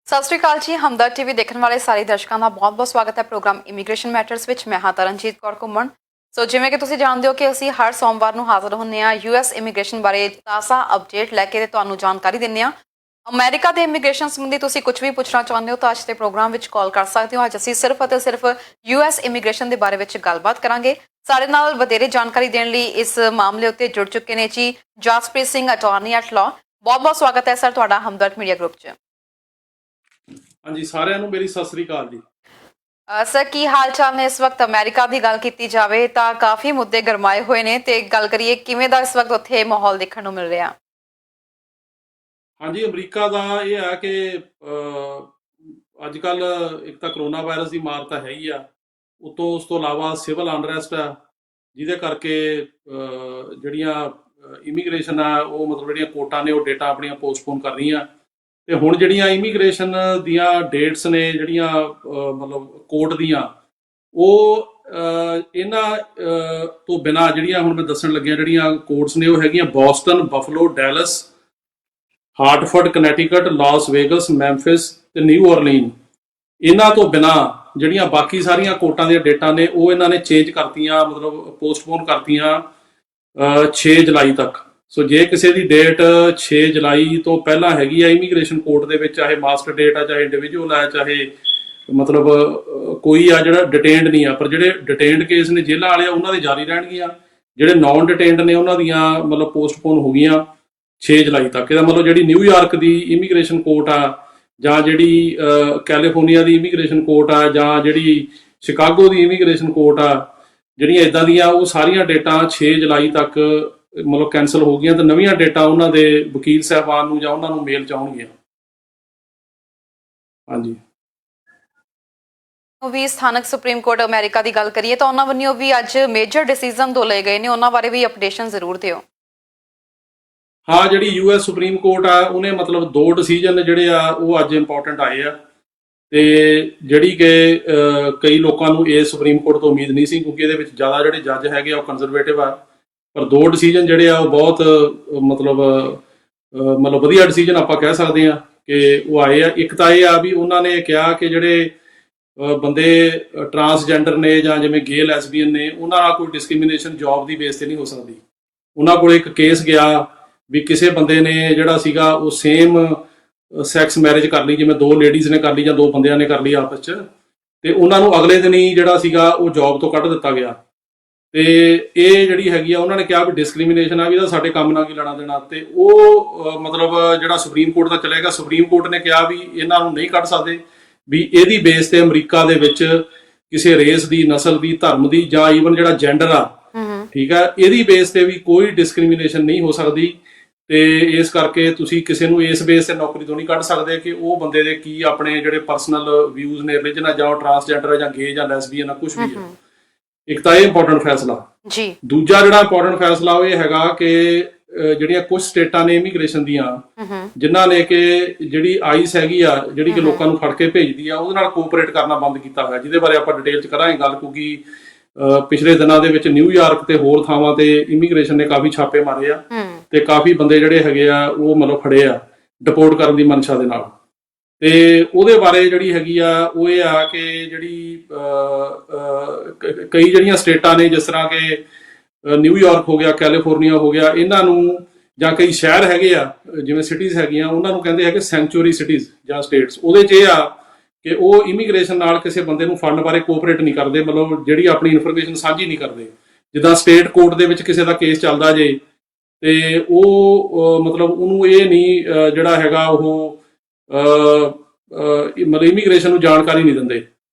ਸਤਿ ਸ਼੍ਰੀ ਅਕਾਲ ਜੀ। ਹਮਦਰਦ ਟੀਵੀ ਦੇਖਣ ਵਾਲੇ ਸਾਰੇ ਦਰਸ਼ਕਾਂ ਦਾ ਬਹੁਤ-ਬਹੁਤ ਸਵਾਗਤ ਹੈ ਪ੍ਰੋਗਰਾਮ ਇਮੀਗ੍ਰੇਸ਼ਨ ਮੈਟਰਸ ਵਿੱਚ। ਮੈਂ ਹਾਂ ਤਰਨਜੀਤ ਕੌਰ ਘੁੰਮਣ। ਜਿਵੇਂ ਕਿ ਤੁਸੀਂ ਜਾਣਦੇ ਹੋ ਕਿ ਅਸੀਂ ਹਰ ਸੋਮਵਾਰ ਨੂੰ ਹਾਜ਼ਰ ਹੁੰਦੇ ਹਾਂ ਯੂਐਸ ਇਮੀਗ੍ਰੇਸ਼ਨ ਬਾਰੇ ਤਾਜ਼ਾ ਅਪਡੇਟ ਲੈ ਕੇ ਤੁਹਾਨੂੰ ਜਾਣਕਾਰੀ ਦਿੰਦੇ ਹਾਂ। ਅਮਰੀਕਾ ਦੇ ਇਮੀਗ੍ਰੇਸ਼ਨ ਸੰਬੰਧੀ ਤੁਸੀਂ ਕੁਝ ਵੀ ਪੁੱਛਣਾ ਚਾਹੁੰਦੇ ਹੋ ਤਾਂ ਅੱਜ ਦੇ ਪ੍ਰੋਗਰਾਮ ਵਿੱਚ ਕਾਲ ਕਰ ਸਕਦੇ ਹੋ। ਅੱਜ ਅਸੀਂ ਸਿਰਫ ਅਤੇ ਸਿਰਫ ਯੂਐਸ ਇਮੀਗ੍ਰੇਸ਼ਨ ਦੇ ਬਾਰੇ ਵਿੱਚ ਗੱਲਬਾਤ ਕਰਾਂਗੇ। ਸਾਡੇ ਨਾਲ ਵਧੇਰੇ ਜਾਣਕਾਰੀ ਦੇਣ ਲਈ ਇਸ ਮਾਮਲੇ ਉੱਤੇ ਜੁੜ ਚੁੱਕੇ ਨੇ ਜੀ Jaspreet Singh, attorney at law. ਬਹੁਤ-ਬਹੁਤ ਸਵਾਗਤ ਹੈ ਸਰ ਤੁਹਾਡਾ ਹਮਦਰਦ ਮੀਡੀਆ ਗਰੁੱਪ 'ਚ। ਹਾਂਜੀ, ਸਾਰਿਆਂ ਨੂੰ ਮੇਰੀ ਸਤਿ ਸ੍ਰੀ ਅਕਾਲ ਜੀ। ਸਰ ਕੀ ਹਾਲ ਚਾਲ ਨੇ? ਇਸ ਵਕਤ ਅਮਰੀਕਾ ਦੀ ਗੱਲ ਕੀਤੀ ਜਾਵੇ ਤਾਂ ਕਾਫੀ ਮੁੱਦੇ ਗਰਮਾਏ ਹੋਏ ਨੇ ਤੇ ਗੱਲ ਕਰੀਏ ਕਿਵੇਂ ਦਾ ਇਸ ਵਕਤ ਉੱਥੇ ਮਾਹੌਲ ਦੇਖਣ ਨੂੰ ਮਿਲ ਰਿਹਾ? ਹਾਂਜੀ, ਅਮਰੀਕਾ ਦਾ ਇਹ ਹੈ ਕਿ ਅੱਜ ਕੱਲ ਇੱਕ ਤਾਂ ਕਰੋਨਾ ਵਾਇਰਸ ਦੀ ਮਾਰ ਤਾਂ ਹੈ ਹੀ ਆ, ਉਤੋਂ ਉਸ ਤੋਂ ਇਲਾਵਾ ਸਿਵਲ ਅਨਰੈਸਟ ਆ, ਜਿਹਦੇ ਕਰਕੇ ਜਿਹੜੀਆਂ ਇਮੀਗ੍ਰੇਸ਼ਨ ਆ ਉਹ ਮਤਲਬ ਜਿਹੜੀਆਂ ਕੋਰਟਾਂ ਨੇ ਉਹ ਡੇਟਾ ਆਪਣੀਆਂ ਪੋਸਟਪੋਨ ਕਰ ਰਹੀਆਂ। ਤੇ ਹੁਣ ਜਿਹੜੀਆਂ ਇਮੀਗ੍ਰੇਸ਼ਨ ਦੀਆਂ ਡੇਟਸ ਨੇ ਜਿਹੜੀਆਂ ਮਤਲਬ ਕੋਰਟ ਦੀਆਂ, ਉਹ ਇਹਨਾਂ ਤੋਂ ਬਿਨਾਂ ਜਿਹੜੀਆਂ ਹੁਣ ਮੈਂ ਦੱਸਣ ਲੱਗਿਆ ਜਿਹੜੀਆਂ ਕੋਰਟਸ ਨੇ ਉਹ ਹੈਗੀਆਂ Boston, Buffalo, ਡੈਲਸ, Hartford, ਕਨੈਟੀਕਟ, Las vagus, ਮੈਂਫਿਸ ਤੇ ਨਿਊ ਓਰਲੀਨ। ਇਹਨਾਂ ਤੋਂ ਬਿਨਾਂ ਜਿਹੜੀਆਂ ਬਾਕੀ ਸਾਰੀਆਂ ਕੋਰਟਾਂ ਦੀਆਂ ਡੇਟਾਂ ਨੇ ਉਹ ਇਹਨਾਂ ਨੇ ਚੇਂਜ ਕਰਤੀਆਂ, ਮਤਲਬ ਪੋਸਟਪੋਨ ਕਰਤੀਆਂ 6 ਜੁਲਾਈ ਤੱਕ। ਜੇ ਕਿਸੇ ਦੀ ਡੇਟ 6 ਜੁਲਾਈ ਤੋਂ ਪਹਿਲਾਂ ਹੈਗੀ ਆ ਇਮੀਗ੍ਰੇਸ਼ਨ ਕੋਰਟ ਦੇ ਵਿੱਚ, ਚਾਹੇ ਮਾਸਟਰ ਡੇਟ ਆ, ਚਾਹੇ ਇੰਡੀਵਿਜੂਅਲ ਆ, ਚਾਹੇ ਮਤਲਬ ਕੋਈ ਆ ਜਿਹੜਾ ਡਿਟੇਨਡ ਨਹੀਂ ਆ, ਪਰ ਜਿਹੜੇ ਡਿਟੇਨਡ ਕੇਸ ਨੇ ਜੇਲ੍ਹਾਂ ਵਾਲੇ ਉਹਨਾਂ ਦੇ ਜਾਰੀ ਰਹਿਣਗੀਆਂ। ਜਿਹੜੇ ਨੌਨ ਡਿਟੇਨਡ ਨੇ ਉਹਨਾਂ ਦੀਆਂ ਮਤਲਬ ਪੋਸਟਪੋਨ ਹੋ ਗਈਆਂ 6 ਜੁਲਾਈ ਤੱਕ। ਇਹਦਾ ਮਤਲਬ ਜਿਹੜੀ ਨਿਊਯਾਰਕ ਦੀ ਇਮੀਗ੍ਰੇਸ਼ਨ ਕੋਰਟ ਆ, ਜਾਂ ਜਿਹੜੀ ਕੈਲੀਫੋਰਨੀਆ ਦੀ ਇਮੀਗ੍ਰੇਸ਼ਨ ਕੋਰਟ ਆ, ਜਾਂ ਜਿਹੜੀ ਸ਼ਿਕਾਗੋ ਦੀ ਇਮੀਗ੍ਰੇਸ਼ਨ ਕੋਰਟ ਆ, ਜਿਹੜੀਆਂ ਇੱਦਾਂ ਦੀਆਂ ਉਹ ਸਾਰੀਆਂ ਡੇਟਾਂ 6 ਜੁਲਾਈ ਤੱਕ ਮਤਲਬ ਕੈਂਸਲ ਹੋ ਗਈਆਂ ਤੇ ਨਵੀਆਂ ਡੇਟਾਂ ਉਹਨਾਂ ਦੇ ਵਕੀਲ ਸਾਹਿਬਾਨ ਨੂੰ ਜਾਂ ਉਹਨਾਂ ਨੂੰ ਮੇਲ 'ਚ ਆਉਣਗੀਆਂ। ਹਾਂਜੀ, ਵੀ ਸਥਾਨਕ ਸੁਪਰੀਮ ਕੋਰਟ ਅਮਰੀਕਾ ਦੀ ਗੱਲ ਕਰੀਏ ਤਾਂ ਉਹਨਾਂ ਵੱਲੋਂ ਵੀ ਅੱਜ ਮੇਜਰ ਡਿਸੀਜਨ ਦੋ ਲਏ ਗਏ ਨੇ, ਉਹਨਾਂ ਬਾਰੇ ਵੀ ਅਪਡੇਸ਼ਨ ਜ਼ਰੂਰ ਦਿਓ। ਹਾਂ, ਜਿਹੜੀ ਯੂਐਸ ਸੁਪਰੀਮ ਕੋਰਟ ਆ ਉਹਨੇ ਮਤਲਬ 2 ਡਿਸੀਜਨ ਜਿਹੜੇ ਆ ਉਹ ਅੱਜ ਇੰਪੋਰਟੈਂਟ ਆਏ ਆ, ਤੇ ਜਿਹੜੀ ਕਿ ਕਈ ਲੋਕਾਂ ਨੂੰ ਇਹ ਸੁਪਰੀਮ ਕੋਰਟ ਤੋਂ ਉਮੀਦ ਨਹੀਂ ਸੀ, ਕਿਉਂਕਿ ਇਹਦੇ ਵਿੱਚ ਜ਼ਿਆਦਾ ਜਿਹੜੇ ਜੱਜ ਹੈਗੇ ਆ ਉਹ ਕੰਜ਼ਰਵੇਟਿਵ ਆ। ਪਰ 2 ਡਿਸੀਜਨ ਜਿਹੜੇ ਆ ਉਹ ਬਹੁਤ ਮਤਲਬ ਵਧੀਆ ਡਿਸੀਜਨ ਆਪਾਂ ਕਹਿ ਸਕਦੇ ਆ ਕਿ ਉਹ ਆਏ ਆ। ਇੱਕ ਤਾਂ ਇਹ ਆ ਵੀ ਉਹਨਾਂ ਨੇ ਕਿਹਾ ਕਿ ਜਿਹੜੇ ਬੰਦੇ ਟਰਾਂਸਜੈਂਡਰ ਨੇ ਜਾਂ ਜਿਵੇਂ ਗੇ ਲੈਸਬੀਅਨ ਨੇ, ਉਹਨਾਂ ਨਾਲ ਕੋਈ ਡਿਸਕ੍ਰਿਮੀਨੇਸ਼ਨ ਜੌਬ ਦੀ ਬੇਸ ਤੇ ਨਹੀਂ ਹੋ ਸਕਦੀ। ਉਹਨਾਂ ਕੋਲ ਇੱਕ ਕੇਸ ਗਿਆ ਵੀ ਕਿਸੇ ਬੰਦੇ ਨੇ ਜਿਹੜਾ ਸੀਗਾ ਉਹ ਸੇਮ ਸੈਕਸ ਮੈਰਿਜ ਕਰ ਲਈ, ਜਿਵੇਂ 2 ਲੇਡੀਜ਼ ਨੇ ਕਰ ਲਈ ਜਾਂ 2 ਬੰਦਿਆਂ ਨੇ ਕਰ ਲਈ ਆਪਸ 'ਚ, ਤੇ ਉਹਨਾਂ ਨੂੰ ਅਗਲੇ ਦਿਨ ਹੀ ਜਿਹੜਾ ਸੀਗਾ ਉਹ ਜੌਬ ਤੋਂ ਕੱਢ ਦਿੱਤਾ ਗਿਆ। ਤੇ ਇਹ ਜਿਹੜੀ ਹੈਗੀ ਆ ਉਹਨਾਂ ਨੇ ਕਿਹਾ ਵੀ ਡਿਸਕ੍ਰਿਮੀਨੇਸ਼ਨ ਆ, ਵੀ ਇਹਦਾ ਸਾਡੇ ਕੰਮ ਨਾਲ ਕੀ ਲੈਣਾ ਦੇਣਾ। ਤੇ ਉਹ ਮਤਲਬ ਜਿਹੜਾ ਸੁਪਰੀਮ ਕੋਰਟ ਦਾ ਚਲੇਗਾ, ਸੁਪਰੀਮ ਕੋਰਟ ਨੇ ਕਿਹਾ ਵੀ ਇਹਨਾਂ ਨੂੰ ਨਹੀਂ ਕੱਢ ਸਕਦੇ, ਵੀ ਇਹਦੀ ਬੇਸ ਤੇ ਅਮਰੀਕਾ ਦੇ ਵਿੱਚ ਕਿਸੇ ਰੇਸ ਦੀ, ਨਸਲ ਦੀ, ਧਰਮ ਦੀ ਜਾਂ ਈਵਨ ਜਿਹੜਾ ਜੈਂਡਰ ਆ, ਠੀਕ ਆ, ਇਹਦੀ ਬੇਸ ਤੇ ਵੀ ਕੋਈ ਡਿਸਕ੍ਰਿਮੀਨੇਸ਼ਨ ਨਹੀਂ ਹੋ ਸਕਦੀ। ਤੇ ਇਸ ਕਰਕੇ ਤੁਸੀਂ ਕਿਸੇ ਨੂੰ ਇਸ ਬੇਸ ਤੇ ਨੌਕਰੀ ਤੋਂ ਨਹੀਂ ਕੱਢ ਸਕਦੇ ਕਿ ਉਹ ਬੰਦੇ ਦੇ ਕੀ ਆਪਣੇ ਜਿਹੜੇ ਪਰਸਨਲ ਵਿਊਜ਼ ਨੇ, ਰਿਲੀਜਨ ਆ, ਜਾਂ ਉਹ ਟਰਾਂਸਜੈਂਡਰ ਆ, ਜਾਂ ਗੇ ਜਾਂ ਲੈਸਬੀਅਨ ਆ, ਕੁਝ ਵੀ ਆ। ਇੱਕ ਤਾਂ ਇਹ ਇੰਪੋਰਟੈਂਟ ਫੈਸਲਾ ਜੀ। ਦੂਜਾ ਜਿਹੜਾ ਇੰਪੋਰਟੈਂਟ ਫੈਸਲਾ ਉਹ ਇਹ ਹੈਗਾ ਕਿ ਜਿਹੜੀਆਂ ਕੁਝ ਸਟੇਟਾਂ ਨੇ ਇਮੀਗ੍ਰੇਸ਼ਨ ਦੀਆਂ, ਜਿਨ੍ਹਾਂ ਨੇ ਕਿ ਜਿਹੜੀ ਆਈਸ ਹੈਗੀ ਆ, ਜਿਹੜੀ ਕਿ ਲੋਕਾਂ ਨੂੰ ਫੜ ਕੇ ਭੇਜਦੀ ਆ, ਉਹਦੇ ਨਾਲ ਕੋਆਪਰੇਟ ਕਰਨਾ ਬੰਦ ਕੀਤਾ ਹੋਇਆ, ਜਿਹਦੇ ਬਾਰੇ ਆਪਾਂ ਡਿਟੇਲ 'ਚ ਕਰਾਂਗੇ ਗੱਲ। ਕਿਉਂਕਿ ਪਿਛਲੇ ਦਿਨਾਂ ਦੇ ਵਿੱਚ ਨਿਊਯਾਰਕ ਤੇ ਹੋਰ ਥਾਵਾਂ ਤੇ ਇਮੀਗ੍ਰੇਸ਼ਨ ਨੇ ਕਾਫੀ ਛਾਪੇ ਮਾਰੇ ਆ, ਤੇ ਕਾਫੀ ਬੰਦੇ ਜਿਹੜੇ ਹੈਗੇ ਆ ਉਹ ਮਤਲਬ ਫੜੇ ਆ ਡਿਪੋਰਟ ਕਰਨ ਦੀ ਮਨਸ਼ਾ ਦੇ ਨਾਲ। ਤੇ ਉਹਦੇ ਬਾਰੇ ਜਿਹੜੀ ਹੈਗੀ ਆ ਉਹ ਇਹ ਆ ਕਿ ਜਿਹੜੀ ਕਈ ਜਿਹੜੀਆਂ ਸਟੇਟਾਂ ਨੇ, ਜਿਸ ਤਰ੍ਹਾਂ ਕਿ ਨਿਊਯਾਰਕ ਹੋ ਗਿਆ, ਕੈਲੀਫੋਰਨੀਆ ਹੋ ਗਿਆ, ਇਹਨਾਂ ਨੂੰ, ਜਾਂ ਕਈ ਸ਼ਹਿਰ ਹੈਗੇ ਆ ਜਿਵੇਂ ਸਿਟੀਜ਼ ਹੈਗੀਆਂ, ਉਹਨਾਂ ਨੂੰ ਕਹਿੰਦੇ ਹੈਗੇ ਸੈਂਚੁਰੀ ਸਿਟੀਜ਼ ਜਾਂ ਸਟੇਟਸ। ਉਹਦੇ 'ਚ ਇਹ ਆ ਕਿ ਉਹ ਇਮੀਗ੍ਰੇਸ਼ਨ ਨਾਲ ਕਿਸੇ ਬੰਦੇ ਨੂੰ ਫੜਨ ਬਾਰੇ ਕੋਆਪਰੇਟ ਨਹੀਂ ਕਰਦੇ, ਮਤਲਬ ਜਿਹੜੀ ਆਪਣੀ ਇਨਫੋਰਮੇਸ਼ਨ ਸਾਂਝੀ ਨਹੀਂ ਕਰਦੇ। ਜਿੱਦਾਂ ਸਟੇਟ ਕੋਰਟ ਦੇ ਵਿੱਚ ਕਿਸੇ ਦਾ ਕੇਸ ਚੱਲਦਾ ਜੇ ਤੇ ਉਹ ਮਤਲਬ ਉਹਨੂੰ ਇਹ ਨਹੀਂ ਜਿਹੜਾ ਹੈਗਾ ਉਹ ਮਤਲਬ ਇਮੀਗ੍ਰੇਸ਼ਨ ਨੂੰ ਜਾਣਕਾਰੀ ਨਹੀਂ ਦਿੰਦੇ।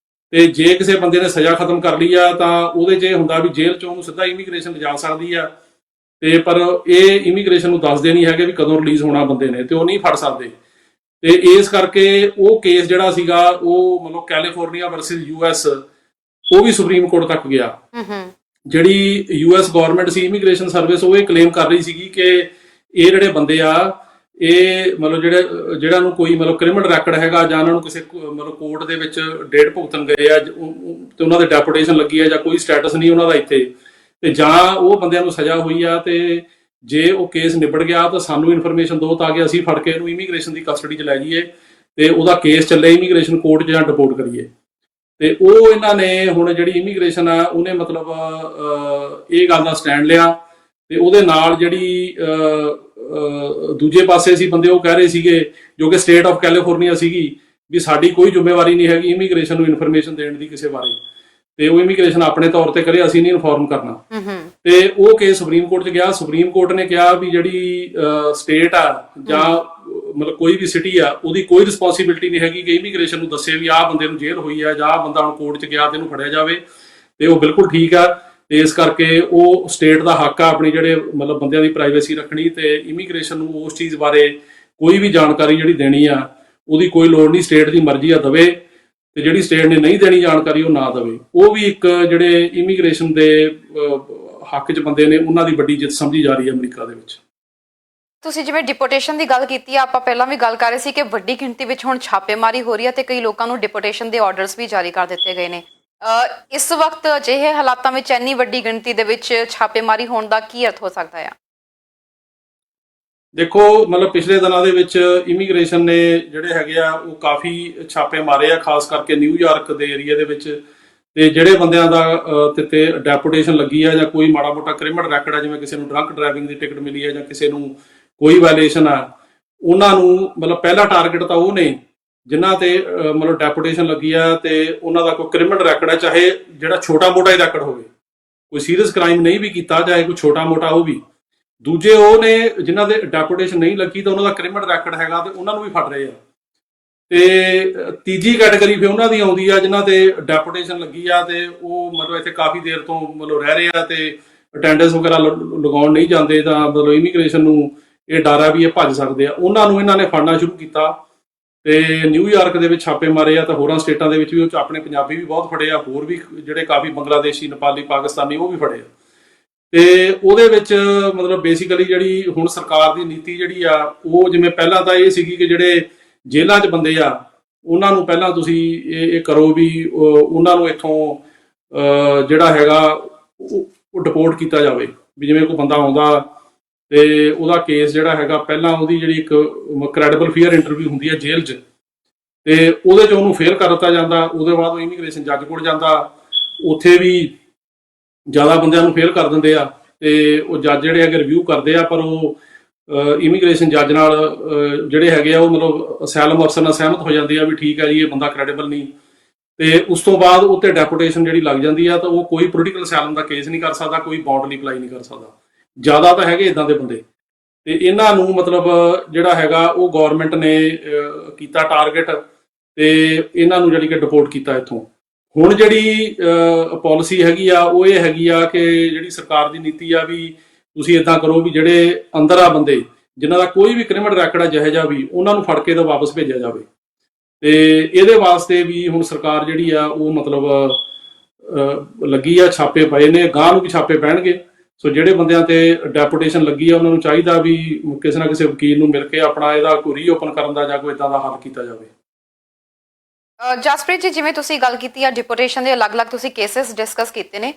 ਤੇ ਜੇ ਕਿਸੇ ਬੰਦੇ ਨੇ ਸਜ਼ਾ ਖਤਮ ਕਰ ਲਈ ਆ ਤਾਂ ਉਹਦੇ 'ਚ ਇਹ ਹੁੰਦਾ ਵੀ ਜੇਲ੍ਹ 'ਚੋਂ ਉਹਨੂੰ ਸਿੱਧਾ ਇਮੀਗ੍ਰੇਸ਼ਨ ਲਿਜਾ ਸਕਦੀ ਆ, ਤੇ ਪਰ ਇਹ ਇਮੀਗ੍ਰੇਸ਼ਨ ਨੂੰ ਦੱਸਦੇ ਨਹੀਂ ਹੈਗੇ ਵੀ ਕਦੋਂ ਰਿਲੀਜ਼ ਹੋਣਾ ਬੰਦੇ ਨੇ, ਤੇ ਉਹ ਨਹੀਂ ਫੜ ਸਕਦੇ। ਤੇ ਇਸ ਕਰਕੇ ਉਹ ਕੇਸ ਜਿਹੜਾ ਸੀਗਾ ਉਹ ਮਤਲਬ ਕੈਲੀਫੋਰਨੀਆ ਵਰਸਸ ਯੂਐਸ, ਉਹ ਵੀ ਸੁਪਰੀਮ ਕੋਰਟ ਤੱਕ ਗਿਆ। ਜਿਹੜੀ ਯੂਐਸ ਗਵਰਨਮੈਂਟ ਸੀ, ਇਮੀਗ੍ਰੇਸ਼ਨ ਸਰਵਿਸ, ਉਹ ਇਹ ਕਲੇਮ ਕਰ ਰਹੀ ਸੀਗੀ ਕਿ ਇਹ ਜਿਹੜੇ ਬੰਦੇ ਆ ਇਹ ਮਤਲਬ ਜਿਹੜਾ ਨੂੰ ਕੋਈ ਮਤਲਬ ਕ੍ਰਿਮੀਨਲ ਰੈਕਡ ਹੈਗਾ, ਜਾਂ ਉਹਨਾਂ ਨੂੰ ਕਿਸੇ ਮਤਲਬ ਕੋਰਟ ਦੇ ਵਿੱਚ ਡੇਟ ਭੁਗਤਣ ਗਏ ਆ ਤੇ ਉਹਨਾਂ ਦੇ ਡੈਪੂਟੇਸ਼ਨ ਲੱਗੀ ਆ, ਜਾਂ ਕੋਈ ਸਟੇਟਸ ਨਹੀਂ ਉਹਨਾਂ ਦਾ ਇੱਥੇ, ਤੇ ਜਾਂ ਉਹ ਬੰਦਿਆਂ ਨੂੰ ਸਜ਼ਾ ਹੋਈ ਆ, ਤੇ ਜੇ ਉਹ ਕੇਸ ਨਿਬੜ ਗਿਆ ਤਾਂ ਸਾਨੂੰ ਇਨਫੋਰਮੇਸ਼ਨ ਦਿਓ ਤਾਂ ਕਿ ਅਸੀਂ ਫੜ ਕੇ ਇਹਨੂੰ ਇਮੀਗ੍ਰੇਸ਼ਨ ਦੀ ਕਸਟਡੀ 'ਚ ਲੈ ਜਾਈਏ ਤੇ ਉਹਦਾ ਕੇਸ ਚੱਲੇ ਇਮੀਗ੍ਰੇਸ਼ਨ ਕੋਰਟ 'ਚ ਜਾਂ ਡਿਪੋਰਟ ਕਰੀਏ। ਤੇ ਉਹ ਇਹਨਾਂ ਨੇ ਹੁਣ ਜਿਹੜੀ ਇਮੀਗ੍ਰੇਸ਼ਨ ਆ ਉਹਨੇ ਮਤਲਬ ਇਹ ਗੱਲ ਦਾ ਸਟੈਂਡ ਲਿਆ ਤੇ ਉਹਦੇ ਨਾਲ ਜਿਹੜੀ ਦੂਜੇ ਪਾਸੇ ਸੀ ਬੰਦੇ, ਉਹ ਕਹਿ ਰਹੇ ਸੀਗੇ, ਜੋ ਕਿ ਸਟੇਟ ਆਫ ਕੈਲੀਫੋਰਨੀਆ ਸੀਗੀ, ਵੀ ਸਾਡੀ ਕੋਈ ਜ਼ਿੰਮੇਵਾਰੀ ਨਹੀਂ ਹੈਗੀ ਇਮੀਗ੍ਰੇਸ਼ਨ ਨੂੰ ਇਨਫੋਰਮੇਸ਼ਨ ਦੇਣ ਦੀ ਕਿਸੇ ਬਾਰੇ, ਤੇ ਉਹ ਇਮੀਗ੍ਰੇਸ਼ਨ ਆਪਣੇ ਤੌਰ ਤੇ ਕਰੇ, ਅਸੀਂ ਨਹੀਂ ਇਨਫੋਰਮ ਕਰਨਾ। ਤੇ ਉਹ ਕੇਸ ਸੁਪਰੀਮ ਕੋਰਟ 'ਚ ਗਿਆ। ਸੁਪਰੀਮ ਕੋਰਟ ਨੇ ਕਿਹਾ ਵੀ ਜਿਹੜੀ ਸਟੇਟ ਆ ਜਾਂ ਮਤਲਬ ਕੋਈ ਵੀ ਸਿਟੀ ਆ, ਉਹਦੀ ਕੋਈ ਰਿਸਪੌਂਸਿਬਿਲਿਟੀ ਨਹੀਂ ਹੈਗੀ ਕਿ ਇਮੀਗ੍ਰੇਸ਼ਨ ਨੂੰ ਦੱਸੇ ਵੀ ਆਹ ਬੰਦੇ ਨੂੰ ਜੇਲ੍ਹ ਹੋਈ ਆ ਜਾਂ ਆਹ ਬੰਦਾ ਹੁਣ ਕੋਰਟ 'ਚ ਗਿਆ ਤੇ ਇਹਨੂੰ ਫੜਿਆ ਜਾਵੇ। ਤੇ ਉਹ ਬਿਲਕੁਲ ਠੀਕ ਆ। ਤੇ ਇਸ ਕਰਕੇ ਉਹ ਸਟੇਟ ਦਾ ਹੱਕ ਆ ਆਪਣੀ ਜਿਹੜੇ ਮਤਲਬ ਬੰਦਿਆਂ ਦੀ ਪ੍ਰਾਈਵੇਸੀ ਰੱਖਣੀ, ਤੇ ਇਮੀਗ੍ਰੇਸ਼ਨ ਨੂੰ ਉਸ ਚੀਜ਼ ਬਾਰੇ ਕੋਈ ਵੀ ਜਾਣਕਾਰੀ ਜਿਹੜੀ ਦੇਣੀ ਆ ਉਹਦੀ ਕੋਈ ਲੋੜ ਨਹੀਂ, ਸਟੇਟ ਦੀ ਮਰਜ਼ੀ ਆ ਦਵੇ, ਤੇ ਜਿਹੜੀ ਸਟੇਟ ਨੇ ਨਹੀਂ ਦੇਣੀ ਜਾਣਕਾਰੀ ਉਹ ਨਾ ਦਵੇ। ਉਹ ਵੀ ਇੱਕ ਜਿਹੜੇ ਇਮੀਗ੍ਰੇਸ਼ਨ ਦੇ ਹੱਕ 'ਚ ਬੰਦੇ ਨੇ ਉਹਨਾਂ ਦੀ ਵੱਡੀ ਜਿੱਤ ਸਮਝੀ ਜਾ ਰਹੀ ਹੈ ਅਮਰੀਕਾ ਦੇ ਵਿੱਚ। ਤੁਸੀਂ ਜਿਵੇਂ ਡਿਪੋਰਟੇਸ਼ਨ ਦੀ ਗੱਲ ਕੀਤੀ ਆ, ਆਪਾਂ ਪਹਿਲਾਂ ਵੀ ਗੱਲ ਕਰ ਰਹੇ ਸੀ ਕਿ ਵੱਡੀ ਗਿਣਤੀ ਵਿੱਚ ਹੁਣ ਛਾਪੇਮਾਰੀ ਹੋ ਰਹੀ ਹੈ ਤੇ ਕਈ ਲੋਕਾਂ ਨੂੰ ਡਿਪੋਰਟੇਸ਼ਨ ਦੇ ਆਰਡਰਸ ਵੀ ਜਾਰੀ ਕਰ ਦਿੱਤੇ ਗਏ ਨੇ। ਇਸ ਵਕਤ ਅਜਿਹੇ ਹਾਲਾਤਾਂ ਵਿੱਚ ਇੰਨੀ ਵੱਡੀ ਗਿਣਤੀ ਦੇ ਵਿੱਚ ਛਾਪੇਮਾਰੀ ਹੋਣ ਦਾ ਕੀ ਅਰਥ ਹੋ ਸਕਦਾ ਹੈ? ਦੇਖੋ, ਮਤਲਬ ਪਿਛਲੇ ਦਿਨਾਂ ਦੇ ਵਿੱਚ ਇਮੀਗ੍ਰੇਸ਼ਨ ਨੇ ਜਿਹੜੇ ਹੈਗੇ ਆ ਉਹ ਕਾਫੀ ਛਾਪੇ ਮਾਰੇ ਆ, ਖਾਸ ਕਰਕੇ ਨਿਊਯਾਰਕ ਦੇ ਏਰੀਆ ਦੇ ਵਿੱਚ। ਤੇ ਜਿਹੜੇ ਬੰਦਿਆਂ ਦਾ ਤੇ ਡੈਪੂਟੇਸ਼ਨ ਲੱਗੀ ਆ ਜਾਂ ਕੋਈ ਮਾੜਾ ਮੋਟਾ ਕ੍ਰਿਮੀਨਲ ਰੈਕਡ ਆ, ਜਿਵੇਂ ਕਿਸੇ ਨੂੰ ਡਰੰਕ ਡਰਾਈਵਿੰਗ ਦੀ ਟਿਕਟ ਮਿਲੀ ਆ ਜਾਂ ਕਿਸੇ ਨੂੰ ਕੋਈ ਵਾਇਲੇਸ਼ਨ ਆ, ਉਹਨਾਂ ਨੂੰ ਮਤਲਬ ਪਹਿਲਾ ਟਾਰਗੇਟ ਤਾਂ ਉਹ ਨੇ ਜਿਨ੍ਹਾਂ ਤੇ ਮਤਲਬ ਡੈਪੂਟੇਸ਼ਨ ਲੱਗੀ ਆ ਤੇ ਉਹਨਾਂ ਦਾ ਕੋਈ ਕ੍ਰਿਮੀਨਲ ਰੈਕਡ ਆ, ਚਾਹੇ ਜਿਹੜਾ ਛੋਟਾ ਮੋਟਾ ਹੀ ਰੈਕਡ ਹੋਵੇ, ਕੋਈ ਸੀਰੀਅਸ ਕ੍ਰਾਈਮ ਨਹੀਂ ਵੀ ਕੀਤਾ, ਚਾਹੇ ਕੋਈ ਛੋਟਾ ਮੋਟਾ ਉਹ ਵੀ। ਦੂਜੇ ਉਹ ਨੇ ਜਿਨ੍ਹਾਂ ਦੇ ਡੈਪੂਟੇਸ਼ਨ ਨਹੀਂ ਲੱਗੀ ਤਾਂ ਉਹਨਾਂ ਦਾ ਕ੍ਰਿਮੀਨਲ ਰੈਕਡ ਹੈਗਾ ਤੇ ਉਹਨਾਂ ਨੂੰ ਵੀ ਫੜ ਰਹੇ ਆ। ਤੇ ਤੀਜੀ ਕੈਟਾਗਰੀ ਫਿਰ ਉਹਨਾਂ ਦੀ ਆਉਂਦੀ ਆ ਜਿਨ੍ਹਾਂ ਤੇ ਡੈਪੂਟੇਸ਼ਨ ਲੱਗੀ ਆ ਤੇ ਉਹ ਮਤਲਬ ਇੱਥੇ ਕਾਫੀ ਦੇਰ ਤੋਂ ਮਤਲਬ ਰਹਿ ਰਹੇ ਆ ਤੇ ਅਟੈਂਡੈਂਸ ਵਗੈਰਾ ਲਗਾਉਣ ਨਹੀਂ ਜਾਂਦੇ, ਤਾਂ ਮਤਲਬ ਇਮੀਗ੍ਰੇਸ਼ਨ ਨੂੰ ਇਹ ਡਰ ਆ ਵੀ ਇਹ ਭੱਜ ਸਕਦੇ ਆ। ਉਹਨਾਂ ਨੂੰ ਇਹਨਾਂ ਨੇ ਫੜਨਾ ਸ਼ੁਰੂ ਕੀਤਾ ਤੇ ਨਿਊਯਾਰਕ ਦੇ ਵਿੱਚ ਛਾਪੇ ਮਾਰੇ ਆ, ਤਾਂ ਹੋਰਾਂ ਸਟੇਟਾਂ ਦੇ ਵਿੱਚ ਵੀ ਆਪਣੇ ਪੰਜਾਬੀ ਵੀ ਬਹੁਤ ਫੜੇ ਆ, ਹੋਰ ਵੀ ਜਿਹੜੇ ਕਾਫੀ ਬੰਗਲਾਦੇਸ਼ੀ, ਨੇਪਾਲੀ, ਪਾਕਿਸਤਾਨੀ ਉਹ ਵੀ ਫੜੇ ਆ। ਤੇ ਉਹਦੇ ਵਿੱਚ ਮਤਲਬ ਬੇਸਿਕਲੀ ਜਿਹੜੀ ਹੁਣ ਸਰਕਾਰ ਦੀ ਨੀਤੀ ਜਿਹੜੀ ਆ ਉਹ ਜਿਵੇਂ ਪਹਿਲਾਂ ਤਾਂ ਇਹ ਸੀਗੀ ਕਿ ਜਿਹੜੇ ਜੇਲ੍ਹਾਂ 'ਚ ਬੰਦੇ ਆ ਉਹਨਾਂ ਨੂੰ ਪਹਿਲਾਂ ਤੁਸੀਂ ਇਹ ਕਰੋ ਵੀ ਉਹਨਾਂ ਨੂੰ ਇੱਥੋਂ ਜਿਹੜਾ ਹੈਗਾ ਉਹ ਡਿਪੋਰਟ ਕੀਤਾ ਜਾਵੇ। ਵੀ ਜਿਵੇਂ ਕੋਈ ਬੰਦਾ ਆਉਂਦਾ ਤੇ ਉਹਦਾ ਕੇਸ ਜਿਹੜਾ ਹੈਗਾ ਪਹਿਲਾਂ ਉਹਦੀ ਜਿਹੜੀ ਇੱਕ ਕ੍ਰੈਡੀਬਲ ਫੀਅਰ ਇੰਟਰਵਿਊ ਹੁੰਦੀ ਹੈ ਜੇਲ੍ਹ 'ਚ, ਤੇ ਉਹਦੇ 'ਚ ਉਹਨੂੰ ਫੇਲ ਕਰ ਦਿੱਤਾ ਜਾਂਦਾ। ਉਹਦੇ ਬਾਅਦ ਉਹ ਇਮੀਗ੍ਰੇਸ਼ਨ ਜੱਜ ਕੋਲ ਜਾਂਦਾ, ਉੱਥੇ ਵੀ ਜ਼ਿਆਦਾ ਬੰਦਿਆਂ ਨੂੰ ਫੇਲ ਕਰ ਦਿੰਦੇ ਆ ਤੇ ਉਹ ਜੱਜ ਜਿਹੜੇ ਹੈਗੇ ਰਿਵਿਊ ਕਰਦੇ ਆ, ਪਰ ਉਹ ਇਮੀਗ੍ਰੇਸ਼ਨ ਜੱਜ ਨਾਲ ਜਿਹੜੇ ਹੈਗੇ ਆ ਉਹ ਮਤਲਬ ਅਸਾਈਲਮ ਅਫਸਰ ਨਾਲ ਸਹਿਮਤ ਹੋ ਜਾਂਦੇ ਆ ਵੀ ਠੀਕ ਹੈ ਜੀ ਇਹ ਬੰਦਾ ਕ੍ਰੈਡੀਬਲ ਨਹੀਂ। ਤੇ ਉਸ ਤੋਂ ਬਾਅਦ ਉੱਤੇ ਡੈਪੂਟੇਸ਼ਨ ਜਿਹੜੀ ਲੱਗ ਜਾਂਦੀ ਆ ਤਾਂ ਉਹ ਕੋਈ ਪੋਲੀਟੀਕਲ ਅਸਾਈਲਮ ਦਾ ਕੇਸ ਨਹੀਂ ਕਰ ਸਕਦਾ, ਕੋਈ ਬੌਂਡ ਲਈ ਅਪਲਾਈ ਨਹੀਂ ਕਰ ਸਕਦਾ। ਜ਼ਿਆਦਾ ਤਾਂ ਹੈਗੇ ਇਦਾਂ ਦੇ ਬੰਦੇ, ਤੇ ਇਹਨਾਂ ਨੂੰ ਮਤਲਬ ਜਿਹੜਾ ਹੈਗਾ ਉਹ ਗੌਰਮੈਂਟ ਨੇ ਕੀਤਾ ਟਾਰਗੇਟ ਤੇ ਇਹਨਾਂ ਨੂੰ ਜਿਹੜੀ ਕਿ ਡਿਪੋਰਟ ਕੀਤਾ ਇੱਥੋਂ। ਹੁਣ ਜਿਹੜੀ ਪਾਲਿਸੀ ਹੈਗੀ ਆ ਉਹ ਇਹ ਹੈਗੀ ਆ ਕਿ ਜਿਹੜੀ ਸਰਕਾਰ ਦੀ ਨੀਤੀ ਆ ਵੀ ਤੁਸੀਂ ਇਦਾਂ ਕਰੋ ਵੀ ਜਿਹੜੇ ਅੰਦਰ ਆ ਬੰਦੇ ਜਿਨ੍ਹਾਂ ਦਾ ਕੋਈ ਵੀ ਕ੍ਰਿਮੀਨਲ ਰੈਕਡ ਆ ਜਿਹੋ ਜਿਹਾ ਵੀ, ਉਹਨਾਂ ਨੂੰ ਫੜ ਕੇ ਤਾਂ ਵਾਪਸ ਭੇਜਿਆ ਜਾਵੇ। ਤੇ ਇਹਦੇ ਵਾਸਤੇ ਵੀ ਹੁਣ ਸਰਕਾਰ ਜਿਹੜੀ ਆ ਉਹ ਮਤਲਬ ਲੱਗੀ ਆ, ਛਾਪੇ ਪਏ ਨੇ, ਗਾਂਹ ਨੂੰ ਵੀ ਛਾਪੇ ਪੈਣਗੇ। ਸੋ ਜਿਹੜੇ ਬੰਦਿਆਂ ਤੇ ਡੈਪੂਟੇਸ਼ਨ ਲੱਗੀ ਆ ਉਹਨਾਂ ਨੂੰ ਚਾਹੀਦਾ ਵੀ ਕਿਸੇ ਨਾ ਕਿਸੇ ਵਕੀਲ ਨੂੰ ਮਿਲ ਕੇ ਆਪਣਾ ਇਹਦਾ ਕੋਈ ਰੀਓਪਨ ਕਰਨ ਦਾ ਜਾਂ ਕੋਈ ਇਦਾਂ ਦਾ ਹੱਲ ਕੀਤਾ ਜਾਵੇ। ਜਸਪ੍ਰੀਤ ਜੀ, ਜਿਵੇਂ ਤੁਸੀਂ ਗੱਲ ਕੀਤੀ ਆ ਡਿਪੋਰਟੇਸ਼ਨ ਦੇ ਅਲੱਗ-ਅਲੱਗ ਤੁਸੀਂ ਕੇਸਿਸ ਡਿਸਕਸ ਕੀਤੇ ਨੇ,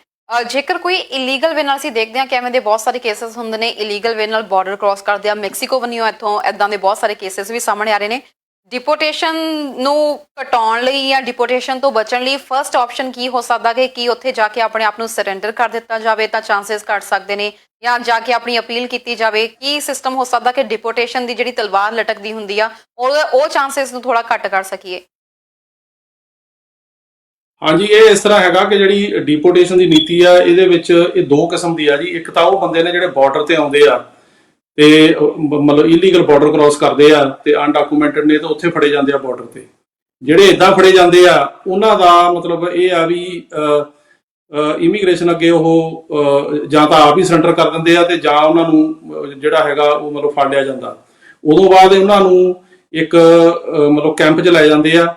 ਜੇਕਰ ਕੋਈ ਇਲੀਗਲ ਵੇ ਨਾਲ ਅਸੀਂ ਦੇਖਦੇ ਹਾਂ ਕਿ ਐਵੇਂ ਦੇ ਬਹੁਤ ਸਾਰੇ ਕੇਸਿਸ ਹੁੰਦੇ ਨੇ, ਇਲੀਗਲ ਵੇ ਨਾਲ ਬਾਰਡਰ ਕ੍ਰਾਸ ਕਰਦੇ ਆ, ਮੈਕਸੀਕੋ ਵਨਿਓ ਇੱਥੋਂ ਇੱਦਾਂ ਦੇ ਬਹੁਤ ਸਾਰੇ ਕੇਸਿਸ ਵੀ ਸਾਹਮਣੇ ਆ ਰਹੇ ਨੇ। ਡਿਪੋਰਟੇਸ਼ਨ ਨੂੰ ਘਟਾਉਣ ਲਈ ਜਾਂ ਡਿਪੋਰਟੇਸ਼ਨ ਤੋਂ ਬਚਣ ਲਈ ਫਰਸਟ ਆਪਸ਼ਨ ਕੀ ਹੋ ਸਕਦਾ ਕਿ ਕੀ ਉੱਥੇ ਜਾ ਕੇ ਆਪਣੇ ਆਪ ਨੂੰ ਸਰੈਂਡਰ ਕਰ ਦਿੱਤਾ ਜਾਵੇ ਤਾਂ ਚਾਂਸਸ ਘੱਟ ਸਕਦੇ ਨੇ, ਜਾਂ ਜਾ ਕੇ ਆਪਣੀ ਅਪੀਲ ਕੀਤੀ ਜਾਵੇ? ਕੀ ਸਿਸਟਮ ਹੋ ਸਕਦਾ ਕਿ ਡਿਪੋਰਟੇਸ਼ਨ ਦੀ ਜਿਹੜੀ ਤਲਵਾਰ ਲਟਕਦੀ ਹੁੰਦੀ ਆ ਉਹ ਚਾਂਸਸ ਨੂੰ ਥੋੜਾ ਘੱਟ ਕਰ ਸਕੀਏ? ਹਾਂਜੀ, ਇਹ ਇਸ ਤਰ੍ਹਾਂ ਹੈਗਾ ਕਿ ਜਿਹੜੀ ਡਿਪੋਰਟੇਸ਼ਨ ਦੀ ਨੀਤੀ ਆ ਇਹਦੇ ਵਿੱਚ ਇਹ ਦੋ ਕਿਸਮ ਦੀ ਆ ਜੀ। ਇੱਕ ਤਾਂ ਉਹ ਬੰਦੇ ਨੇ ਜਿਹੜੇ ਬਾਰਡਰ ਤੇ ਆਉਂਦੇ ਆ ਤੇ ਮਤਲਬ ਇਲੀਗਲ ਬਾਰਡਰ ਕ੍ਰਾਸ ਕਰਦੇ ਆ ਤੇ ਅਨਡਾਕੂਮੈਂਟਡ ਨੇ ਤਾਂ ਉੱਥੇ ਫੜੇ ਜਾਂਦੇ ਆ ਬਾਰਡਰ ਤੇ। ਜਿਹੜੇ ਇਦਾਂ ਫੜੇ ਜਾਂਦੇ ਆ ਉਹਨਾਂ ਦਾ ਮਤਲਬ ਇਹ ਆ ਵੀ ਇਮੀਗ੍ਰੇਸ਼ਨ ਅੱਗੇ ਉਹ ਜਾਂ ਤਾਂ ਆਪ ਹੀ ਸਰੈਂਡਰ ਕਰ ਦਿੰਦੇ ਆ ਤੇ ਜਾਂ ਉਹਨਾਂ ਨੂੰ ਜਿਹੜਾ ਹੈਗਾ ਉਹ ਮਤਲਬ ਫੜ ਲਿਆ ਜਾਂਦਾ। ਉਦੋਂ ਬਾਅਦ ਉਹਨਾਂ ਨੂੰ ਇੱਕ ਮਤਲਬ ਕੈਂਪ 'ਚ ਲੈ ਜਾਂਦੇ ਆ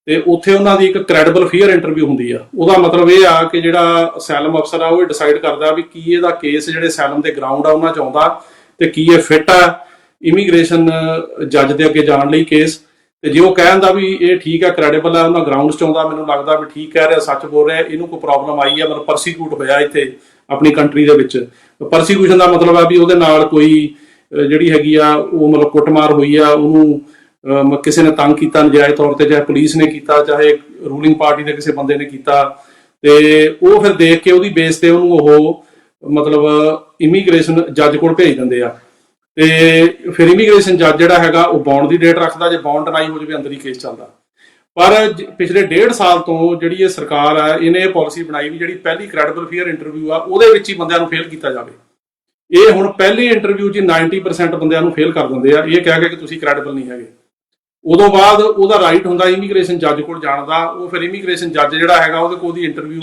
ਤੇ ਉੱਥੇ ਉਹਨਾਂ ਦੀ ਇੱਕ ਕ੍ਰੈਡੀਬਲ ਫੀਅਰ ਇੰਟਰਵਿਊ ਹੁੰਦੀ ਆ। ਉਹਦਾ ਮਤਲਬ ਇਹ ਆ ਕਿ ਜਿਹੜਾ ਅਸਾਈਲਮ ਅਫਸਰ ਆ ਉਹ ਡਿਸਾਈਡ ਕਰਦਾ ਵੀ ਕੀ ਇਹਦਾ ਕੇਸ ਜਿਹੜੇ ਅਸਾਈਲਮ ਦੇ ਗਰਾਊਂਡ ਆ ਉਹਨਾਂ 'ਚ ਆਉਂਦਾ ਤੇ ਕੀ ਇਹ ਫਿੱਟ ਆ ਇਮੀਗ੍ਰੇਸ਼ਨ ਜੱਜ ਦੇ ਅੱਗੇ ਜਾਣ ਲਈ ਕੇਸ। ਤੇ ਜੇ ਉਹ ਕਹਿੰਦਾ ਵੀ ਇਹ ਠੀਕ ਆ, ਕ੍ਰੈਡੀਬਲ ਆ, ਉਹਨਾਂ ਗਰਾਊਂਡਸ 'ਚ ਆਉਂਦਾ, ਮੈਨੂੰ ਲੱਗਦਾ ਵੀ ਠੀਕ ਕਹਿ ਰਿਹਾ, ਸੱਚ ਬੋਲ ਰਿਹਾ, ਇਹਨੂੰ ਕੋਈ ਪ੍ਰੋਬਲਮ ਆਈ ਆ, ਮਤਲਬ ਪਰਸੀਕਿਊਟ ਹੋਇਆ ਇੱਥੇ ਆਪਣੀ ਕੰਟਰੀ ਦੇ ਵਿੱਚ। ਪਰਸੀਕਿਊਸ਼ਨ ਦਾ ਮਤਲਬ ਆ ਵੀ ਉਹਦੇ ਨਾਲ ਕੋਈ ਜਿਹੜੀ ਹੈਗੀ ਆ ਉਹ ਮਤਲਬ ਕੁੱਟਮਾਰ ਹੋਈ ਆ, ਉਹਨੂੰ ਕਿਸੇ ਨੇ ਤੰਗ ਕੀਤਾ ਨਜਾਇਜ਼ ਤੌਰ ਤੇ, ਚਾਹੇ ਪੁਲਿਸ ਨੇ ਕੀਤਾ, ਚਾਹੇ ਰੂਲਿੰਗ ਪਾਰਟੀ ਦੇ ਕਿਸੇ ਬੰਦੇ ਨੇ ਕੀਤਾ, ਤੇ ਉਹ ਫਿਰ ਦੇਖ ਕੇ ਉਹਦੀ ਬੇਸ ਤੇ ਉਹਨੂੰ ਉਹ ਮਤਲਬ ਇਮੀਗ੍ਰੇਸ਼ਨ ਜੱਜ ਕੋਲ ਭੇਜ ਦਿੰਦੇ ਆ। ਤੇ ਫਿਰ ਇਮੀਗ੍ਰੇਸ਼ਨ ਜੱਜ ਜਿਹੜਾ ਹੈਗਾ ਉਹ ਬੌਂਡ ਦੀ ਡੇਟ ਰੱਖਦਾ, ਜੇ ਬੌਂਡ ਡਿਨਾਈ ਹੋ ਜਾਵੇ ਅੰਦਰ ਹੀ ਕੇਸ ਚੱਲਦਾ। ਪਰ ਪਿਛਲੇ 1.5 ਸਾਲ ਤੋਂ ਜਿਹੜੀ ਇਹ ਸਰਕਾਰ ਆ, ਇਹਨੇ ਇਹ ਪਾਲਿਸੀ ਬਣਾਈ ਵੀ ਜਿਹੜੀ ਪਹਿਲੀ ਕ੍ਰੈਡੀਬਲ ਫੇਅਰ ਇੰਟਰਵਿਊ ਆ ਉਹਦੇ ਵਿੱਚ ਹੀ ਬੰਦਿਆਂ ਨੂੰ ਫੇਲ ਕੀਤਾ ਜਾਵੇ। ਇਹ ਹੁਣ ਪਹਿਲੀ ਇੰਟਰਵਿਊ 'ਚ 90% ਬੰਦਿਆਂ ਨੂੰ ਫੇਲ ਕਰ ਦਿੰਦੇ ਆ, ਇਹ ਕਹਿ ਕੇ ਕਿ ਤੁਸੀਂ ਕ੍ਰੈਡੀਬਲ ਨਹੀਂ ਹੈਗੇ। ਉਦੋਂ ਬਾਅਦ ਉਹਦਾ ਰਾਈਟ ਹੁੰਦਾ ਇਮੀਗ੍ਰੇਸ਼ਨ ਜੱਜ ਕੋਲ ਜਾਣ ਦਾ। ਉਹ ਫਿਰ ਇਮੀਗ੍ਰੇਸ਼ਨ ਜੱਜ ਜਿਹੜਾ ਹੈਗਾ ਉਹਦੇ ਕੋਲ ਉਹਦੀ ਇੰਟਰਵਿਊ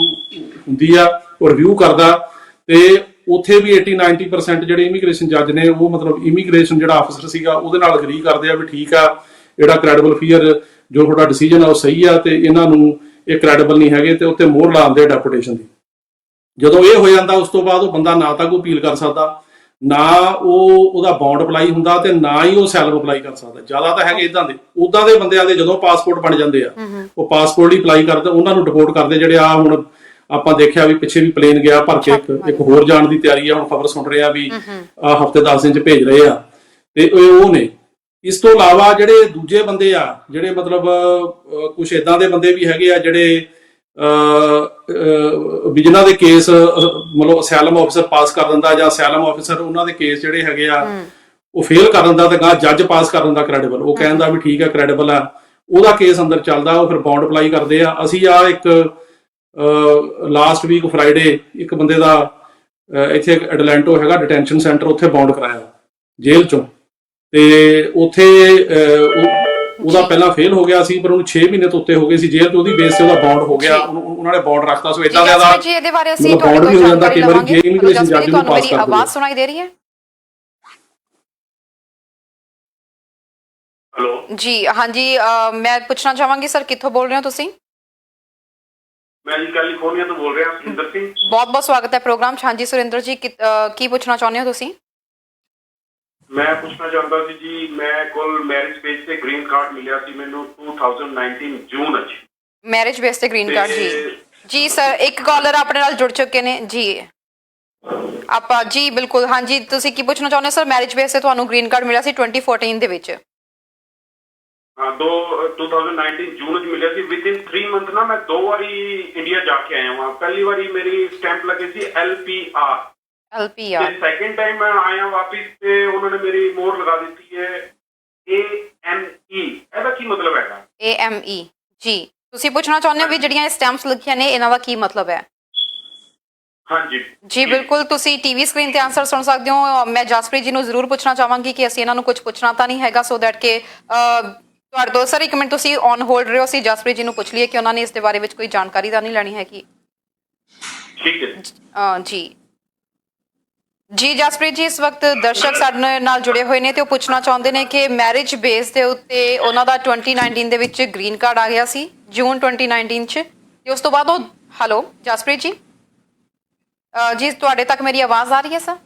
ਹੁੰਦੀ ਆ, ਉਹ ਰਿਵਿਊ ਕਰਦਾ, ਤੇ ਉੱਥੇ ਵੀ 80-90% ਜਿਹੜੇ ਇਮੀਗ੍ਰੇਸ਼ਨ ਜੱਜ ਨੇ ਉਹ ਮਤਲਬ ਇਮੀਗ੍ਰੇਸ਼ਨ ਜਿਹੜਾ ਅਫਸਰ ਸੀਗਾ ਉਹਦੇ ਨਾਲ ਅਗਰੀ ਕਰਦੇ ਆ ਵੀ ਠੀਕ ਆ, ਜਿਹੜਾ ਕ੍ਰੈਡੀਬਲ ਫੀਅਰ ਜੋ ਤੁਹਾਡਾ ਡਿਸੀਜਨ ਆ ਉਹ ਸਹੀ ਆ, ਤੇ ਇਹਨਾਂ ਨੂੰ ਇਹ ਕ੍ਰੈਡੀਬਲ ਨਹੀਂ ਹੈਗੇ, ਤੇ ਉੱਤੇ ਮੋਹਰ ਲਾ ਦਿੰਦੇ ਡੈਪੂਟੇਸ਼ਨ ਦੀ। ਜਦੋਂ ਇਹ ਹੋ ਜਾਂਦਾ ਉਸ ਤੋਂ ਬਾਅਦ ਉਹ ਬੰਦਾ ਨਾ ਤਾਂ ਕੋਈ ਅਪੀਲ ਕਰ ਸਕਦਾ, ਨਾ ਉਹਦਾ ਬੌਂਡ ਅਪਲਾਈ ਹੁੰਦਾ, ਤੇ ਨਾ ਹੀ ਉਹ ਸੈਲਫ ਅਪਲਾਈ ਕਰ ਸਕਦਾ। ਜ਼ਿਆਦਾ ਤਾਂ ਹੈਗੇ ਇਦਾਂ ਦੇ, ਉਦਾਂ ਦੇ ਬੰਦਿਆਂ ਦੇ ਜਦੋਂ ਪਾਸਪੋਰਟ ਬਣ ਜਾਂਦੇ ਆ ਉਹ ਪਾਸਪੋਰਟ ਹੀ ਅਪਲਾਈ ਕਰਦੇ, ਉਹਨਾਂ ਨੂੰ ਡਿਪੋਰਟ ਕਰਦੇ। ਜਿਹੜੇ ਆ ਹੁਣ ਆਪਾਂ ਦੇਖਿਆ ਵੀ ਪਿੱਛੇ ਵੀ ਪਲੇਨ ਗਿਆ ਭਰ ਕੇ, ਇੱਕ ਹੋਰ ਜਾਣ ਦੀ ਤਿਆਰੀ ਆ, ਹੁਣ ਖਬਰ ਸੁਣ ਰਹੇ ਆ ਵੀ ਹਫ਼ਤੇ 10 ਦਿਨ 'ਚ ਭੇਜ ਰਹੇ ਆ, ਤੇ ਉਹ ਨੇ। ਇਸ ਤੋਂ ਇਲਾਵਾ ਜਿਹੜੇ ਦੂਜੇ ਬੰਦੇ ਆ, ਜਿਹੜੇ ਮਤਲਬ ਕੁਛ ਇਦਾਂ ਦੇ ਬੰਦੇ ਵੀ ਹੈਗੇ ਆ ਜਿਹੜੇ ਵੀ ਜਿਨ੍ਹਾਂ ਦੇ ਕੇਸ ਮਤਲਬ ਅਸਾਈਲਮ ਆਫਿਸਰ ਪਾਸ ਕਰ ਦਿੰਦਾ, ਜਾਂ ਅਸਾਈਲਮ ਆਫਿਸਰ ਉਹਨਾਂ ਦੇ ਕੇਸ ਜਿਹੜੇ ਹੈਗੇ ਆ ਉਹ ਫੇਲ ਕਰ ਦਿੰਦਾ, ਤੇ ਗਾਂ ਜੱਜ ਪਾਸ ਕਰ ਦਿੰਦਾ ਕ੍ਰੈਡੀਬਲ। ਉਹ ਕਹਿੰਦਾ ਵੀ ਠੀਕ ਆ ਕ੍ਰੈਡੀਬਲ ਆ, ਉਹਦਾ ਕੇਸ ਅੰਦਰ ਚੱਲਦਾ, ਉਹ ਫਿਰ ਬੌਂਡ ਅਪਲਾਈ ਕਰਦੇ ਆ। ਅਸੀਂ ਆ ਇੱਕ ਲਾਸਟ ਵੀਕ ਫਰਾਈਡੇ ਇੱਕ ਬੰਦੇ ਦਾ ਇੱਥੇ ਐਡਲੈਂਟੋ ਹੈਗਾ ਡਿਟੈਂਸ਼ਨ ਸੈਂਟਰ, ਉੱਥੇ ਬੌਂਡ ਕਰਾਇਆ ਜੇਲ੍ਹ ਚੋਂ, ਤੇ ਉੱਥੇ ਉਹਦਾ ਪਹਿਲਾਂ ਫੇਲ ਹੋ ਗਿਆ ਸੀ, ਪਰ ਉਹਨੂੰ 6 ਮਹੀਨੇ ਤੋਂ ਉੱਤੇ ਹੋ ਗਏ ਸੀ ਜੇਲ੍ਹ, ਤੇ ਉਹਦੀ ਬੇਸ ਤੇ ਉਹਦਾ ਬੌਂਡ ਹੋ ਗਿਆ, ਉਹਨਾਂ ਨੇ ਬੌਂਡ ਰੱਖਤਾ। ਸੋ ਇਦਾਂ ਦਾ ਜੀ ਇਹਦੇ ਬਾਰੇ ਅਸੀਂ ਤੁਹਾਡੇ ਕੋਲ ਜਾਣਕਾਰੀ ਲਵਾਂਗੇ। ਤੁਹਾਨੂੰ ਮੇਰੀ ਆਵਾਜ਼ ਸੁਣਾਈ ਦੇ ਰਹੀ ਹੈ? ਹੈਲੋ ਜੀ ਹਾਂਜੀ, ਮੈਂ ਪੁੱਛਣਾ ਚਾਹਾਂਗੀ ਸਰ ਕਿੱਥੋਂ ਬੋਲ ਰਹੇ ਹੋ ਤੁਸੀਂ? ਮੈਂ ਜੀ ਕੈਲੀਫੋਰਨੀਆ ਤੋਂ ਬੋਲ ਰਿਹਾ, ਸੁਰਿੰਦਰ ਸਿੰਘ। ਬਹੁਤ ਬਹੁਤ ਸਵਾਗਤ ਹੈ ਪ੍ਰੋਗਰਾਮ 'ਚ। ਹਾਂਜੀ ਸੁਰਿੰਦਰ ਜੀ, ਕੀ ਪੁੱਛਣਾ ਚਾਹੁੰਦੇ ਹੋ ਤੁਸੀਂ? ਮੈਂ ਪੁੱਛਣਾ ਚਾਹੁੰਦਾ ਸੀ ਜੀ, ਮੈਂ ਕੋਲ ਮੈਰਿਜ ਬੇਸ ਤੇ ਗ੍ਰੀਨ ਕਾਰਡ ਮਿਲਿਆ ਸੀ ਮੈਨੂੰ 2019 ਜੂਨ ਵਿੱਚ। ਮੈਰਿਜ ਬੇਸ ਤੇ ਗ੍ਰੀਨ ਕਾਰਡ, ਜੀ ਸਰ ਇੱਕ ਕਾਲਰ ਆਪਣੇ ਨਾਲ ਜੁੜ ਚੁੱਕੇ ਨੇ ਜੀ, ਆਪਾਂ ਜੀ ਬਿਲਕੁਲ। ਹਾਂਜੀ ਤੁਸੀਂ ਕੀ ਪੁੱਛਣਾ ਚਾਹੁੰਦੇ ਹੋ ਸਰ? ਮੈਰਿਜ ਬੇਸ ਤੇ ਤੁਹਾਨੂੰ ਗ੍ਰੀਨ ਕਾਰਡ ਮਿਲਿਆ ਸੀ 2014 ਦੇ ਵਿੱਚ। ਹਾਂ 2019 ਜੂਨ ਵਿੱਚ ਮਿਲਿਆ ਸੀ। ਵਿਦਿਨ 3 ਮੰਥ ਨਾ ਮੈਂ 2 ਵਾਰੀ ਇੰਡੀਆ ਜਾ ਕੇ ਆਇਆ ਹਾਂ। ਪਹਿਲੀ ਵਾਰੀ ਮੇਰੀ ਸਟੈਂਪ ਲੱਗੀ ਸੀ LPR, ਤੇ ਸੈਕਿੰਡ ਟਾਈਮ ਮੈਂ ਆਇਆ ਵਾਪਿਸ ਤੇ ਉਹਨਾਂ ਨੇ ਮੇਰੀ ਮੋਹਰ ਲਗਾ ਦਿੱਤੀ ਹੈ AME। ਇਹਦਾ ਕੀ ਮਤਲਬ ਹੈਗਾ? AME ਜੀ ਤੁਸੀਂ ਪੁੱਛਣਾ ਚਾਹੁੰਦੇ ਹੋ ਵੀ ਜਿਹੜੀਆਂ ਇਹ ਸਟੈਂਪਸ ਲਿਖੀਆਂ ਨੇ ਇਹਨਾਂ ਦਾ ਕੀ ਮਤਲਬ ਹੈ? ਹਾਂਜੀ ਜੀ ਬਿਲਕੁਲ, ਤੁਸੀਂ ਟੀਵੀ ਸਕਰੀਨ ਤੇ ਆਨਸਰ ਸੁਣ ਸਕਦੇ ਹੋ। ਮੈਂ ਜਸਪ੍ਰੀਤ ਜੀ ਨੂੰ ਜ਼ਰੂਰ ਪੁੱਛਣਾ ਚਾਹਾਂਗੀ ਕਿ ਅਸੀਂ ਇਹਨਾਂ ਨੂੰ ਕੁਝ ਪੁੱਛਣਾ ਤਾਂ ਨਹੀਂ ਹੈਗਾ, ਸੋ ਦੈਟ ਕਿ ਤੁਹਾਡੇ ਤੋਂ ਸਰ 1 ਮਿੰਟ ਤੁਸੀਂ ਔਨ ਹੋਲਡ ਰਹੇ ਹੋ, ਅਸੀਂ ਜਸਪ੍ਰੀਤ ਜੀ ਨੂੰ ਪੁੱਛ ਲਈਏ ਕਿ ਉਹਨਾਂ ਨੇ ਇਸ ਦੇ ਬਾਰੇ ਵਿੱਚ ਕੋਈ ਜਾਣਕਾਰੀ ਤਾਂ ਨਹੀਂ ਲੈਣੀ ਹੈਗੀ। ਠੀਕ ਹੈ ਜੀ ਜਸਪ੍ਰੀਤ ਜੀ, ਇਸ ਵਕਤ ਦਰਸ਼ਕ ਸਾਡੇ ਨਾਲ ਜੁੜੇ ਹੋਏ ਨੇ ਤੇ ਉਹ ਪੁੱਛਣਾ ਚਾਹੁੰਦੇ ਨੇ ਕਿ ਮੈਰਿਜ ਬੇਸ ਦੇ ਉੱਤੇ ਉਹਨਾਂ ਦਾ 2019 ਦੇ ਵਿੱਚ ਗ੍ਰੀਨ ਕਾਰਡ ਆ ਗਿਆ ਸੀ ਜੂਨ 2019 ਚ, ਤੇ ਉਸ ਤੋਂ ਬਾਅਦ ਉਹ ਹੈਲੋ ਜਸਪ੍ਰੀਤ ਜੀ, ਜੀ ਤੁਹਾਡੇ ਤੱਕ ਮੇਰੀ ਆਵਾਜ਼ ਆ ਰਹੀ ਹੈ ਸਰ?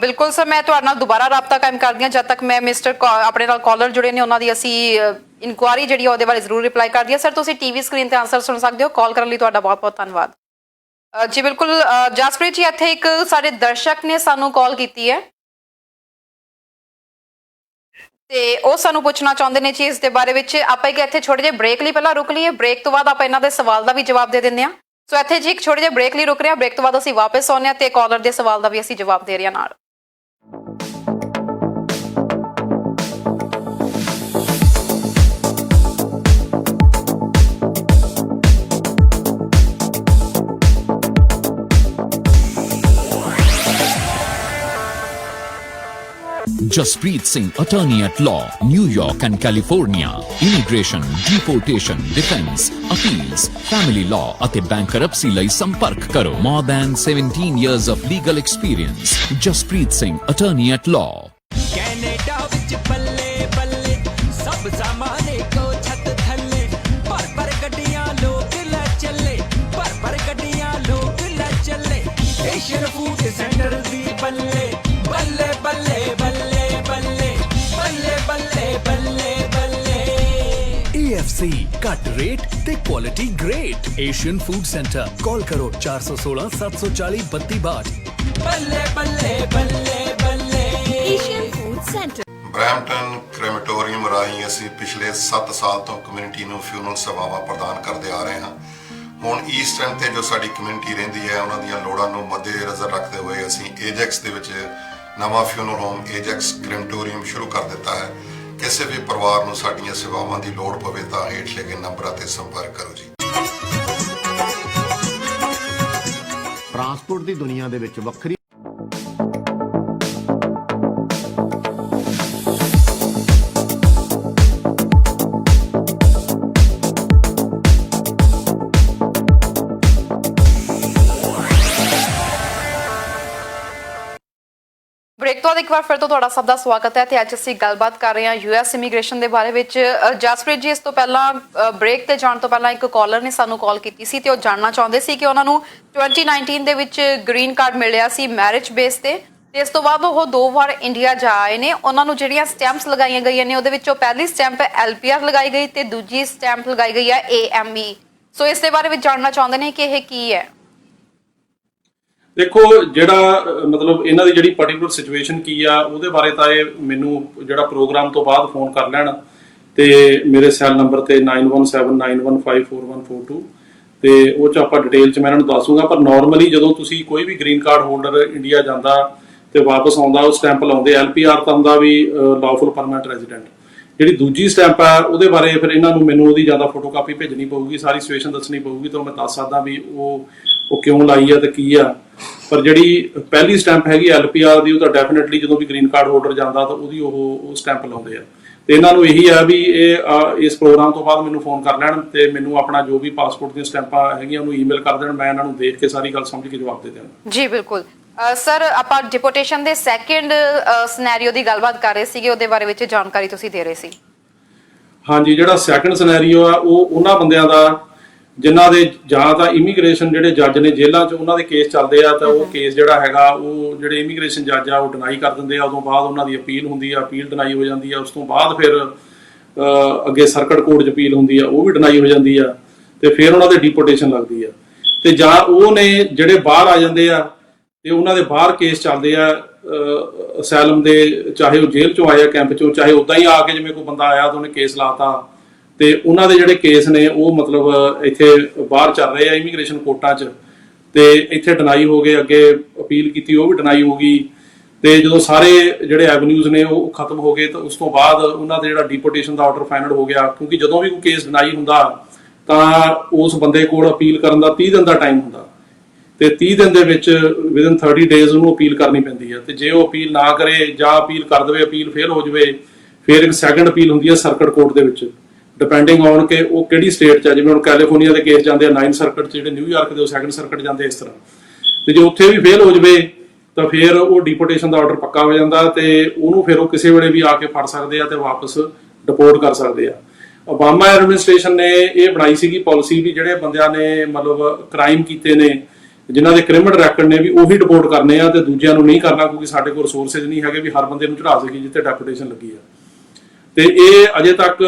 ਬਿਲਕੁਲ ਸਰ, ਮੈਂ ਤੁਹਾਡੇ ਨਾਲ ਦੁਬਾਰਾ ਰਾਬਤਾ ਕਾਇਮ ਕਰਦੀ ਹਾਂ ਜਦ ਤੱਕ ਮੈਂ ਮਿਸਟਰ ਆਪਣੇ ਨਾਲ ਕਾਲਰ ਜੁੜੇ ਨੇ ਉਹਨਾਂ ਦੀ ਅਸੀਂ ਇਨਕੁਆਇਰੀ ਜਿਹੜੀ ਉਹਦੇ ਬਾਰੇ ਜ਼ਰੂਰ ਰਿਪਲਾਈ ਕਰਦੀ ਹਾਂ। ਸਰ ਤੁਸੀਂ ਟੀਵੀ ਸਕਰੀਨ ਤੇ ਆਨਸਰ ਸੁਣ ਸਕਦੇ ਹੋ। ਕਾਲ ਕਰਨ ਲਈ ਤੁਹਾਡਾ ਬਹੁਤ ਬਹੁਤ ਧੰਨਵਾਦ। ਜੀ ਬਿਲਕੁਲ ਜਸਪ੍ਰੀਤ ਜੀ, ਇੱਥੇ ਇੱਕ ਸਾਡੇ ਦਰਸ਼ਕ ਨੇ ਸਾਨੂੰ ਕਾਲ ਕੀਤੀ ਹੈ ਤੇ ਉਹ ਸਾਨੂੰ ਪੁੱਛਣਾ ਚਾਹੁੰਦੇ ਨੇ ਜੀ ਇਸ ਦੇ ਬਾਰੇ ਵਿੱਚ। ਆਪਾਂ ਇੱਕ ਇੱਥੇ ਛੋਟੇ ਜਿਹੇ ਬ੍ਰੇਕ ਲਈ ਪਹਿਲਾਂ ਰੁਕ ਲਈਏ, ਬ੍ਰੇਕ ਤੋਂ ਬਾਅਦ ਆਪਾਂ ਇਹਨਾਂ ਦੇ ਸਵਾਲ ਦਾ ਵੀ ਜਵਾਬ ਦੇ ਦਿੰਦੇ ਹਾਂ। ਸੋ ਇੱਥੇ ਜੀ ਇੱਕ ਛੋਟੇ ਜਿਹੇ ਬ੍ਰੇਕ ਲਈ ਰੁਕ ਰਹੇ ਹਾਂ, ਬ੍ਰੇਕ ਤੋਂ ਬਾਅਦ ਅਸੀਂ ਵਾਪਸ ਆਉਂਦੇ ਹਾਂ ਤੇ ਕਾਲਰ ਦੇ ਸਵਾਲ ਦਾ ਵੀ ਅਸੀਂ ਜਵਾਬ ਦੇ ਰਹੇ ਹਾਂ ਨਾਲ। Jaspreet Singh, attorney at law, New York and California. Immigration, deportation, defense, appeals, family law ਅਤੇ bankruptcy ਲਈ ਸੰਪਰਕ ਕਰੋ। More than 17 years of legal experience. Jaspreet Singh, attorney at law. Canada ਵਿੱਚ ਬੱਲੇ ਬੱਲੇ ਸਭ ਸਾਮਾਨੇ ਕੋ ਛੱਤ ਥੱਲੇ ਪਰ ਗੱਡੀਆਂ ਲੋਕ ਲੈ ਚੱਲੇ ਪਰ ਗੱਡੀਆਂ ਲੋਕ ਲੈ ਚੱਲੇ ਏਸ਼ੀਅਨ ਫੂਡ ਸੈਂਟਰ ਦੀ ਬੱਲੇ ਬੱਲੇ ਬੱਲੇ ਬੱਲੇ ਬੱਲੇ ਬੱਲੇ ਬੱਲੇ ਬੱਲੇ ਬੱਲੇ AFC ਘੱਟ ਰੇਟ ਤੇ quality great. Asian food centre, call ਕਰੋ 416 740 3262। ਬੱਲੇ ਬੱਲੇ ਬੱਲੇ ਬੱਲੇ Asian Food Center. ਬਰੈਂਪਟਨ ਕ੍ਰੈਮੇਟੋਰੀਅਮ ਰਾਹੀਂ ਅਸੀਂ ਪਿਛਲੇ 7 ਸਾਲ ਤੋਂ ਕਮਿਊਨਿਟੀ ਨੂੰ ਫਿਊਨਰਲ ਸੇਵਾਵਾਂ ਪ੍ਰਦਾਨ ਕਰਦੇ ਆ ਰਹੇ ਹਾਂ। ਹੁਣ ਈਸਟ ਐਂਡ ਤੇ ਜੋ ਸਾਡੀ ਕਮਿਊਨਿਟੀ ਰਹਿੰਦੀ ਹੈ ਉਹਨਾਂ ਦੀਆਂ ਲੋੜਾਂ ਨੂੰ ਮੱਦੇਨਜ਼ਰ ਰੱਖਦੇ ਹੋਏ ਅਸੀਂ ਏਜੈਕਸ ਦੇ ਵਿੱਚ ਨਵਾਂ ਫਿਊਨਰਲ ਹੋਮ ਏਜੈਕਸ ਕ੍ਰੈਮੇਟੋਰੀਅਮ ਸ਼ੁਰੂ ਕਰ ਦਿੱਤਾ ਹੈ। ਕਿਸੇ ਵੀ ਪਰਿਵਾਰ ਨੂੰ ਸਾਡੀਆਂ ਸੇਵਾਵਾਂ ਦੀ ਲੋੜ ਪਵੇ ਤਾਂ ਹੇਠ ਲਿਖੇ ਨੰਬਰਾਂ ਤੇ ਸੰਪਰਕ ਕਰੋ ਜੀ। ਟਰਾਂਸਪੋਰਟ ਦੀ ਦੁਨੀਆ ਦੇ ਵਿੱਚ ਵੱਖਰੀ ਬ੍ਰੇਕ ਤੋਂ ਬਾਅਦ ਇੱਕ ਵਾਰ ਫਿਰ ਤੋਂ ਤੁਹਾਡਾ ਸਭ ਦਾ ਸਵਾਗਤ ਹੈ ਤੇ ਅੱਜ ਅਸੀਂ ਗੱਲਬਾਤ ਕਰ ਰਹੇ ਹਾਂ ਯੂਐਸ ਇਮੀਗ੍ਰੇਸ਼ਨ ਦੇ ਬਾਰੇ ਵਿੱਚ। ਜਸਪ੍ਰੀਤ ਜੀ, ਇਸ ਤੋਂ ਪਹਿਲਾਂ ਬ੍ਰੇਕ ਤੇ ਜਾਣ ਤੋਂ ਪਹਿਲਾਂ ਇੱਕ ਕਾਲਰ ਨੇ ਸਾਨੂੰ ਕਾਲ ਕੀਤੀ ਸੀ ਤੇ ਉਹ ਜਾਣਨਾ ਚਾਹੁੰਦੇ ਸੀ ਕਿ ਉਹਨਾਂ ਨੂੰ 2019 ਦੇ ਵਿੱਚ ਗ੍ਰੀਨ ਕਾਰਡ ਮਿਲਿਆ ਸੀ ਮੈਰਿਜ ਬੇਸ ਤੇ ਇਸ ਤੋਂ ਬਾਅਦ ਉਹ 2 ਵਾਰ ਇੰਡੀਆ ਜਾ ਆਏ ਨੇ। ਉਹਨਾਂ ਨੂੰ ਜਿਹੜੀਆਂ ਸਟੈਂਪਸ ਲਗਾਈਆਂ ਗਈਆਂ ਨੇ ਉਹਦੇ ਵਿੱਚੋਂ ਪਹਿਲੀ ਸਟੈਂਪ LPR ਲਗਾਈ ਗਈ ਤੇ ਦੂਜੀ ਸਟੈਂਪ ਲਗਾਈ ਗਈ ਹੈ AME। ਸੋ ਇਸ ਦੇ ਬਾਰੇ ਵਿੱਚ ਜਾਣਨਾ ਚਾਹੁੰਦੇ ਨੇ ਕਿ ਇਹ ਕੀ ਹੈ। ਦੇਖੋ, ਜਿਹੜਾ ਮਤਲਬ ਇਹਨਾਂ ਦੀ ਜਿਹੜੀ ਪਾਰਟਿਕੂਲਰ ਸਿਚੁਏਸ਼ਨ ਕੀ ਆ ਉਹਦੇ ਬਾਰੇ ਤਾਂ ਇਹ ਮੈਨੂੰ ਜਿਹੜਾ ਪ੍ਰੋਗਰਾਮ ਤੋਂ ਬਾਅਦ ਫੋਨ ਕਰ ਲੈਣ ਤੇ ਮੇਰੇ ਸੈੱਲ ਨੰਬਰ ਤੇ 9179154142 ਤੇ ਉਹ 'ਚ ਆਪਾਂ ਡਿਟੇਲ 'ਚ ਮੈਂ ਇਹਨਾਂ ਨੂੰ ਦੱਸੂਗਾ। ਪਰ ਨਾਰਮਲੀ ਜਦੋਂ ਤੁਸੀਂ ਕੋਈ ਵੀ ਗ੍ਰੀਨ ਕਾਰਡ ਹੋਲਡਰ ਇੰਡੀਆ ਜਾਂਦਾ ਤੇ ਵਾਪਸ ਆਉਂਦਾ ਉਹ ਸਟੈਂਪ ਲਾਉਂਦੇ। LPR ਤਾਂ ਹੁੰਦਾ ਵੀ ਲਾਫੁਲ ਪਰਮਾਨੈਂਟ ਰੈਜ਼ੀਡੈਂਟ। ਜਿਹੜੀ ਦੂਜੀ ਸਟੈਂਪ ਆ ਉਹਦੇ ਬਾਰੇ ਫਿਰ ਇਹਨਾਂ ਨੂੰ ਮੈਨੂੰ ਉਹਦੀ ਜ਼ਿਆਦਾ ਫੋਟੋਕਾਪੀ ਭੇਜਣੀ ਪਊਗੀ, ਸਾਰੀ ਸਿਚੁਏਸ਼ਨ ਦੱਸਣੀ ਪਊਗੀ ਤਾਂ ਮੈਂ ਦੱਸ ਸਕਦਾ ਵੀ ਉਹ ਕਿਉਂ ਲਾਈ ਆ ਤੇ ਕੀ ਆ। ਪਰ ਜਿਹੜੀ ਪਹਿਲੀ ਸਟੈਂਪ ਹੈਗੀ LPR ਦੀ ਉਹ ਤਾਂ ਡੈਫੀਨਿਟਲੀ ਜਦੋਂ ਵੀ ਗ੍ਰੀਨ ਕਾਰਡ ਹੋਲਡਰ ਜਾਂਦਾ ਤਾਂ ਉਹਦੀ ਉਹ ਸਟੈਂਪ ਲਾਉਂਦੇ ਆ। ਤੇ ਇਹਨਾਂ ਨੂੰ ਇਹੀ ਆ ਵੀ ਇਹ ਇਸ ਪ੍ਰੋਗਰਾਮ ਤੋਂ ਬਾਅਦ ਮੈਨੂੰ ਫੋਨ ਕਰ ਲੈਣ ਤੇ ਮੈਨੂੰ ਆਪਣਾ ਜੋ ਵੀ ਪਾਸਪੋਰਟ ਦੀਆਂ ਸਟੈਂਪਾਂ ਹੈਗੀਆਂ ਉਹਨੂੰ ਈਮੇਲ ਕਰ ਦੇਣ। ਮੈਂ ਇਹਨਾਂ ਨੂੰ ਦੇਖ ਕੇ ਸਾਰੀ ਗੱਲ ਸਮਝ ਕੇ ਜਵਾਬ ਦੇ ਦੇਵਾਂ। ਜੀ ਬਿਲਕੁਲ ਸਰ, ਆਪਾਂ ਡਿਪੋਰਟੇਸ਼ਨ ਦੇ ਸੈਕੰਡ ਸਿਨੈਰੀਓ ਦੀ ਗੱਲਬਾਤ ਕਰ ਰਹੇ ਸੀਗੇ, ਉਹਦੇ ਬਾਰੇ ਵਿੱਚ ਜਾਣਕਾਰੀ ਤੁਸੀਂ ਦੇ ਰਹੇ ਸੀ। ਹਾਂਜੀ, ਜਿਹੜਾ ਸੈਕੰਡ ਸਿਨੈਰੀਓ ਆ ਉਹ ਉਹਨਾਂ ਬੰਦਿਆਂ ਦਾ ਜਿਨ੍ਹਾਂ ਦੇ ਜਾਂ ਤਾਂ ਇਮੀਗ੍ਰੇਸ਼ਨ ਜਿਹੜੇ ਜੱਜ ਨੇ ਜੇਲ੍ਹਾਂ 'ਚ ਉਹਨਾਂ ਦੇ ਕੇਸ ਚੱਲਦੇ ਆ ਤਾਂ ਉਹ ਕੇਸ ਜਿਹੜਾ ਹੈਗਾ ਉਹ ਜਿਹੜੇ ਇਮੀਗ੍ਰੇਸ਼ਨ ਜੱਜ ਆ ਉਹ ਡਿਨਾਈ ਕਰ ਦਿੰਦੇ ਆ। ਉਦੋਂ ਬਾਅਦ ਉਹਨਾਂ ਦੀ ਅਪੀਲ ਹੁੰਦੀ ਆ, ਅਪੀਲ ਡਿਨਾਈ ਹੋ ਜਾਂਦੀ ਆ। ਉਸ ਤੋਂ ਬਾਅਦ ਫਿਰ ਅੱਗੇ ਸਰਕਟ ਕੋਰਟ 'ਚ ਅਪੀਲ ਹੁੰਦੀ ਆ, ਉਹ ਵੀ ਡਿਨਾਈ ਹੋ ਜਾਂਦੀ ਆ ਤੇ ਫਿਰ ਉਹਨਾਂ ਦੇ ਡਿਪੋਰਟੇਸ਼ਨ ਲੱਗਦੀ ਆ। ਤੇ ਜਾਂ ਉਹ ਨੇ ਜਿਹੜੇ ਬਾਹਰ ਆ ਜਾਂਦੇ ਆ ਤੇ ਉਹਨਾਂ ਦੇ ਬਾਹਰ ਕੇਸ ਚੱਲਦੇ ਆ ਅਸੈਲਮ ਦੇ, ਚਾਹੇ ਉਹ ਜੇਲ੍ਹ 'ਚੋਂ ਆਏ ਆ ਕੈਂਪ 'ਚੋਂ, ਚਾਹੇ ਉੱਦਾਂ ਹੀ ਆ ਕੇ ਜਿਵੇਂ ਕੋਈ ਬੰਦਾ ਆਇਆ ਤਾਂ ਉਹਨੇ ਕੇਸ ਲਾਤਾ ਤੇ ਉਹਨਾਂ ਦੇ ਜਿਹੜੇ ਕੇਸ ਨੇ ਉਹ ਮਤਲਬ ਇੱਥੇ ਬਾਹਰ ਚੱਲ ਰਹੇ ਆ ਇਮੀਗ੍ਰੇਸ਼ਨ ਕੋਰਟਾਂ 'ਚ ਤੇ ਇੱਥੇ ਡਿਨਾਈ ਹੋ ਗਏ। ਅੱਗੇ ਅਪੀਲ ਕੀਤੀ ਉਹ ਵੀ ਡਿਨਾਈ ਹੋ ਗਈ ਤੇ ਜਦੋਂ ਸਾਰੇ ਜਿਹੜੇ ਐਵਨਿਊਜ਼ ਨੇ ਉਹ ਖਤਮ ਹੋ ਗਏ ਤਾਂ ਉਸ ਤੋਂ ਬਾਅਦ ਉਹਨਾਂ ਦਾ ਜਿਹੜਾ ਡਿਪੋਰਟੇਸ਼ਨ ਦਾ ਆਰਡਰ ਫਾਈਨਲ ਹੋ ਗਿਆ। ਕਿਉਂਕਿ ਜਦੋਂ ਵੀ ਕੋਈ ਕੇਸ ਡਿਨਾਈ ਹੁੰਦਾ ਤਾਂ ਉਸ ਬੰਦੇ ਕੋਲ ਅਪੀਲ ਕਰਨ ਦਾ 30 ਦਿਨ ਦਾ ਟਾਈਮ ਹੁੰਦਾ ਤੇ 30 ਦਿਨ ਦੇ ਵਿੱਚ ਵਿਦਨ 30 ਡੇਜ਼ ਉਹਨੂੰ ਅਪੀਲ ਕਰਨੀ ਪੈਂਦੀ ਹੈ। ਤੇ ਜੇ ਉਹ ਅਪੀਲ ਨਾ ਕਰੇ ਜਾਂ ਅਪੀਲ ਕਰ ਦੇਵੇ, ਅਪੀਲ ਫੇਲ ਹੋ ਜਾਵੇ, ਫਿਰ ਇੱਕ ਸੈਕੰਡ ਅਪੀਲ ਹੁੰਦੀ ਹੈ ਸਰਕਟ ਕੋਰਟ ਦੇ ਵਿੱਚ, ਡਿਪੈਂਡਿੰਗ ਔਨ ਕਿ ਉਹ ਕਿਹੜੀ ਸਟੇਟ 'ਚ ਆ। ਜਿਵੇਂ ਹੁਣ ਕੈਲੀਫੋਰਨੀਆ ਦੇ ਕੇਸ ਜਾਂਦੇ ਆ 9 ਸਰਕਟ 'ਚ, ਜਿਹੜੇ ਨਿਊਯਾਰਕ ਦੇ ਉਹ ਸੈਕੰਡ ਸਰਕਟ ਜਾਂਦੇ ਇਸ ਤਰ੍ਹਾਂ। ਤੇ ਜੇ ਉੱਥੇ ਵੀ ਫੇਲ ਹੋ ਜਾਵੇ ਤਾਂ ਫਿਰ ਉਹ ਡਿਪੋਰਟੇਸ਼ਨ ਦਾ ਆਰਡਰ ਪੱਕਾ ਹੋ ਜਾਂਦਾ ਤੇ ਉਹਨੂੰ ਫਿਰ ਉਹ ਕਿਸੇ ਵੇਲੇ ਵੀ ਆ ਕੇ ਫੜ ਸਕਦੇ ਆ ਤੇ ਵਾਪਸ ਡਿਪੋਰਟ ਕਰ ਸਕਦੇ ਆ। ਓਬਾਮਾ ਐਡਮਿਨਿਸਟ੍ਰੇਸ਼ਨ ਨੇ ਇਹ ਬਣਾਈ ਸੀਗੀ ਪਾਲਿਸੀ ਵੀ ਜਿਹੜੇ ਬੰਦਿਆਂ ਨੇ ਮਤਲਬ ਕ੍ਰਾਈਮ ਕੀਤੇ ਨੇ, ਜਿਨ੍ਹਾਂ ਦੇ ਕ੍ਰਿਮੀਨਲ ਰੈਕਡ ਨੇ, ਵੀ ਉਹੀ ਡਿਪੋਰਟ ਕਰਨੇ ਆ ਤੇ ਦੂਜਿਆਂ ਨੂੰ ਨਹੀਂ ਕਰਨਾ, ਕਿਉਂਕਿ ਸਾਡੇ ਕੋਲ ਰਿਸੋਰਸਿਸ ਨਹੀਂ ਹੈਗੇ ਵੀ ਹਰ ਬੰਦੇ ਨੂੰ ਚੜਾ ਸਕੀ ਜਿੱਥੇ ਡਿਪੋਰਟੇਸ਼ਨ ਲੱਗੀ ਆ। ਤੇ ਇਹ ਅਜੇ ਤੱਕ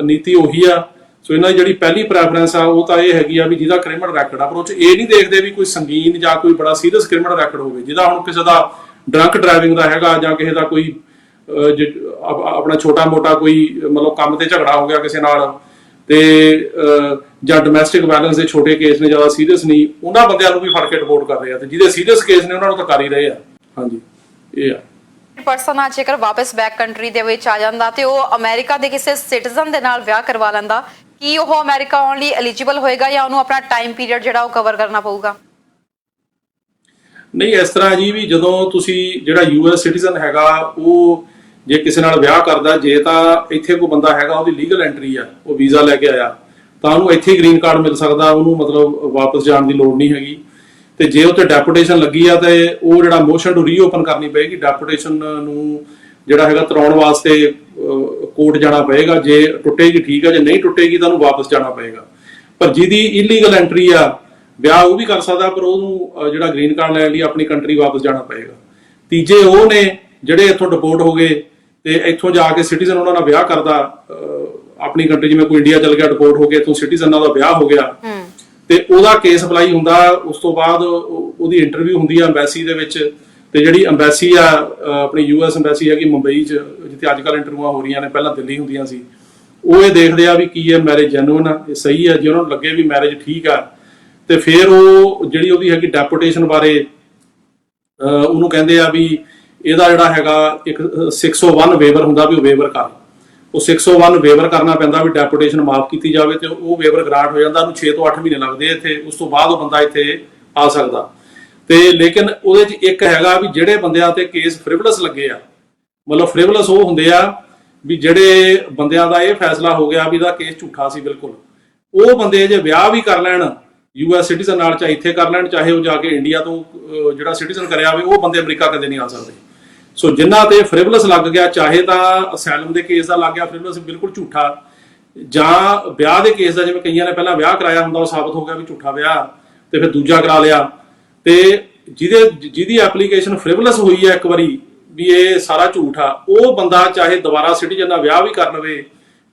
ਨੀਤੀ ਉਹੀ ਆ। ਸੋ ਇਹਨਾਂ ਦੀ ਜਿਹੜੀ ਪਹਿਲੀ ਪ੍ਰੈਫਰੈਂਸ ਆ ਉਹ ਤਾਂ ਇਹ ਹੈਗੀ ਆ ਵੀ ਜਿਹਦਾ ਕ੍ਰਿਮੀਨਲ ਰੈਕਡ ਆ, ਪਰ ਉਹ 'ਚ ਇਹ ਨਹੀਂ ਦੇਖਦੇ ਵੀ ਕੋਈ ਸੰਗੀਨ ਜਾਂ ਕੋਈ ਬੜਾ ਸੀਰੀਅਸ ਕ੍ਰਿਮੀਨਲ ਰੈਕਡ ਹੋਵੇ। ਜਿਹਦਾ ਹੁਣ ਕਿਸੇ ਦਾ ਡਰੰਕ ਡਰਾਈਵਿੰਗ ਦਾ ਹੈਗਾ ਜਾਂ ਕਿਸੇ ਦਾ ਕੋਈ ਆਪਣਾ ਛੋਟਾ ਮੋਟਾ ਕੋਈ ਮਤਲਬ ਕੰਮ ਤੇ ਝਗੜਾ ਹੋ ਗਿਆ ਕਿਸੇ ਨਾਲ ਤੇ ਜਾਂ ਡੋਮੈਸਟਿਕ ਵਾਇਲੈਂਸ ਦੇ ਛੋਟੇ ਕੇਸ ਨੇ, ਜ਼ਿਆਦਾ ਸੀਰੀਅਸ ਨਹੀਂ, ਉਹਨਾਂ ਬੰਦਿਆਂ ਨੂੰ ਵੀ ਫੜ ਕੇ ਰਿਪੋਰਟ ਕਰ ਰਹੇ ਆ ਤੇ ਜਿਹਦੇ ਸੀਰੀਅਸ ਕੇਸ ਨੇ ਉਹਨਾਂ ਨੂੰ ਤਾਂ ਕਰ ਹੀ ਰਹੇ ਆ। ਹਾਂਜੀ, ਇਹ ਆ। ਪਰਸਨ ਆ ਜੇਕਰ ਵਾਪਸ ਬੈਕ ਕੰਟਰੀ ਦੇ ਵਿੱਚ ਆ ਜਾਂਦਾ ਤੇ ਉਹ ਅਮਰੀਕਾ ਦੇ ਕਿਸੇ ਸਿਟੀਜ਼ਨ ਦੇ ਨਾਲ ਵਿਆਹ ਕਰਵਾ ਲੈਂਦਾ, ਕੀ ਉਹ ਅਮਰੀਕਾ ਆਉਣ ਲਈ ਐਲੀਜੀਬਲ ਹੋਏਗਾ ਜਾਂ ਉਹਨੂੰ ਆਪਣਾ ਟਾਈਮ ਪੀਰੀਅਡ ਜਿਹੜਾ ਉਹ ਕਵਰ ਕਰਨਾ ਪਊਗਾ? ਨਹੀਂ, ਇਸ ਤਰ੍ਹਾਂ ਜੀ ਵੀ ਜਦੋਂ ਤੁਸੀਂ ਜਿਹੜਾ US ਸਿਟੀਜ਼ਨ ਹੈਗਾ ਉਹ ਜੇ ਕਿਸੇ ਨਾਲ ਵਿਆਹ ਕਰਦਾ, ਜੇ ਤਾਂ ਇੱਥੇ ਕੋਈ ਬੰਦਾ ਹੈਗਾ ਉਹਦੀ ਲੀਗਲ ਐਂਟਰੀ ਆ, ਉਹ ਵੀਜ਼ਾ ਲੈ ਕੇ ਆਇਆ ਤਾਂ ਉਹਨੂੰ ਇੱਥੇ ਹੀ ਗ੍ਰੀਨ ਕਾਰਡ ਮਿਲ ਸਕਦਾ, ਉਹਨੂੰ ਮਤਲਬ ਵਾਪਸ ਜਾਣ ਦੀ ਲੋੜ ਨਹੀਂ ਹੈਗੀ। ਤੇ ਜੇ ਉੱਥੇ ਡੈਪੂਟੇਸ਼ਨ ਲੱਗੀ ਆ ਤੇ ਉਹ ਜਿਹੜਾ ਮੋਸ਼ਨ ਟੂ ਰੀਓਪਨ ਕਰਨੀ ਪਏਗੀ, ਡੈਪੂਟੇਸ਼ਨ ਨੂੰ ਜਿਹੜਾ ਹੈਗਾ ਤਰਾਉਣ ਵਾਸਤੇ ਕੋਰਟ ਜਾਣਾ ਪਏਗਾ। ਜੇ ਟੁੱਟੇਗੀ ਠੀਕ ਆ, ਜੇ ਨਹੀਂ ਟੁੱਟੇਗੀ ਤਾਂ ਉਹਨੂੰ ਵਾਪਸ ਜਾਣਾ ਪਏਗਾ। ਪਰ ਜਿਹਦੀ ਇਲੀਗਲ ਐਂਟਰੀ ਆ, ਵਿਆਹ ਉਹ ਵੀ ਕਰ ਸਕਦਾ ਪਰ ਉਹਨੂੰ ਜਿਹੜਾ ਗ੍ਰੀਨ ਕਾਰਡ ਲੈਣ ਲਈ ਆਪਣੀ ਕੰਟਰੀ ਵਾਪਸ ਜਾਣਾ ਪਏਗਾ। ਤੀਜੇ ਉਹ ਨੇ ਜਿਹੜੇ ਇੱਥੋਂ ਡਿਪੋਰਟ ਹੋ ਗਏ ਤੇ ਇੱਥੋਂ ਜਾ ਕੇ ਸਿਟੀਜ਼ਨ ਉਹਨਾਂ ਨਾਲ ਵਿਆਹ ਕਰਦਾ ਆਪਣੀ ਕੰਟਰੀ, ਜਿਵੇਂ ਕੋਈ ਇੰਡੀਆ ਚਲ ਗਿਆ ਡਿਪੋਰਟ ਹੋ ਕੇ, ਇੱਥੋਂ ਸਿਟੀਜ਼ਨ ਨਾਲ ਦਾ ਵਿਆਹ ਹੋ ਗਿਆ ਤੇ ਉਹਦਾ ਕੇਸ ਅਪਲਾਈ ਹੁੰਦਾ। ਉਸ ਤੋਂ ਬਾਅਦ ਉਹਦੀ ਇੰਟਰਵਿਊ ਹੁੰਦੀ ਆ ਐਮਬੈਸੀ ਦੇ ਵਿੱਚ ਤੇ ਜਿਹੜੀ ਐਮਬੈਸੀ ਆ ਆਪਣੀ ਯੂਐਸ ਐਮਬੈਸੀ ਹੈਗੀ ਮੁੰਬਈ 'ਚ, ਜਿੱਥੇ ਅੱਜ ਕੱਲ੍ਹ ਇੰਟਰਵਿਊਆਂ ਹੋ ਰਹੀਆਂ ਨੇ, ਪਹਿਲਾਂ ਦਿੱਲੀ ਹੁੰਦੀਆਂ ਸੀ, ਉਹ ਇਹ ਦੇਖਦੇ ਆ ਵੀ ਕੀ ਹੈ ਮੈਰਿਜ ਜੈਨੂਇਨ ਆ, ਇਹ ਸਹੀ ਹੈ। ਜੇ ਉਹਨਾਂ ਨੂੰ ਲੱਗੇ ਵੀ ਮੈਰਿਜ ਠੀਕ ਆ ਤੇ ਫਿਰ ਉਹ ਜਿਹੜੀ ਉਹਦੀ ਹੈਗੀ ਡੈਪੂਟੇਸ਼ਨ ਬਾਰੇ ਉਹਨੂੰ ਕਹਿੰਦੇ ਆ ਵੀ ਇਹਦਾ ਜਿਹੜਾ ਹੈਗਾ ਇੱਕ 601 ਵੇਵਰ ਹੁੰਦਾ ਵੀ ਉਹ ਵੇਵਰ ਕਰ, ਉਹ 601 ਵੇਵਰ ਕਰਨਾ ਪੈਂਦਾ ਵੀ ਡੈਪੂਟੇਸ਼ਨ ਮਾਫ ਕੀਤੀ ਜਾਵੇ, ਤੇ ਉਹ ਵੇਵਰ ਗ੍ਰਾਂਟ ਹੋ ਜਾਂਦਾ। ਉਹਨੂੰ 6 ਤੋਂ 8 ਮਹੀਨੇ ਲੱਗਦੇ ਇੱਥੇ, ਉਸ ਤੋਂ ਬਾਅਦ ਉਹ ਬੰਦਾ ਇੱਥੇ ਆ ਸਕਦਾ। ਤੇ ਲੇਕਿਨ ਉਹਦੇ 'ਚ ਇੱਕ ਹੈਗਾ ਵੀ ਜਿਹੜੇ ਬੰਦਿਆਂ ਤੇ ਕੇਸ ਫ੍ਰਿਵਲਸ ਲੱਗੇ ਆ, ਮਤਲਬ ਫ੍ਰਿਵਲਸ ਉਹ ਹੁੰਦੇ ਆ ਵੀ ਜਿਹੜੇ ਬੰਦਿਆਂ ਦਾ ਇਹ ਫੈਸਲਾ ਹੋ ਗਿਆ ਵੀ ਇਹਦਾ ਕੇਸ ਝੂਠਾ ਸੀ ਬਿਲਕੁਲ, ਉਹ ਬੰਦੇ ਜੇ ਵਿਆਹ ਵੀ ਕਰ ਲੈਣ ਯੂਐਸ ਸਿਟੀਜ਼ਨ ਨਾਲ, ਚਾਹੇ ਇੱਥੇ ਕਰ ਲੈਣ ਚਾਹੇ ਉਹ ਜਾ ਕੇ ਇੰਡੀਆ ਤੋਂ ਜਿਹੜਾ ਸਿਟੀਜ਼ਨ ਕਰਿਆ ਹੋਵੇ, ਉਹ ਬੰਦੇ ਅਮਰੀਕਾ ਕਦੇ ਨਹੀਂ ਆ ਸਕਦੇ। ਸੋ ਜਿਨ੍ਹਾਂ ਤੇ ਫ੍ਰਿਵਲਸ ਲੱਗ ਗਿਆ, ਚਾਹੇ ਤਾਂ ਅਸੈਲਮ ਦੇ ਕੇਸ ਦਾ ਲੱਗ ਗਿਆ ਫ੍ਰਿਵਲਸ ਬਿਲਕੁਲ ਝੂਠਾ, ਜਾਂ ਵਿਆਹ ਦੇ ਕੇਸ ਦਾ, ਜਿਵੇਂ ਕਈਆਂ ਨੇ ਪਹਿਲਾਂ ਵਿਆਹ ਕਰਾਇਆ ਹੁੰਦਾ ਉਹ ਸਾਬਤ ਹੋ ਗਿਆ ਵੀ ਝੂਠਾ ਵਿਆਹ, ਤੇ ਫਿਰ ਦੂਜਾ ਕਰਾ ਲਿਆ, ਤੇ ਜਿਹਦੀ ਐਪਲੀਕੇਸ਼ਨ ਫ੍ਰਿਵਲਸ ਹੋਈ ਹੈ ਇੱਕ ਵਾਰੀ ਵੀ ਇਹ ਸਾਰਾ ਝੂਠ ਆ, ਉਹ ਬੰਦਾ ਚਾਹੇ ਦੁਬਾਰਾ ਸਿਟੀਜ਼ਨ ਨਾਲ ਵਿਆਹ ਵੀ ਕਰ ਲਵੇ,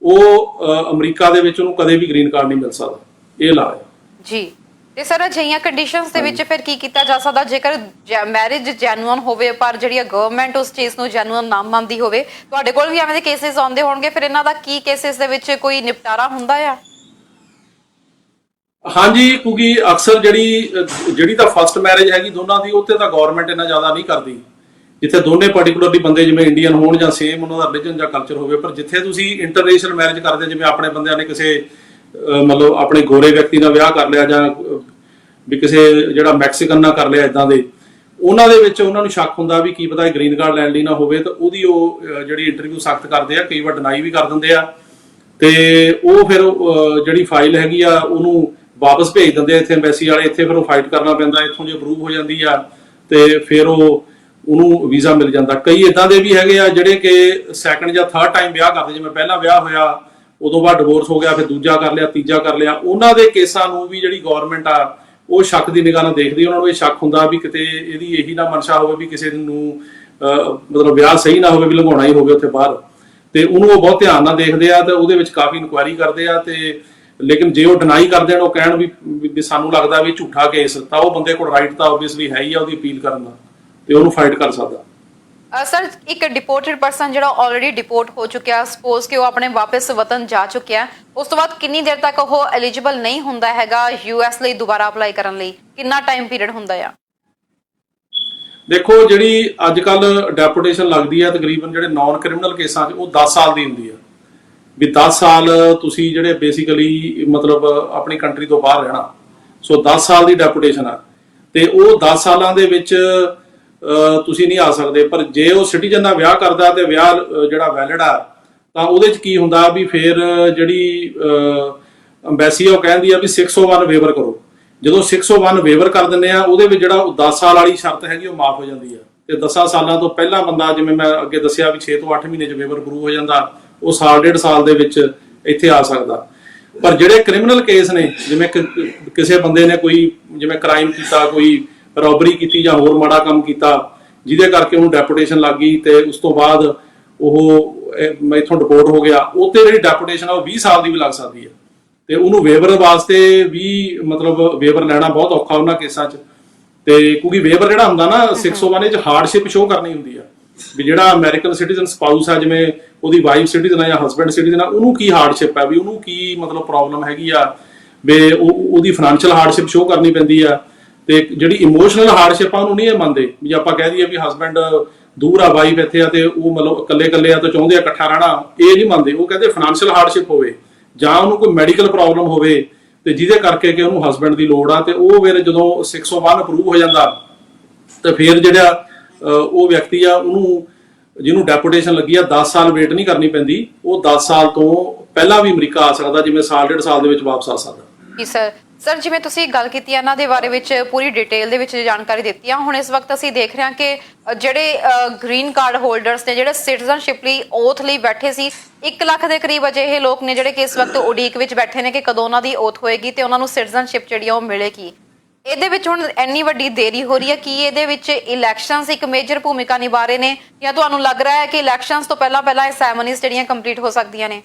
ਉਹ ਅਮਰੀਕਾ ਦੇ ਵਿੱਚ ਉਹਨੂੰ ਕਦੇ ਵੀ ਗ੍ਰੀਨ ਕਾਰਡ ਨਹੀਂ ਮਿਲ ਸਕਦਾ। ਇਹ ਲਾ ਹੈ ਜੀ। ਤੇ ਸਰ ਅਜਿਹੀਆਂ ਕੰਡੀਸ਼ਨਸ ਦੇ ਵਿੱਚ ਫਿਰ ਕੀ ਕੀਤਾ ਜਾ ਸਕਦਾ ਜੇਕਰ ਮੈਰਿਜ ਜੈਨੂਇਨ ਹੋਵੇ ਪਰ ਜਿਹੜੀ ਗਵਰਨਮੈਂਟ ਉਸ ਚੀਜ਼ ਨੂੰ ਜੈਨੂਇਨ ਨਾ ਮੰਨਦੀ ਹੋਵੇ? ਤੁਹਾਡੇ ਕੋਲ ਵੀ ਐਵੇਂ ਦੇ ਕੇਸਿਸ ਆਉਂਦੇ ਹੋਣਗੇ, ਫਿਰ ਇਹਨਾਂ ਦਾ ਕੀ ਕੇਸਿਸ ਦੇ ਵਿੱਚ ਕੋਈ ਨਿਪਟਾਰਾ ਹੁੰਦਾ ਆ? ਹਾਂਜੀ, ਕਿਉਂਕਿ ਅਕਸਰ ਜਿਹੜੀ ਤਾਂ ਫਸਟ ਮੈਰਿਜ ਹੈਗੀ ਦੋਨਾਂ ਦੀ, ਉੱਥੇ ਤਾਂ ਗਵਰਨਮੈਂਟ ਇੰਨਾ ਜ਼ਿਆਦਾ ਨਹੀਂ ਕਰਦੀ, ਜਿੱਥੇ ਦੋਨੇ ਪਾਰਟਿਕੂਲਰਲੀ ਬੰਦੇ ਜਿਵੇਂ ਇੰਡੀਅਨ ਹੋਣ ਜਾਂ ਸੇਮ ਉਹਨਾਂ ਦਾ ਰਿਲੀਜਨ ਜਾਂ ਕਲਚਰ ਹੋਵੇ। ਪਰ ਜਿੱਥੇ ਤੁਸੀਂ ਇੰਟਰਨੈਸ਼ਨਲ ਮੈਰਿਜ ਕਰਦੇ, ਜਿਵੇਂ ਆਪਣੇ ਬੰਦਿਆਂ ਨੇ ਕਿਸੇ ਮਤਲਬ ਆਪਣੇ ਗੋਰੇ ਵਿਅਕਤੀ ਨਾਲ ਵਿਆਹ ਕਰ ਲਿਆ, ਜਾਂ ਵੀ ਕਿਸੇ ਜਿਹੜਾ ਮੈਕਸੀਕਨ ਨਾਲ ਕਰ ਲਿਆ, ਇਦਾਂ ਦੇ ਉਹਨਾਂ ਦੇ ਵਿੱਚ ਉਹਨਾਂ ਨੂੰ ਸ਼ੱਕ ਹੁੰਦਾ ਵੀ ਕੀ ਪਤਾ ਇਹ ਗ੍ਰੀਨ ਕਾਰਡ ਲੈਣ ਲਈ ਨਾ ਹੋਵੇ, ਤਾਂ ਉਹਦੀ ਉਹ ਜਿਹੜੀ ਇੰਟਰਵਿਊ ਸਖਤ ਕਰਦੇ ਆ, ਕਈ ਵਾਰ ਡਿਨਾਈ ਵੀ ਕਰ ਦਿੰਦੇ ਆ, ਤੇ ਉਹ ਫਿਰ ਜਿਹੜੀ ਫਾਈਲ ਹੈਗੀ ਆ ਉਹਨੂੰ ਵਾਪਸ ਭੇਜ ਦਿੰਦੇ ਆ ਇੱਥੇ ਐਮਬੈਸੀ ਵਾਲੇ। ਇੱਥੇ ਫਿਰ ਉਹ ਫਾਈਟ ਕਰਨਾ ਪੈਂਦਾ, ਇੱਥੋਂ ਜੇ ਅਪਰੂਵ ਹੋ ਜਾਂਦੀ ਆ ਤੇ ਫਿਰ ਉਹਨੂੰ ਵੀਜ਼ਾ ਮਿਲ ਜਾਂਦਾ। ਕਈ ਇਦਾਂ ਦੇ ਵੀ ਹੈਗੇ ਆ ਜਿਹੜੇ ਕਿ ਸੈਕੰਡ ਜਾਂ ਥਰਡ ਟਾਈਮ ਵਿਆਹ ਕਰਦੇ, ਜਿਵੇਂ ਪਹਿਲਾਂ ਵਿਆਹ ਹੋਇਆ ਉਦੋਂ ਬਾਅਦ ਡਿਵੋਰਸ ਹੋ ਗਿਆ, ਫਿਰ ਦੂਜਾ ਕਰ ਲਿਆ, ਤੀਜਾ ਕਰ ਲਿਆ। ਉਹਨਾਂ ਦੇ ਕੇਸਾਂ ਨੂੰ ਵੀ ਜਿਹੜੀ ਗਵਰਨਮੈਂਟ ਆ ਉਹ ਸ਼ੱਕ ਦੀ ਨਿਗਾਹ ਨਾਲ ਦੇਖਦੀ। ਉਹਨਾਂ ਨੂੰ ਇਹ ਸ਼ੱਕ ਹੁੰਦਾ ਵੀ ਕਿਤੇ ਇਹਦੀ ਇਹੀ ਨਾ ਮਨਸ਼ਾ ਹੋਵੇ ਵੀ ਕਿਸੇ ਨੂੰ ਮਤਲਬ ਵਿਆਹ ਸਹੀ ਨਾ ਹੋਵੇ, ਵੀ ਲੰਘਾਉਣਾ ਹੀ ਹੋਵੇ ਉੱਥੇ ਬਾਹਰ, ਤੇ ਉਹਨੂੰ ਉਹ ਬਹੁਤ ਧਿਆਨ ਨਾਲ ਦੇਖਦੇ ਆ ਤੇ ਉਹਦੇ ਵਿੱਚ ਕਾਫੀ ਇਨਕੁਆਇਰੀ ਕਰਦੇ ਆ। ਤੇ ਲੇਕਿਨ ਜੇ ਉਹ ਡਿਨਾਈ ਕਰ ਦੇਣ, ਉਹ ਕਹਿਣ ਵੀ ਸਾਨੂੰ ਲੱਗਦਾ ਵੀ ਝੂਠਾ ਕੇਸ, ਤਾਂ ਉਹ ਬੰਦੇ ਕੋਲ ਰਾਈਟ ਤਾਂ ਆਬਵੀਅਸਲੀ ਹੈ ਹੀ ਆ ਉਹਦੀ ਅਪੀਲ ਕਰਨ ਦਾ, ਤੇ ਉਹਨੂੰ ਫਾਈਟ ਕਰ ਸਕਦਾ। ਸਰ ਇੱਕ ਡਿਪੋਰਟਡ ਪਰਸਨ ਜਿਹੜਾ ਆਲਰੇਡੀ ਡਿਪੋਰਟ ਹੋ ਚੁੱਕਿਆ, ਸਪੋਜ਼ ਕਿ ਉਹ ਆਪਣੇ ਵਾਪਸ ਵਤਨ ਜਾ ਚੁੱਕਿਆ, ਉਸ ਤੋਂ ਬਾਅਦ ਕਿੰਨੀ ਦੇਰ ਤੱਕ ਉਹ ਐਲੀਜੀਬਲ ਨਹੀਂ ਹੁੰਦਾ ਹੈਗਾ ਯੂਐਸ ਲਈ ਦੁਬਾਰਾ ਅਪਲਾਈ ਕਰਨ ਲਈ? ਕਿੰਨਾ ਟਾਈਮ ਪੀਰੀਅਡ ਹੁੰਦਾ ਆ? ਦੇਖੋ, ਜਿਹੜੀ ਅੱਜ ਕੱਲ ਡੈਪੂਟੇਸ਼ਨ ਲੱਗਦੀ ਆ ਤਕਰੀਬਨ ਜਿਹੜੇ ਨਾਨ ਕ੍ਰਿਮੀਨਲ ਕੇਸਾਂ 'ਚ, ਉਹ 10 ਸਾਲ ਦੀ ਹੁੰਦੀ ਆ, ਵੀ 10 ਸਾਲ ਤੁਸੀਂ ਜਿਹੜੇ ਬੇਸਿਕਲੀ ਮਤਲਬ ਆਪਣੀ ਕੰਟਰੀ ਤੋਂ ਬਾਹਰ ਰਹਿਣਾ। ਸੋ 10 ਸਾਲ ਦੀ ਡੈਪੂਟੇਸ਼ਨ ਆ, ਤੇ ਉਹ 10 ਸਾਲਾਂ ਦੇ ਵਿੱਚ ਤੁਸੀਂ ਨਹੀਂ ਆ ਸਕਦੇ। ਪਰ ਜੇ ਉਹ ਸਿਟੀਜ਼ਨ ਨਾਲ ਵਿਆਹ ਕਰਦਾ ਤੇ ਵਿਆਹ ਜਿਹੜਾ ਵੈਲਿਡ ਆ, ਤਾਂ ਉਹਦੇ 'ਚ ਕੀ ਹੁੰਦਾ ਵੀ ਫਿਰ ਜਿਹੜੀ ਐਮਬੈਸੀ ਉਹ ਕਹਿੰਦੀ ਆ ਵੀ 601 ਵੇਵਰ ਕਰੋ। ਜਦੋਂ 601 ਵੇਵਰ ਕਰ ਦਿੰਦੇ ਆ, ਉਹਦੇ ਵਿੱਚ ਜਿਹੜਾ 10 ਸਾਲ ਵਾਲੀ ਸ਼ਰਤ ਹੈਗੀ ਉਹ ਮਾਫ ਹੋ ਜਾਂਦੀ ਆ, ਤੇ 10 ਸਾਲਾਂ ਤੋਂ ਪਹਿਲਾਂ ਬੰਦਾ, ਜਿਵੇਂ ਮੈਂ ਅੱਗੇ ਦੱਸਿਆ ਵੀ 6 ਤੋਂ 8 ਮਹੀਨੇ 'ਚ ਵੇਵਰ ਅਪਰੂਵ ਹੋ ਜਾਂਦਾ, ਉਹ ਸਾਲ ਡੇਢ ਸਾਲ ਦੇ ਵਿੱਚ ਇੱਥੇ ਆ ਸਕਦਾ। ਪਰ ਜਿਹੜੇ ਕ੍ਰਿਮੀਨਲ ਕੇਸ ਨੇ, ਜਿਵੇਂ ਕਿਸੇ ਬੰਦੇ ਨੇ ਕੋਈ ਜਿਵੇਂ ਕ੍ਰਾਈਮ ਕੀਤਾ, ਕੋਈ ਰੋਬਰੀ ਕੀਤੀ ਜਾਂ ਹੋਰ ਮਾੜਾ ਕੰਮ ਕੀਤਾ, ਜਿਹਦੇ ਕਰਕੇ ਉਹਨੂੰ ਡੈਪੂਟੇਸ਼ਨ ਲੱਗ ਗਈ, ਤੇ ਉਸ ਤੋਂ ਬਾਅਦ ਉਹ ਇੱਥੋਂ ਡਿਪੋਰਟ ਹੋ ਗਿਆ, ਉੱਤੇ ਜਿਹੜੀ ਡੈਪੂਟੇਸ਼ਨ ਆ ਉਹ 20 ਸਾਲ ਦੀ ਵੀ ਲੱਗ ਸਕਦੀ ਹੈ। ਤੇ ਉਹਨੂੰ ਵੇਵਰ ਵਾਸਤੇ ਵੀ ਮਤਲਬ ਵੇਵਰ ਲੈਣਾ ਬਹੁਤ ਔਖਾ ਉਹਨਾਂ ਕੇਸਾਂ 'ਚ, ਤੇ ਕਿਉਂਕਿ ਵੇਵਰ ਜਿਹੜਾ ਹੁੰਦਾ ਨਾ 601 'ਚ ਹਾਰਡਸ਼ਿਪ ਸ਼ੋਅ ਕਰਨੀ ਹੁੰਦੀ ਆ, ਵੀ ਜਿਹੜਾ ਅਮਰੀਕਨ ਸਿਟੀਜ਼ਨ ਸਪਾਊਸ ਆ, ਜਿਵੇਂ ਉਹਦੀ ਵਾਈਫ ਸਿਟੀਜ਼ਨ ਆ ਜਾਂ ਹਸਬੈਂਡ ਸਿਟੀਜ਼ਨ ਆ, ਉਹਨੂੰ ਕੀ ਹਾਰਡਸ਼ਿਪ ਆ, ਵੀ ਉਹਨੂੰ ਕੀ ਮਤਲਬ ਪ੍ਰੋਬਲਮ ਹੈਗੀ ਆ, ਵੀ ਉਹਦੀ ਫਾਈਨੈਂਸ਼ੀਅਲ ਹਾਰਡਸ਼ਿਪ ਸ਼ੋਅ ਕਰਨੀ ਪੈਂਦੀ ਆ। ਤੇ ਜਿਹੜੀ ਇਮੋਸ਼ਨਲ ਹਾਰਡਸ਼ਿਪ ਆ ਉਹਨੂੰ ਨਹੀਂ ਇਹ ਮੰਨਦੇ, ਵੀ ਆਪਾਂ ਕਹਿ ਦਈਏ ਵੀ ਹਸਬੈਂਡ ਦੂਰ ਆ, ਵਾਈਫ ਇੱਥੇ ਆ, ਤੇ ਉਹ ਮਤਲਬ ਇਕੱਲੇ ਆ ਤੇ ਚਾਹੁੰਦੇ ਆ ਇਕੱਠਾ ਰਹਿਣਾ, ਇਹ ਨਹੀਂ ਮੰਨਦੇ। ਉਹ ਕਹਿੰਦੇ ਫਾਈਨੈਂਸ਼ੀਅਲ ਹਾਰਡਸ਼ਿਪ ਹੋਵੇ ਜਾਂ ਉਹਨੂੰ ਕੋਈ ਮੈਡੀਕਲ ਪ੍ਰੋਬਲਮ ਹੋਵੇ, ਤੇ ਜਿਹਦੇ ਕਰਕੇ ਕਿ ਉਹਨੂੰ ਹਸਬੈਂਡ ਦੀ ਲੋੜ ਆ, ਤੇ ਉਹ ਫਿਰ ਜਦੋਂ 601 ਅਪਰੂਵ ਹੋ ਜਾਂਦਾ, ਤੇ ਫਿਰ ਜਿਹੜਾ ਉਹ ਵਿਅਕਤੀ ਆ, ਉਹਨੂੰ ਜਿਹਨੂੰ ਡੈਪੂਟੇਸ਼ਨ ਲੱਗੀ ਆ, 10 ਸਾਲ ਵੇਟ ਨਹੀਂ ਕਰਨੀ ਪੈਂਦੀ, ਉਹ 10 ਸਾਲ ਤੋਂ ਪਹਿਲਾਂ ਵੀ ਅਮਰੀਕਾ ਆ ਸਕਦਾ, ਜਿਵੇਂ ਸਾਲ ਡੇਢ ਸਾਲ ਦੇ ਵਿੱਚ ਵਾਪਸ ਆ ਸਕਦਾ। ਜੀ ਸਰ ਜਿਵੇਂ ਤੁਸੀਂ ਗੱਲ ਕੀਤੀ ਇਹਨਾਂ ਦੇ ਬਾਰੇ ਵਿੱਚ ਪੂਰੀ ਡਿਟੇਲ ਦੇ ਵਿੱਚ ਜਾਣਕਾਰੀ ਦਿੱਤੀ ਆ। ਹੁਣ ਇਸ ਵਕਤ ਅਸੀਂ ਦੇਖ ਰਹੇ ਹਾਂ ਕਿ ਜਿਹੜੇ ਗ੍ਰੀਨ ਕਾਰਡ ਹੋਲਡਰਸ ਨੇ, ਜਿਹੜੇ ਸਿਟੀਜ਼ਨਸ਼ਿਪ ਲਈ ਓਥ ਲਈ ਬੈਠੇ ਸੀ, 1 ਲੱਖ ਦੇ ਕਰੀਬ ਅਜਿਹੇ ਲੋਕ ਨੇ ਜਿਹੜੇ ਕਿ ਇਸ ਵਕਤ ਉਡੀਕ ਵਿੱਚ ਬੈਠੇ ਨੇ ਕਿ ਕਦੋਂ ਉਹਨਾਂ ਦੀ ਓਥ ਹੋਏਗੀ ਤੇ ਉਹਨਾਂ ਨੂੰ ਸਿਟੀਜ਼ਨਸ਼ਿਪ ਜਿਹੜੀ ਉਹ ਮਿਲੇਗੀ। ਇਹਦੇ ਵਿੱਚ ਹੁਣ ਇੰਨੀ ਵੱਡੀ ਦੇਰੀ ਹੋ ਰਹੀ ਹੈ, ਕੀ ਇਹਦੇ ਵਿੱਚ ਇਲੈਕਸ਼ਨਸ ਇੱਕ ਮੇਜਰ ਭੂਮਿਕਾ ਨਿਭਾ ਰਹੇ ਨੇ, ਜਾਂ ਤੁਹਾਨੂੰ ਲੱਗ ਰਿਹਾ ਹੈ ਕਿ ਇਲੈਕਸ਼ਨਸ ਤੋਂ ਪਹਿਲਾਂ ਇਹ ਸੈਰੇਮਨੀਜ਼ ਜਿਹੜੀਆਂ ਕੰਪਲੀਟ ਹੋ ਸਕਦੀਆਂ ਨੇ?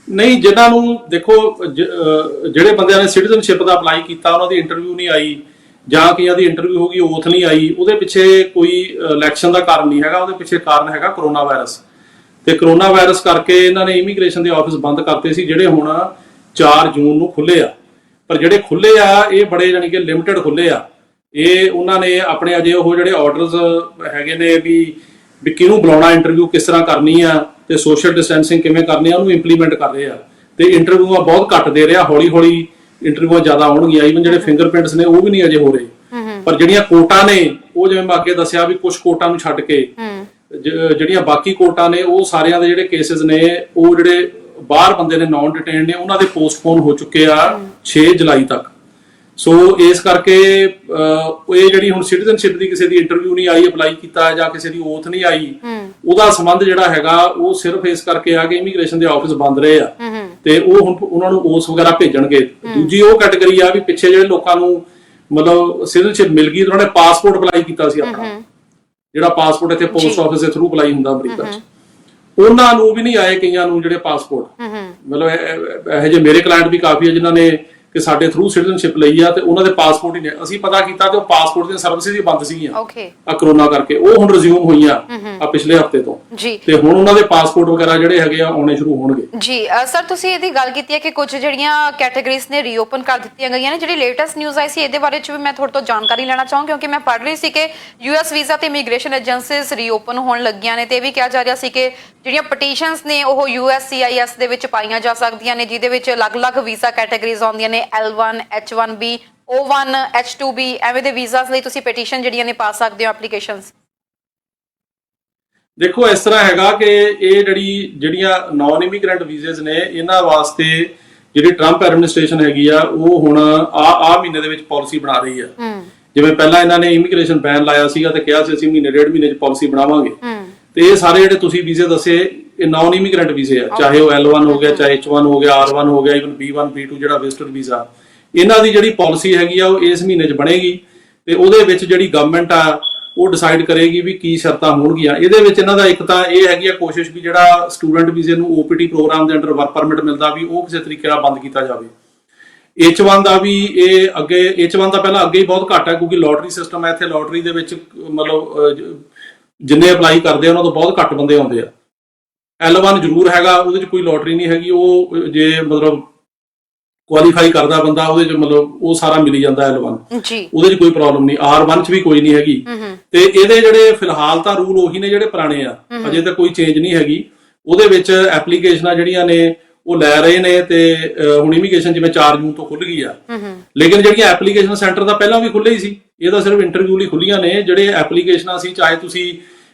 ਨਹੀਂ, ਜਿਨ੍ਹਾਂ ਨੂੰ ਦੇਖੋ ਜਿਹੜੇ ਬੰਦਿਆਂ ਨੇ ਸਿਟੀਜ਼ਨਸ਼ਿਪ ਦਾ ਅਪਲਾਈ ਕੀਤਾ ਉਹਨਾਂ ਦੀ ਇੰਟਰਵਿਊ ਨਹੀਂ ਆਈ, ਜਾਂ ਕਈਆਂ ਦੀ ਇੰਟਰਵਿਊ ਹੋ ਗਈ ਓਥ ਨਹੀਂ ਆਈ, ਉਹਦੇ ਪਿੱਛੇ ਕੋਈ ਇਲੈਕਸ਼ਨ ਦਾ ਕਾਰਨ ਨਹੀਂ ਹੈਗਾ, ਉਹਦੇ ਪਿੱਛੇ ਕਾਰਨ ਹੈਗਾ ਕਰੋਨਾ ਵਾਇਰਸ। ਤੇ ਕਰੋਨਾ ਵਾਇਰਸ ਕਰਕੇ ਇਹਨਾਂ ਨੇ ਇਮੀਗ੍ਰੇਸ਼ਨ ਦੇ ਆਫਿਸ ਬੰਦ ਕਰਤੇ ਸੀ, ਜਿਹੜੇ ਹੁਣ 4 ਜੂਨ ਨੂੰ ਖੁੱਲੇ ਆ। ਪਰ ਜਿਹੜੇ ਖੁੱਲੇ ਆ ਇਹ ਬੜੇ ਜਾਣੀ ਕਿ ਲਿਮਟਿਡ ਖੁੱਲੇ ਆ। ਇਹ ਉਹਨਾਂ ਨੇ ਆਪਣੇ ਅਜੇ ਉਹ ਜਿਹੜੇ ਆਰਡਰਸ ਹੈਗੇ ਨੇ ਵੀ ਕਿਹਨੂੰ ਬੁਲਾਉਣਾ, ਇੰਟਰਵਿਊ ਕਿਸ ਤਰ੍ਹਾਂ ਕਰਨੀ ਆ ਤੇ ਸੋਸ਼ਲ ਡਿਸਟੈਂਸਿੰਗ ਕਿਵੇਂ ਕਰਨੀ ਆ, ਉਹਨੂੰ ਇੰਪਲੀਮੈਂਟ ਕਰ ਰਹੇ ਆ। ਤੇ ਇੰਟਰਵਿਊਆਂ ਬਹੁਤ ਘੱਟ ਦੇ ਰਿਹਾ, ਹੌਲੀ ਹੌਲੀ ਇੰਟਰਵਿਊਆਂ ਜ਼ਿਆਦਾ ਆਉਣਗੀਆਂ। ਈਵਨ ਜਿਹੜੇ ਫਿੰਗਰਪ੍ਰਿੰਟਸ ਨੇ ਉਹ ਵੀ ਨਹੀਂ ਅਜੇ ਹੋ ਰਹੇ, ਪਰ ਜਿਹੜੀਆਂ ਕੋਟਾਂ ਨੇ ਉਹ ਜਿਵੇਂ ਮੈਂ ਅੱਗੇ ਦੱਸਿਆ ਵੀ ਕੁਝ ਕੋਟਾਂ ਨੂੰ ਛੱਡ ਕੇ ਜਿਹੜੀਆਂ ਬਾਕੀ ਕੋਟਾਂ ਨੇ ਉਹ ਸਾਰਿਆਂ ਦੇ ਜਿਹੜੇ ਕੇਸਿਸ ਨੇ ਉਹ ਜਿਹੜੇ ਬਾਹਰ ਬੰਦੇ ਨੇ ਨਾਨ ਡਿਟੇਨਡ ਨੇ ਉਹਨਾਂ ਦੇ ਪੋਸਟਪੋਨ ਹੋ ਚੁੱਕੇ ਆ 6 ਜੁਲਾਈ ਤੱਕ। ਸੋ ਇਸ ਕਰਕੇ ਇਹ ਜਿਹੜੀ ਹੁਣ ਸਿਟੀਜ਼ਨਸ਼ਿਪ ਦੀ ਕਿਸੇ ਦੀ ਇੰਟਰਵਿਊ ਨਹੀਂ ਆਈ, ਅਪਲਾਈ ਕੀਤਾ ਜਾਂ ਕਿਸੇ ਦੀ ਓਥ ਨਹੀਂ ਆਈ, ਉਹਦਾ ਸੰਬੰਧ ਜਿਹੜਾ ਹੈਗਾ ਉਹ ਸਿਰਫ ਇਸ ਕਰਕੇ ਆ ਕਿ ਇਮੀਗ੍ਰੇਸ਼ਨ ਦੇ ਆਫਿਸ ਬੰਦ ਰਹੇ ਆ ਤੇ ਉਹ ਹੁਣ ਉਹਨਾਂ ਨੂੰ ਓਥ ਵਗੈਰਾ ਭੇਜਣਗੇ। ਦੂਜੀ ਉਹ ਕੈਟਾਗਰੀ ਆ ਵੀ ਪਿੱਛੇ ਜਿਹੜੇ ਲੋਕਾਂ ਨੂੰ ਮਤਲਬ ਸਿਟੀਜ਼ਨਸ਼ਿਪ ਮਿਲ ਗਈ, ਉਹਨਾਂ ਨੇ ਪਾਸਪੋਰਟ ਅਪਲਾਈ ਕੀਤਾ ਸੀ ਆਪਣਾ, ਜਿਹੜਾ ਪਾਸਪੋਰਟ ਇੱਥੇ ਪੋਸਟ ਆਫਿਸ ਦੇ ਥਰੂ ਅਪਲਾਈ ਹੁੰਦਾ ਅਮਰੀਕਾ 'ਚ, ਉਹਨਾਂ ਨੂੰ ਵੀ ਨਹੀਂ ਆਏ ਕਈਆਂ ਨੂੰ ਜਿਹੜੇ ਪਾਸਪੋਰਟ। ਮਤਲਬ ਇਹੋ ਜਿਹੇ ਮੇਰੇ ਕਲਾਇੰਟ ਵੀ ਕਾਫੀ ਆ ਜਿਨ੍ਹਾਂ ਨੇ ਕਿ ਸਾਡੇ ਥਰੂ ਸਿਟੀਜ਼ਨਸ਼ਿਪ ਲਈ ਆ ਤੇ ਉਹਨਾਂ ਦੇ ਪਾਸਪੋਰਟ ਹੀ ਨੇ। ਅਸੀਂ ਪਤਾ ਕੀਤਾ ਤੇ ਉਹ ਪਾਸਪੋਰਟ ਦੀਆਂ ਸਰਵਿਸਿਜ਼ ਹੀ ਬੰਦ ਸੀਗੀਆਂ ਆ ਕਰੋਨਾ ਕਰਕੇ, ਉਹ ਹੁਣ ਰਿਜ਼ਿਊਮ ਹੋਈਆਂ ਆ ਪਿਛਲੇ ਹਫਤੇ ਤੋਂ ਤੇ ਹੁਣ ਉਹਨਾਂ ਦੇ ਪਾਸਪੋਰਟ ਵਗੈਰਾ ਜਿਹੜੇ ਹੈਗੇ ਆ ਆਉਣੇ ਸ਼ੁਰੂ ਹੋਣਗੇ। ਜੀ ਸਰ, ਤੁਸੀਂ ਇਹਦੀ ਗੱਲ ਕੀਤੀ ਹੈ ਕਿ ਕੁਝ ਜਿਹੜੀਆਂ ਕੈਟਾਗਰੀਜ਼ ਨੇ ਰੀਓਪਨ ਕਰ ਦਿੱਤੀਆਂ ਗਈਆਂ ਨੇ। ਜਿਹੜੀ ਲੇਟੈਸਟ ਨਿਊਜ਼ ਆਈ ਸੀ ਇਹਦੇ ਬਾਰੇ ਚ ਵੀ ਮੈਂ ਤੁਹਾਡੇ ਤੋਂ ਜਾਣਕਾਰੀ ਲੈਣਾ ਚਾਹਾਂ, ਕਿਉਂਕਿ ਮੈਂ ਪੜ੍ਹ ਰਹੀ ਸੀ ਕਿ US ਵੀਜ਼ਾ ਤੇ ਇਮੀਗ੍ਰੇਸ਼ਨ ਏਜੰਸੀਜ਼ ਰੀਓਪਨ ਹੋਣ ਲੱਗੀਆਂ ਨੇ ਤੇ ਇਹ ਵੀ ਕਿਹਾ ਜਾ ਰਿਹਾ ਸੀ ਕਿ ਜਿਹੜੀਆਂ ਪਟੀਸ਼ਨਸ ਨੇ ਉਹ USCIS ਦੇ ਵਿੱਚ ਪਾਈਆਂ ਜਾ ਸਕਦੀਆਂ ਨੇ, ਜਿਹਦੇ ਵਿੱਚ ਅਲੱਗ-ਅਲੱਗ ਵੀਜ਼ਾ ਕੈਟਾਗਰੀਜ਼ ਆਉਂਦੀਆਂ ਨੇ, L1, H1B, O1, H2B, ਐਵੇਂ ਦੇ ਵੀਜ਼ਾਸ ਲਈ ਤੁਸੀਂ ਪਟੀਸ਼ਨ ਜਿਹੜੀਆਂ ਨੇ ਪਾ ਸਕਦੇ ਹੋ, ਐਪਲੀਕੇਸ਼ਨਸ। ਦੇਖੋ ਇਸ ਤਰ੍ਹਾਂ ਹੈਗਾ ਕਿ ਇਹ ਜਿਹੜੀਆਂ ਨਾਨ ਇਮੀਗ੍ਰੈਂਟ ਵੀਜ਼ੇਸ ਨੇ ਇਹਨਾਂ ਵਾਸਤੇ ਜਿਹੜੀ ਟਰੰਪ ਐਡਮਿਨਿਸਟ੍ਰੇਸ਼ਨ ਹੈਗੀ ਆ ਉਹ ਹੁਣ ਆ ਮਹੀਨੇ ਦੇ ਵਿੱਚ ਪਾਲਿਸੀ ਬਣਾ ਰਹੀ ਆ। ਜਿਵੇਂ ਪਹਿਲਾਂ ਇਹਨਾਂ ਨੇ ਇਮੀਗ੍ਰੇਸ਼ਨ ਬੈਨ ਲਾਇਆ ਸੀਗਾ ਤੇ ਕਿਹਾ ਸੀ ਅਸੀਂ ਮਹੀਨੇ 1.5 ਮਹੀਨੇ 'ਚ ਪਾਲਿਸੀ ਬਣਾਵਾਂਗੇ, ਤੇ ਇਹ ਸਾਰੇ ਜਿਹੜੇ ਤੁਸੀਂ ਵੀਜ਼ੇ ਦੱਸੇ ਇਹ ਨਾਨ ਇਮੀਗ੍ਰੈਂਟ ਵੀਜ਼ੇ ਆ, ਚਾਹੇ ਉਹ L1 ਹੋ ਗਿਆ, ਚਾਹੇ H1 ਹੋ ਗਿਆ, R1 ਹੋ ਗਿਆ, ਇਵਨ B1 B2 ਜਿਹੜਾ ਵਿਜ਼ਟਰ ਵੀਜ਼ਾ, ਇਹਨਾਂ ਦੀ ਜਿਹੜੀ ਪਾਲਿਸੀ ਹੈਗੀ ਆ ਉਹ ਇਸ ਮਹੀਨੇ 'ਚ ਬਣੇਗੀ ਤੇ ਉਹਦੇ ਵਿੱਚ ਜਿਹੜੀ ਗਵਰਨਮੈਂਟ ਆ ਉਹ ਡਿਸਾਈਡ ਕਰੇਗੀ ਵੀ ਕੀ ਸ਼ਰਤਾਂ ਹੋਣਗੀਆਂ। ਇਹਦੇ ਵਿੱਚ ਇਹਨਾਂ ਦਾ ਇੱਕ ਤਾਂ ਇਹ ਹੈਗੀ ਆ ਕੋਸ਼ਿਸ਼ ਵੀ ਜਿਹੜਾ ਸਟੂਡੈਂਟ ਵੀਜ਼ੇ ਨੂੰ OPT ਪ੍ਰੋਗਰਾਮ ਦੇ ਅੰਡਰ ਵਰਕ ਪਰਮਿਟ ਮਿਲਦਾ ਵੀ ਉਹ ਕਿਸੇ ਤਰੀਕੇ ਨਾਲ ਬੰਦ ਕੀਤਾ ਜਾਵੇ। H1 ਦਾ ਵੀ ਇਹ ਅੱਗੇ H1 ਦਾ ਪਹਿਲਾਂ ਅੱਗੇ ਹੀ ਬਹੁਤ ਘੱਟ ਹੈ ਕਿਉਂਕਿ ਲੋਟਰੀ ਸਿਸਟਮ ਹੈ ਇੱਥੇ, ਲੋਟਰੀ ਦੇ ਵਿੱਚ ਮਤਲਬ ਜਿੰਨੇ ਅਪਲਾਈ ਕਰਦੇ ਆ ਉਹਨਾਂ ਤੋਂ ਬਹੁਤ ਘੱਟ ਬੰਦੇ ਆਉਂਦੇ ਆ। L1 ਜ਼ਰੂਰ ਹੈਗਾ, ਉਹਦੇ 'ਚ ਕੋਈ ਲੋਟਰੀ ਨਹੀਂ ਹੈਗੀ, ਉਹ ਜੇ ਮਤਲਬ ਕੁਆਲੀਫਾਈ ਕਰਦਾ ਬੰਦਾ ਉਹਦੇ 'ਚ ਮਤਲਬ ਉਹ ਸਾਰਾ ਮਿਲ ਜਾਂਦਾ L1, ਉਹਦੇ 'ਚ ਕੋਈ ਪ੍ਰੋਬਲਮ ਨਹੀਂ। R1 'ਚ ਵੀ ਕੋਈ ਨਹੀਂ ਹੈਗੀ। ਤੇ ਇਹਦੇ ਜਿਹੜੇ ਫਿਲਹਾਲ ਤਾਂ ਰੂਲ ਉਹੀ ਨੇ ਜਿਹੜੇ ਪੁਰਾਣੇ ਆ, ਅਜੇ ਤੱਕ ਕੋਈ ਚੇਂਜ ਨਹੀਂ ਹੈਗੀ। ਉਹਦੇ ਵਿੱਚ ਐਪਲੀਕੇਸ਼ਨਾਂ ਜਿਹੜੀਆਂ ਨੇ ਉਹ ਲੈ ਰਹੇ ਨੇ ਤੇ ਹੁਣ ਇਮੀਗ੍ਰੇਸ਼ਨ ਜਿਵੇਂ 4 ਜੂਨ ਤੋਂ ਖੁੱਲ ਗਈ ਆ, ਲੇਕਿਨ ਜਿਹੜੀਆਂ ਐਪਲੀਕੇਸ਼ਨ ਸੈਂਟਰ ਤਾਂ ਪਹਿਲਾਂ ਵੀ ਖੁੱਲੇ ਹੀ ਸੀ, ਇਹ ਤਾਂ ਸਿਰਫ ਇੰਟਰਵਿਊ ਲਈ ਖੁੱਲੀਆਂ ਨੇ। ਜਿਹੜੇ ਐਪਲੀਕੇਸ਼ਨਾਂ ਸੀ, ਚਾਹੇ ਤੁਸੀਂ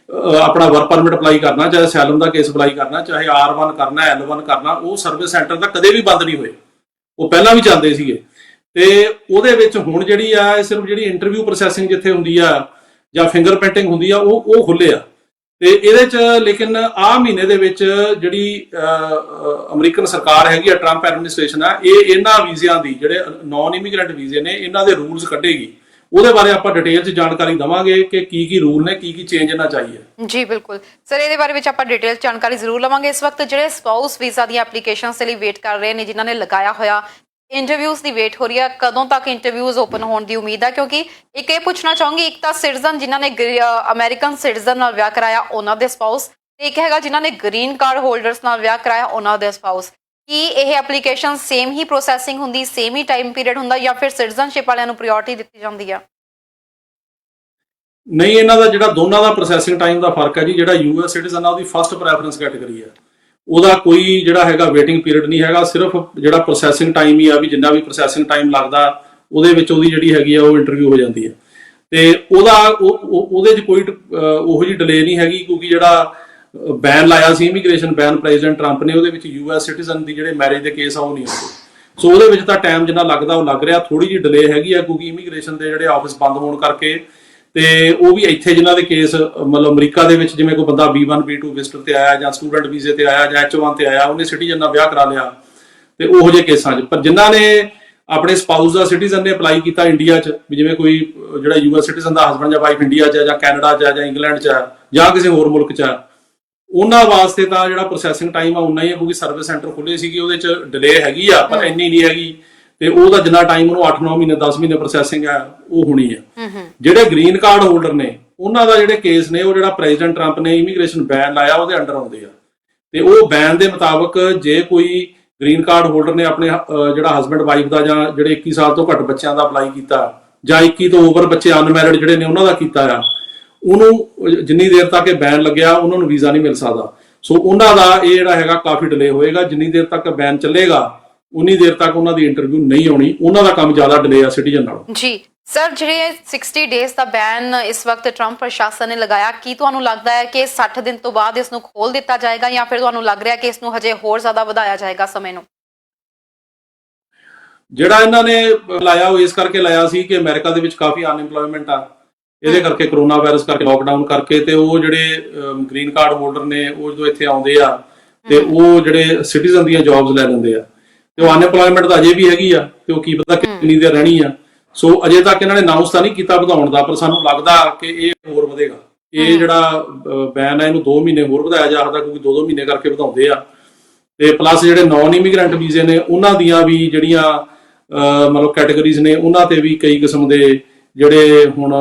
ਆਪਣਾ ਵਰਕ ਪਰਮਿਟ ਅਪਲਾਈ ਕਰਨਾ, ਚਾਹੇ ਅਸਾਈਲਮ ਦਾ ਕੇਸ ਅਪਲਾਈ ਕਰਨਾ, ਚਾਹੇ R1 ਕਰਨਾ, L1 ਕਰਨਾ, ਉਹ ਸਰਵਿਸ ਸੈਂਟਰ ਤਾਂ ਕਦੇ ਵੀ ਬੰਦ ਨਹੀਂ ਹੋਏ, ਉਹ ਪਹਿਲਾਂ ਵੀ ਚੱਲਦੇ ਸੀਗੇ। ਤੇ ਉਹਦੇ ਵਿੱਚ ਹੁਣ ਜਿਹੜੀ ਆ ਇਹ ਸਿਰਫ ਜਿਹੜੀ ਇੰਟਰਵਿਊ ਪ੍ਰੋਸੈਸਿੰਗ ਜਿੱਥੇ ਹੁੰਦੀ ਆ ਜਾਂ ਫਿੰਗਰਪ੍ਰਿੰਟਿੰਗ ਹੁੰਦੀ ਆ ਉਹ ਖੁੱਲੇ ਆ। ਤੇ ਇਹਦੇ 'ਚ ਲੇਕਿਨ ਆਹ ਮਹੀਨੇ ਦੇ ਵਿੱਚ ਜਿਹੜੀ ਅਮਰੀਕਨ ਸਰਕਾਰ ਹੈਗੀ ਆ, ਟਰੰਪ ਐਡਮਿਨਿਸਟ੍ਰੇਸ਼ਨ ਆ, ਇਹ ਇਹਨਾਂ ਵੀਜ਼ਿਆਂ ਦੀ ਜਿਹੜੇ ਨਾਨ ਇਮੀਗ੍ਰੈਂਟ ਵੀਜ਼ੇ ਨੇ ਇਹਨਾਂ ਦੇ ਰੂਲਸ ਕੱਢੇਗੀ। ਉਹਦੇ ਬਾਰੇ ਆਪਾਂ ਡਿਟੇਲ 'ਚ ਜਾਣਕਾਰੀ ਦਵਾਂਗੇ ਕਿ ਕੀ ਰੂਲ ਨੇ, ਕੀ ਚੇਂਜ ਇਹਨਾਂ ਚਾਹੀਏ। ਜੀ ਬਿਲਕੁਲ ਸਰ, ਇਹਦੇ ਬਾਰੇ ਵਿੱਚ ਆਪਾਂ ਡਿਟੇਲ ਜਾਣਕਾਰੀ ਜ਼ਰੂਰ ਲਵਾਂਗੇ। ਇਸ ਵਕਤ ਜਿਹੜੇ ਸਪਾਊਸ ਵੀਜ਼ਾ ਦੀਆਂ ਐਪਲੀਕੇਸ਼ਨਸ ਦੇ ਲਈ ਵੇਟ ਕਰ ਰਹੇ ਨੇ, ਜਿਨ੍ਹਾਂ ਨੇ ਲਗਾਇਆ ਹੋਇਆ, ਇੰਟਰਵਿਊਜ਼ ਦੀ ਵੇਟ ਹੋ ਰਹੀ ਹੈ, ਕਦੋਂ ਤੱਕ ਇੰਟਰਵਿਊਜ਼ ਓਪਨ ਹੋਣ ਦੀ ਉਮੀਦ ਹੈ? ਕਿਉਂਕਿ ਇੱਕ ਇਹ ਪੁੱਛਣਾ ਚਾਹੂੰਗੀ, ਇੱਕ ਤਾਂ ਸਿਟੀਜ਼ਨ ਜਿਨ੍ਹਾਂ ਨੇ ਅਮਰੀਕਨ ਸਿਟੀਜ਼ਨ ਨਾਲ ਵਿਆਹ ਕਰਾਇਆ ਉਹਨਾਂ ਦੇ ਸਪਾਊਸ, ਤੇ ਇੱਕ ਹੈਗਾ ਜਿਨ੍ਹਾਂ ਨੇ ਗ੍ਰੀਨ ਕਾਰਡ ਹੋਲਡਰਸ ਨਾਲ ਵਿਆਹ ਕਰਾਇਆ ਉਹਨਾਂ ਦੇ ਸਪਾਊਸ। ਕੀ ਇਹ ਐਪਲੀਕੇਸ਼ਨ ਸੇਮ ਹੀ ਪ੍ਰੋਸੈਸਿੰਗ ਹੁੰਦੀ, ਸੇਮ ਹੀ ਟਾਈਮ ਪੀਰੀਅਡ ਹੁੰਦਾ, ਜਾਂ ਫਿਰ ਸਿਟੀਜ਼ਨਸ਼ਿਪ ਵਾਲਿਆਂ ਨੂੰ ਪ੍ਰਾਇੋਰਟੀ ਦਿੱਤੀ ਜਾਂਦੀ ਆ? ਨਹੀਂ, ਇਹਨਾਂ ਦਾ ਜਿਹੜਾ ਦੋਨਾਂ ਦਾ ਪ੍ਰੋਸੈਸਿੰਗ ਟਾਈਮ ਦਾ ਫਰਕ ਹੈ ਜੀ। ਜਿਹੜਾ US ਸਿਟੀਜ਼ਨ ਆ ਉਹਦੀ ਫਸਟ ਪ੍ਰੈਫਰੈਂਸ ਕੈਟਾਗਰੀ ਹੈ, ਉਹਦਾ ਕੋਈ ਜਿਹੜਾ ਹੈਗਾ ਵੇਟਿੰਗ ਪੀਰੀਅਡ ਨਹੀਂ ਹੈਗਾ, ਸਿਰਫ ਜਿਹੜਾ ਪ੍ਰੋਸੈਸਿੰਗ ਟਾਈਮ ਹੀ ਆ ਵੀ ਜਿੰਨਾ ਵੀ ਪ੍ਰੋਸੈਸਿੰਗ ਟਾਈਮ ਲੱਗਦਾ ਉਹਦੇ ਵਿੱਚ ਉਹਦੀ ਜਿਹੜੀ ਹੈਗੀ ਆ ਉਹ ਇੰਟਰਵਿਊ ਹੋ ਜਾਂਦੀ ਹੈ। ਤੇ ਉਹਦੇ 'ਚ ਕੋਈ ਉਹੋ ਜਿਹੀ ਡਿਲੇ ਨਹੀਂ ਹੈਗੀ ਕਿਉਂਕਿ ਜਿਹੜਾ ਬੈਨ ਲਾਇਆ ਸੀ ਇਮੀਗ੍ਰੇਸ਼ਨ ਬੈਨ ਪ੍ਰੈਜ਼ੀਡੈਂਟ ਟਰੰਪ ਨੇ, ਉਹਦੇ ਵਿੱਚ US ਸਿਟੀਜ਼ਨ ਦੀ ਜਿਹੜੇ ਮੈਰਿਜ ਦੇ ਕੇਸ ਆ ਉਹ ਨਹੀਂ ਆਉਂਦੇ। ਸੋ ਉਹਦੇ ਵਿੱਚ ਤਾਂ ਟਾਈਮ ਜਿੰਨਾ ਲੱਗਦਾ ਉਹ ਲੱਗ ਰਿਹਾ, ਥੋੜੀ ਜਿਹੀ ਡਿਲੇ ਹੈਗੀ ਆ ਕਿਉਂਕਿ ਇਮੀਗ੍ਰੇਸ਼ਨ ਦੇ ਜਿਹੜੇ ਆਫਿਸ ਬੰਦ ਹੋਣ ਕਰਕੇ। ਤੇ ਉਹ ਵੀ ਇੱਥੇ ਜਿਨ੍ਹਾਂ ਦੇ ਕੇਸ ਮਤਲਬ ਅਮਰੀਕਾ ਦੇ ਵਿੱਚ ਜਿਵੇਂ ਕੋਈ ਬੰਦਾ B1 B2 ਵਿਜ਼ਟਰ ਤੇ ਆਇਆ ਜਾਂ ਸਟੂਡੈਂਟ ਵੀਜ਼ੇ ਤੇ ਆਇਆ ਜਾਂ H1 ਤੇ ਆਇਆ, ਉਹਨੇ ਸਿਟੀਜ਼ਨ ਨਾਲ ਵਿਆਹ ਕਰਾ ਲਿਆ, ਤੇ ਉਹੋ ਜਿਹੇ ਕੇਸਾਂ 'ਚ। ਪਰ ਜਿਨ੍ਹਾਂ ਨੇ ਆਪਣੇ ਸਪਾਊਸ ਦਾ ਸਿਟੀਜ਼ਨ ਨੇ ਅਪਲਾਈ ਕੀਤਾ ਇੰਡੀਆ 'ਚ, ਵੀ ਜਿਵੇਂ ਕੋਈ ਜਿਹੜਾ US ਸਿਟੀਜ਼ਨ ਦਾ ਹਸਬੈਂਡ ਜਾਂ ਵਾਈਫ ਇੰਡੀਆ 'ਚ ਜਾਂ ਕੈਨੇਡਾ 'ਚ ਜਾਂ ਇੰਗਲੈਂਡ 'ਚ ਜਾਂ ਕਿਸੇ ਹੋਰ ਮੁਲਕ 'ਚ, ਉਹਨਾਂ ਵਾਸਤੇ ਤਾਂ ਜਿਹੜਾ ਪ੍ਰੋਸੈਸਿੰਗ ਟਾਈਮ ਆ ਉਨਾ ਹੀ ਹੈ ਕਿਉਂਕਿ ਸਰਵਿਸ ਸੈਂਟਰ ਖੁੱਲੇ ਸੀਗੇ, ਉਹਦੇ 'ਚ ਡਿਲੇ ਹੈਗੀ ਆ ਪਰ ਇੰਨੀ ਨਹੀਂ ਹੈਗੀ। ਤੇ ਉਹਦਾ ਜਿੰਨਾ ਟਾਈਮ ਉਹਨੂੰ 8-9 ਮਹੀਨੇ 10 ਮਹੀਨੇ ਪ੍ਰੋਸੈਸਿੰਗ ਹੈ ਉਹ ਹੋਣੀ ਹੈ। ਜਿਹੜੇ ਗ੍ਰੀਨ ਕਾਰਡ ਹੋਲਡਰ ਨੇ ਉਹਨਾਂ ਦਾ ਜਿਹੜੇ ਕੇਸ ਨੇ ਉਹ ਜਿਹੜਾ ਪ੍ਰੈਜ਼ੀਡੈਂਟ ਟਰੰਪ ਨੇ ਇਮੀਗ੍ਰੇਸ਼ਨ ਬੈਨ ਲਾਇਆ ਉਹਦੇ ਅੰਡਰ ਆਉਂਦੇ ਆ, ਤੇ ਉਹ ਬੈਨ ਦੇ ਮੁਤਾਬਕ ਜੇ ਕੋਈ ਗ੍ਰੀਨ ਕਾਰਡ ਹੋਲਡਰ ਨੇ ਆਪਣੇ ਜਿਹੜਾ ਹਸਬੈਂਡ ਵਾਈਫ ਦਾ ਜਾਂ ਜਿਹੜੇ 21 ਸਾਲ ਤੋਂ ਘੱਟ ਬੱਚਿਆਂ ਦਾ ਅਪਲਾਈ ਕੀਤਾ ਜਾਂ 21 ਤੋਂ ਓਵਰ ਬੱਚੇ ਅਨਮੈਰਿਡ ਜਿਹੜੇ ਨੇ ਉਹਨਾਂ ਦਾ ਕੀਤਾ ਆ, ਉਹਨੂੰ ਜਿੰਨੀ ਦੇਰ ਤੱਕ ਇਹ ਬੈਨ ਲੱਗਿਆ ਉਹਨਾਂ ਨੂੰ ਵੀਜ਼ਾ ਨਹੀਂ ਮਿਲ ਸਕਦਾ। ਸੋ ਉਹਨਾਂ ਦਾ ਇਹ ਜਿਹੜਾ ਹੈਗਾ ਕਾਫੀ ਡਿਲੇ ਹੋਏਗਾ। ਜਿੰਨੀ ਦੇਰ ਤੱਕ ਬੈਨ ਚੱਲੇਗਾ ਉਨੀ ਦੇਰ ਤੱਕ ਉਹਨਾਂ ਦੀ ਇੰਟਰਵਿਊ ਨਹੀਂ ਆਉਣੀ, ਉਹਨਾਂ ਦਾ ਕੰਮ ਜ਼ਿਆਦਾ ਡਿਲੇ ਆ ਸਿਟੀਜ਼ਨ ਨਾਲੋਂ। ਜੀ ਸਰ, ਜਿਹੜੇ 60 ਡੇਜ਼ ਦਾ ਬੈਨ ਇਸ ਵਕਤ ਟਰੰਪ ਪ੍ਰਸ਼ਾਸਨ ਨੇ ਲਗਾਇਆ, ਕੀ ਤੁਹਾਨੂੰ ਲੱਗਦਾ ਹੈ ਕਿ 60 ਦਿਨ ਤੋਂ ਬਾਅਦ ਇਸ ਨੂੰ ਖੋਲ ਦਿੱਤਾ ਜਾਏਗਾ ਜਾਂ ਫਿਰ ਤੁਹਾਨੂੰ ਲੱਗ ਰਿਹਾ ਕਿ ਇਸ ਨੂੰ ਹਜੇ ਹੋਰ ਜ਼ਿਆਦਾ ਵਧਾਇਆ ਜਾਏਗਾ ਸਮੇਂ ਨੂੰ? ਜਿਹੜਾ ਇਹਨਾਂ ਨੇ ਲਾਇਆ ਉਹ ਇਸ ਕਰਕੇ ਲਾਇਆ ਸੀ ਕਿ ਅਮਰੀਕਾ ਦੇ ਵਿੱਚ ਕਾਫੀ ਅਨਇੰਪਲੋਇਮੈਂਟ ਆ, ਇਹਦੇ ਕਰਕੇ ਕਰੋਨਾ ਵਾਇਰਸ ਕਰਕੇ ਲੋਕਡਾਊਨ ਕਰਕੇ, ਤੇ ਉਹ ਜਿਹੜੇ ਗ੍ਰੀਨ ਕਾਰਡ ਹੋਲਡਰ ਨੇ ਉਹ ਜਦੋਂ ਇੱਥੇ ਆਉਂਦੇ ਆ ਤੇ ਉਹ ਜਿਹੜੇ ਸਿਟੀਜ਼ਨ ਦੀਆਂ ਜੌਬਸ ਲੈ ਲੈਂਦੇ ਆ, ਤੇ ਉਹ ਅਨਇੰਪਲੋਇਮੈਂਟ ਤਾਂ ਅਜੇ ਵੀ ਹੈਗੀ ਆ ਤੇ ਉਹ ਕੀ ਪਤਾ ਕਿੰਨੀ ਦੇਰ ਰਹਿਣੀ ਆ। ਸੋ ਅਜੇ ਤੱਕ ਇਹਨਾਂ ਨੇ ਅਨਾਉਂਸ ਤਾਂ ਨਹੀਂ ਕੀਤਾ ਵਧਾਉਣ ਦਾ, ਪਰ ਸਾਨੂੰ ਲੱਗਦਾ ਕਿ ਇਹ ਹੋਰ ਵਧੇਗਾ। ਇਹ ਜਿਹੜਾ ਬੈਨ ਹੈ ਇਹਨੂੰ 2 ਮਹੀਨੇ ਹੋਰ ਵਧਾਇਆ ਜਾ ਸਕਦਾ, ਕਿਉਂਕਿ 2-2 ਮਹੀਨੇ ਕਰਕੇ ਵਧਾਉਂਦੇ ਆ। ਤੇ ਪਲੱਸ ਜਿਹੜੇ ਨਾਨ ਇਮੀਗ੍ਰੈਂਟ ਵੀਜ਼ੇ ਨੇ ਉਹਨਾਂ ਦੀਆਂ ਵੀ ਜਿਹੜੀਆਂ ਮਤਲਬ ਕੈਟਾਗਰੀਜ਼ ਨੇ ਉਹਨਾਂ ਤੇ ਵੀ ਕਈ ਕਿਸਮ ਦੇ ਜਿਹੜੇ ਹੁਣ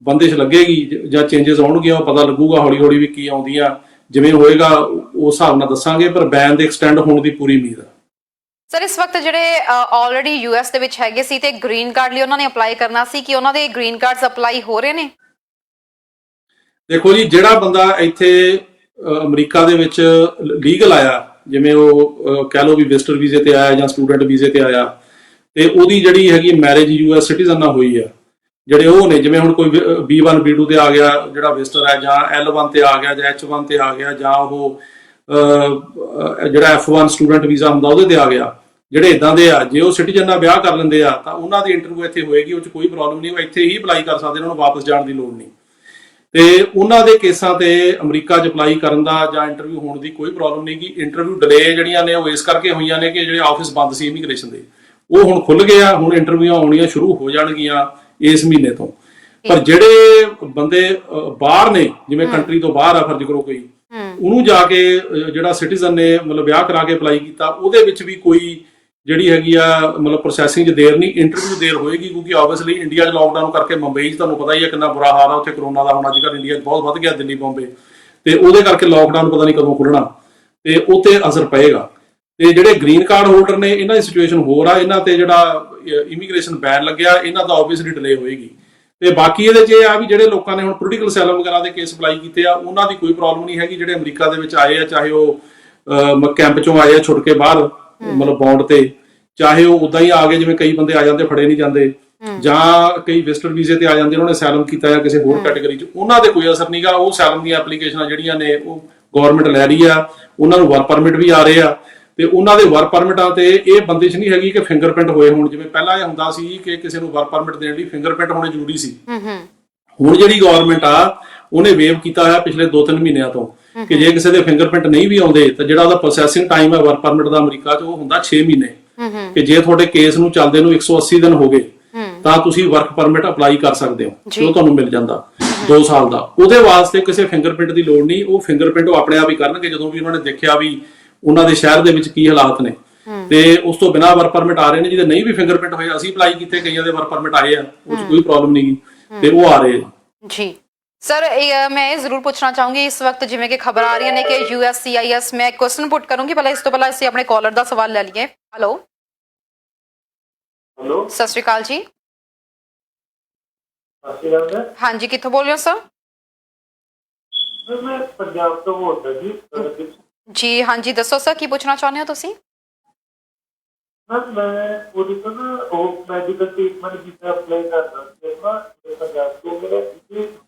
ਬੰਦਿਸ਼ ਲੱਗੇਗੀ ਜਾਂ ਚੇਂਜਸ ਆਉਣਗੀਆਂ, ਉਹ ਪਤਾ ਲੱਗੂਗਾ ਹੌਲੀ ਹੌਲੀ ਵੀ ਕੀ ਆਉਂਦੀਆਂ। ਜਿਵੇਂ ਹੋਏਗਾ ਉਸ ਹਿਸਾਬ ਨਾਲ ਦੱਸਾਂਗੇ, ਪਰ ਬੈਨ ਦੇ ਐਕਸਟੈਂਡ ਹੋਣ ਦੀ ਪੂਰੀ ਉਮੀਦ ਹੈ। ਸਰ, ਇਸ ਵਕਤ ਜਿਹੜੇ ਆਲਰੇਡੀ ਯੂਐਸ ਦੇ ਵਿੱਚ ਹੈਗੇ ਸੀ ਤੇ ਗ੍ਰੀਨ ਕਾਰਡ ਲਈ ਉਹਨਾਂ ਨੇ ਅਪਲਾਈ ਕਰਨਾ ਸੀ, ਕਿ ਉਹਨਾਂ ਦੇ ਗ੍ਰੀਨ ਕਾਰਡਸ ਅਪਲਾਈ ਹੋ ਰਹੇ ਨੇ? ਦੇਖੋ ਜੀ, ਜਿਹੜਾ ਬੰਦਾ ਇੱਥੇ ਅਮਰੀਕਾ ਦੇ ਵਿੱਚ ਲੀਗਲ ਆਇਆ, ਜਿਵੇਂ ਉਹ ਕਹਿ ਲਓ ਵੀ ਵਿਜ਼ਟਰ ਵੀਜ਼ੇ ਤੇ ਆਇਆ ਜਾਂ ਸਟੂਡੈਂਟ ਵੀਜ਼ੇ ਤੇ ਆਇਆ, ਤੇ ਉਹਦੀ ਜਿਹੜੀ ਹੈਗੀ ਮੈਰਿਜ ਯੂਐਸ ਸਿਟੀਜ਼ਨ ਨਾਲ ਹੋਈ ਆ, ਜਿਹੜੇ ਉਹ ਨੇ ਜਿਵੇਂ ਹੁਣ ਕੋਈ B1 B2 ਤੇ ਆ ਗਿਆ ਜਿਹੜਾ ਵਿਜ਼ਟਰ ਹੈ, ਜਾਂ L1 ਤੇ ਆ ਗਿਆ ਜਾਂ H1 ਤੇ ਆ ਗਿਆ, ਜਾਂ ਉਹ ਜਿਹੜਾ F1 ਸਟੂਡੈਂਟ ਵੀਜ਼ਾ ਹੁੰਦਾ ਉਹਦੇ ਤੇ ਆ ਗਿਆ, ਜਿਹੜੇ ਇਦਾਂ ਦੇ ਆ, ਜੇ ਉਹ ਸਿਟੀਜ਼ਨ ਨਾਲ ਵਿਆਹ ਕਰ ਲੈਂਦੇ ਆ ਤਾਂ ਉਹਨਾਂ ਦੀ ਇੰਟਰਵਿਊ ਇੱਥੇ ਹੋਏਗੀ, ਉਹ 'ਚ ਕੋਈ ਪ੍ਰੋਬਲਮ ਨਹੀਂ, ਉਹ ਇੱਥੇ ਹੀ ਅਪਲਾਈ ਕਰ ਸਕਦੇ, ਉਹਨਾਂ ਨੂੰ ਵਾਪਸ ਜਾਣ ਦੀ ਲੋੜ ਨਹੀਂ। ਤੇ ਉਹਨਾਂ ਦੇ ਕੇਸਾਂ ਤੇ ਅਮਰੀਕਾ 'ਚ ਅਪਲਾਈ ਕਰਨ ਦਾ ਜਾਂ ਇੰਟਰਵਿਊ ਹੋਣ ਦੀ ਕੋਈ ਪ੍ਰੋਬਲਮ ਨਹੀਂ ਗੀ। ਇੰਟਰਵਿਊ ਡਿਲੇ ਜਿਹੜੀਆਂ ਨੇ ਉਹ ਇਸ ਕਰਕੇ ਹੋਈਆਂ ਨੇ ਕਿ ਜਿਹੜੇ ਆਫਿਸ ਬੰਦ ਸੀ ਇਮੀਗ੍ਰੇਸ਼ਨ ਦੇ, ਉਹ ਹੁਣ ਖੁੱਲ ਗਏ ਆ, ਹੁਣ ਇੰਟਰਵਿਊਆਂ ਆਉਣੀਆਂ ਸ਼ੁਰੂ ਹੋ ਜਾਣਗੀਆਂ ਇਸ ਮਹੀਨੇ ਤੋਂ। ਪਰ ਜਿਹੜੇ ਬੰਦੇ ਬਾਹਰ ਨੇ, ਜਿਵੇਂ ਕੰਟਰੀ ਤੋਂ ਬਾਹਰ ਆ, ਫਰਜ਼ ਕਰੋ ਕੋਈ, ਉਹਨੂੰ ਜਾ ਕੇ ਜਿਹੜਾ ਸਿਟੀਜ਼ਨ ਨੇ ਮਤਲਬ ਵਿਆਹ ਕਰਾ ਕੇ ਅਪਲਾਈ ਕੀਤਾ, ਉਹਦੇ ਵਿੱਚ ਵੀ ਕੋਈ ਜਿਹੜੀ ਹੈਗੀ ਆ ਮਤਲਬ ਪ੍ਰੋਸੈਸਿੰਗ 'ਚ ਦੇਰ ਨਹੀਂ, ਇੰਟਰਵਿਊ ਦੇਰ ਹੋਏਗੀ, ਕਿਉਂਕਿ ਆਬਵੀਅਸਲੀ ਇੰਡੀਆ 'ਚ ਲੋਕਡਾਊਨ ਕਰਕੇ ਮੁੰਬਈ 'ਚ ਤੁਹਾਨੂੰ ਪਤਾ ਹੀ ਹੈ ਕਿੰਨਾ ਬੁਰਾ ਹਾਲ ਆ ਉੱਥੇ ਕਰੋਨਾ ਦਾ। ਹੁਣ ਅੱਜ ਕੱਲ੍ਹ ਇੰਡੀਆ 'ਚ ਬਹੁਤ ਵੱਧ ਗਿਆ, ਦਿੱਲੀ ਬੰਬੇ, ਤੇ ਉਹਦੇ ਕਰਕੇ ਲੋਕਡਾਊਨ ਪਤਾ ਨਹੀਂ ਕਦੋਂ ਖੁੱਲਣਾ, ਤੇ ਉਹ 'ਤੇ ਅਸਰ ਪਏਗਾ। ਤੇ ਜਿਹੜੇ ਗ੍ਰੀਨ ਕਾਰਡ ਹੋਲਡਰ ਨੇ ਇਹਨਾਂ ਦੀ ਸਿਚੁਏਸ਼ਨ ਹੋਰ ਆ, ਇਹਨਾਂ ਤੇ ਜਿਹੜਾ ਇਮੀਗ੍ਰੇਸ਼ਨ ਬੈਨ ਲੱਗਿਆ ਇਹਨਾਂ ਦਾ ਆਬਵੀਅਸਲੀ ਡਿਲੇ ਹੋਏਗੀ। ਤੇ ਬਾਕੀ ਇਹਦੇ 'ਚ ਇਹ ਆ ਵੀ ਜਿਹੜੇ ਲੋਕਾਂ ਨੇ ਹੁਣ ਪੋਲੀਟੀਕਲ ਅਸਾਈਲਮ ਵਗੈਰਾ ਦੇ ਕੇਸ ਅਪਲਾਈ ਕੀਤੇ ਆ, ਉਹਨਾਂ ਦੀ ਕੋਈ ਪ੍ਰੋਬਲਮ ਨਹੀਂ ਹੈਗੀ। ਜਿਹੜੇ ਅਮਰੀਕਾ ਦੇ ਵਿੱਚ ਆਏ ਆ, ਚਾਹੇ ਉਹ ਕੈਂਪ 'ਚੋਂ ਆਏ ਆ ਛੁੱਟ ਕੇ ਬਾਹਰ ਮਤਲਬ ਬੌਂਡ ਤੇ, ਚਾਹੇ ਉਹ ਉਦਾਂ ਹੀ ਆ ਗਏ, ਜਿਵੇਂ ਕਈ ਬੰਦੇ ਆ ਜਾਂਦੇ ਫੜੇ ਨਹੀਂ ਜਾਂਦੇ, ਜਾਂ ਕਈ ਵਿਜ਼ਟਰ ਵੀਜ਼ੇ ਤੇ ਆ ਜਾਂਦੇ, ਉਹਨਾਂ ਨੇ ਅਸਾਈਲਮ ਕੀਤਾ ਜਾਂ ਕਿਸੇ ਹੋਰ ਕੈਟਾਗਰੀ 'ਚ, ਉਹਨਾਂ ਦੇ ਕੋਈ ਅਸਰ ਨਹੀਂਗਾ। ਉਹ ਅਸਾਈਲਮ ਦੀਆਂ ਐਪਲੀਕੇਸ਼ਨਾਂ ਜਿਹੜੀਆਂ ਨੇ ਉਹ ਗਵਰਨਮੈਂਟ ਲੈ ਰਹੀ ਆ, ਉਹਨਾਂ ਨੂੰ ਵਰਕ ਪਰਮਿਟ ਵੀ ਆ ਰਹੇ ਆ, ਤੇ ਉਹਨਾਂ ਦੇ ਵਰਕ ਪਰਮਿਟਾਂ ਤੇ ਇਹ ਬੰਦਿਸ਼ ਨਹੀਂ ਹੈਗੀ ਕਿ ਫਿੰਗਰਪ੍ਰਿੰਟ ਹੋਏ ਹੋਣ। ਜਿਵੇਂ ਪਹਿਲਾਂ ਇਹ ਹੁੰਦਾ ਸੀ ਕਿ ਕਿਸੇ ਨੂੰ ਵਰਕ ਪਰਮਿਟ ਦੇਣ ਲਈ ਫਿੰਗਰਪ੍ਰਿੰਟ ਹੋਣੇ ਜ਼ਰੂਰੀ ਸੀ। ਹੁਣ ਜਿਹੜੀ ਗਵਰਨਮੈਂਟ ਆ ਉਹਨੇ ਵੇਵ ਕੀਤਾ ਹੋਇਆ ਪਿਛਲੇ 2-3 ਮਹੀਨਿਆਂ ਤੋਂ ਕਿ ਜੇ ਕਿਸੇ ਦੇ ਫਿੰਗਰਪ੍ਰਿੰਟ ਨਹੀਂ ਵੀ ਆਉਂਦੇ ਤਾਂ ਜਿਹੜਾ ਉਹਦਾ ਪ੍ਰੋਸੈਸਿੰਗ ਟਾਈਮ ਹੈ ਵਰਕ ਪਰਮਿਟ ਦਾ ਅਮਰੀਕਾ 'ਚ ਉਹ ਹੁੰਦਾ 6 ਮਹੀਨੇ। ਕਿ ਜੇ ਤੁਹਾਡੇ ਕੇਸ ਨੂੰ ਚੱਲਦੇ ਨੂੰ 180 ਦਿਨ ਹੋ ਗਏ ਤਾਂ ਤੁਸੀਂ ਵਰਕ ਪਰਮਿਟ ਅਪਲਾਈ ਕਰ ਸਕਦੇ ਹੋ, ਜੋ ਤੁਹਾਨੂੰ ਮਿਲ ਜਾਂਦਾ 2 ਸਾਲ ਦਾ। ਉਹਦੇ ਵਾਸਤੇ ਕਿਸੇ ਫਿੰਗਰਪ੍ਰਿੰਟ ਦੀ ਲੋੜ ਨਹੀਂ, ਉਹ ਫਿੰਗਰਪ੍ਰਿੰਟ ਉਹ ਆਪਣੇ ਆਪ ਹੀ ਕਰਨਗੇ ਜਦੋਂ ਵੀ ਉਹਨਾਂ ਨੇ ਦੇਖਿਆ ਵੀ ਉਹਨਾਂ ਦੇ ਸ਼ਹਿਰ ਦੇ ਵਿੱਚ ਕੀ ਹਾਲਾਤ ਨੇ। ਤੇ ਉਸ ਤੋਂ ਬਿਨਾਂ ਵਰਕ ਪਰਮਿਟ ਆ ਰਹੇ ਨੇ, ਜਿਹਦੇ ਨਹੀਂ ਵੀ ਫਿੰਗਰਪ੍ਰਿੰਟ ਹੋਏ, ਅਸੀਂ ਅਪਲਾਈ ਕੀਤੇ, ਕਈਆਂ ਦੇ ਵਰਕ ਪਰਮਿਟ ਆਏ ਆ, ਉਹ 'ਚ ਕੋਈ ਪ੍ਰੋਬਲਮ ਨਹੀਂ ਤੇ ਉਹ ਆ ਰਹੇ ਜੀ। ਸਰ, ਮੈਂ ਇਹ ਜ਼ਰੂਰ ਪੁੱਛਣਾ ਚਾਹੂੰਗੀ, ਇਸ ਵਕਤ ਜਿਵੇਂ ਕਿ ਖਬਰ ਆ ਰਹੀਆਂ ਨੇ ਕਿ USCIS, ਮੈਂ ਕੁਐਸਚਨ ਪੁੱਟ ਕਰੂੰਗੀ, ਪਹਿਲਾਂ ਇਸ ਤੋਂ ਪਹਿਲਾਂ ਅਸੀਂ ਆਪਣੇ ਕਾਲਰ ਦਾ ਸਵਾਲ ਲੈ ਲਈਏ। ਹੈਲੋ, ਸਤਿ ਸ਼੍ਰੀ ਅਕਾਲ ਜੀ। ਹਾਂਜੀ, ਕਿੱਥੋਂ ਬੋਲ ਰਹੇ ਹੋ ਸਰ? ਮੈਂ ਪੰਜਾਬ ਤੋਂ ਬੋਲਦਾ ਜੀ। ਜੀ ਹਾਂਜੀ, ਦੱਸੋ ਸਰ, ਕੀ ਪੁੱਛਣਾ ਚਾਹੁੰਦੇ ਹੋ ਤੁਸੀਂ? ਮੈਂ ਉਹਦੇ ਤੋਂ ਨਾ ਉਹ ਮੈਡੀਕਲ ਟ੍ਰੀਟਮੈਂਟ ਵੀਜ਼ਾ ਅਪਲਾਈ ਕਰਨਾ ਸੀ ਪੰਜਾਬ ਤੋਂ, ਮੇਰਾ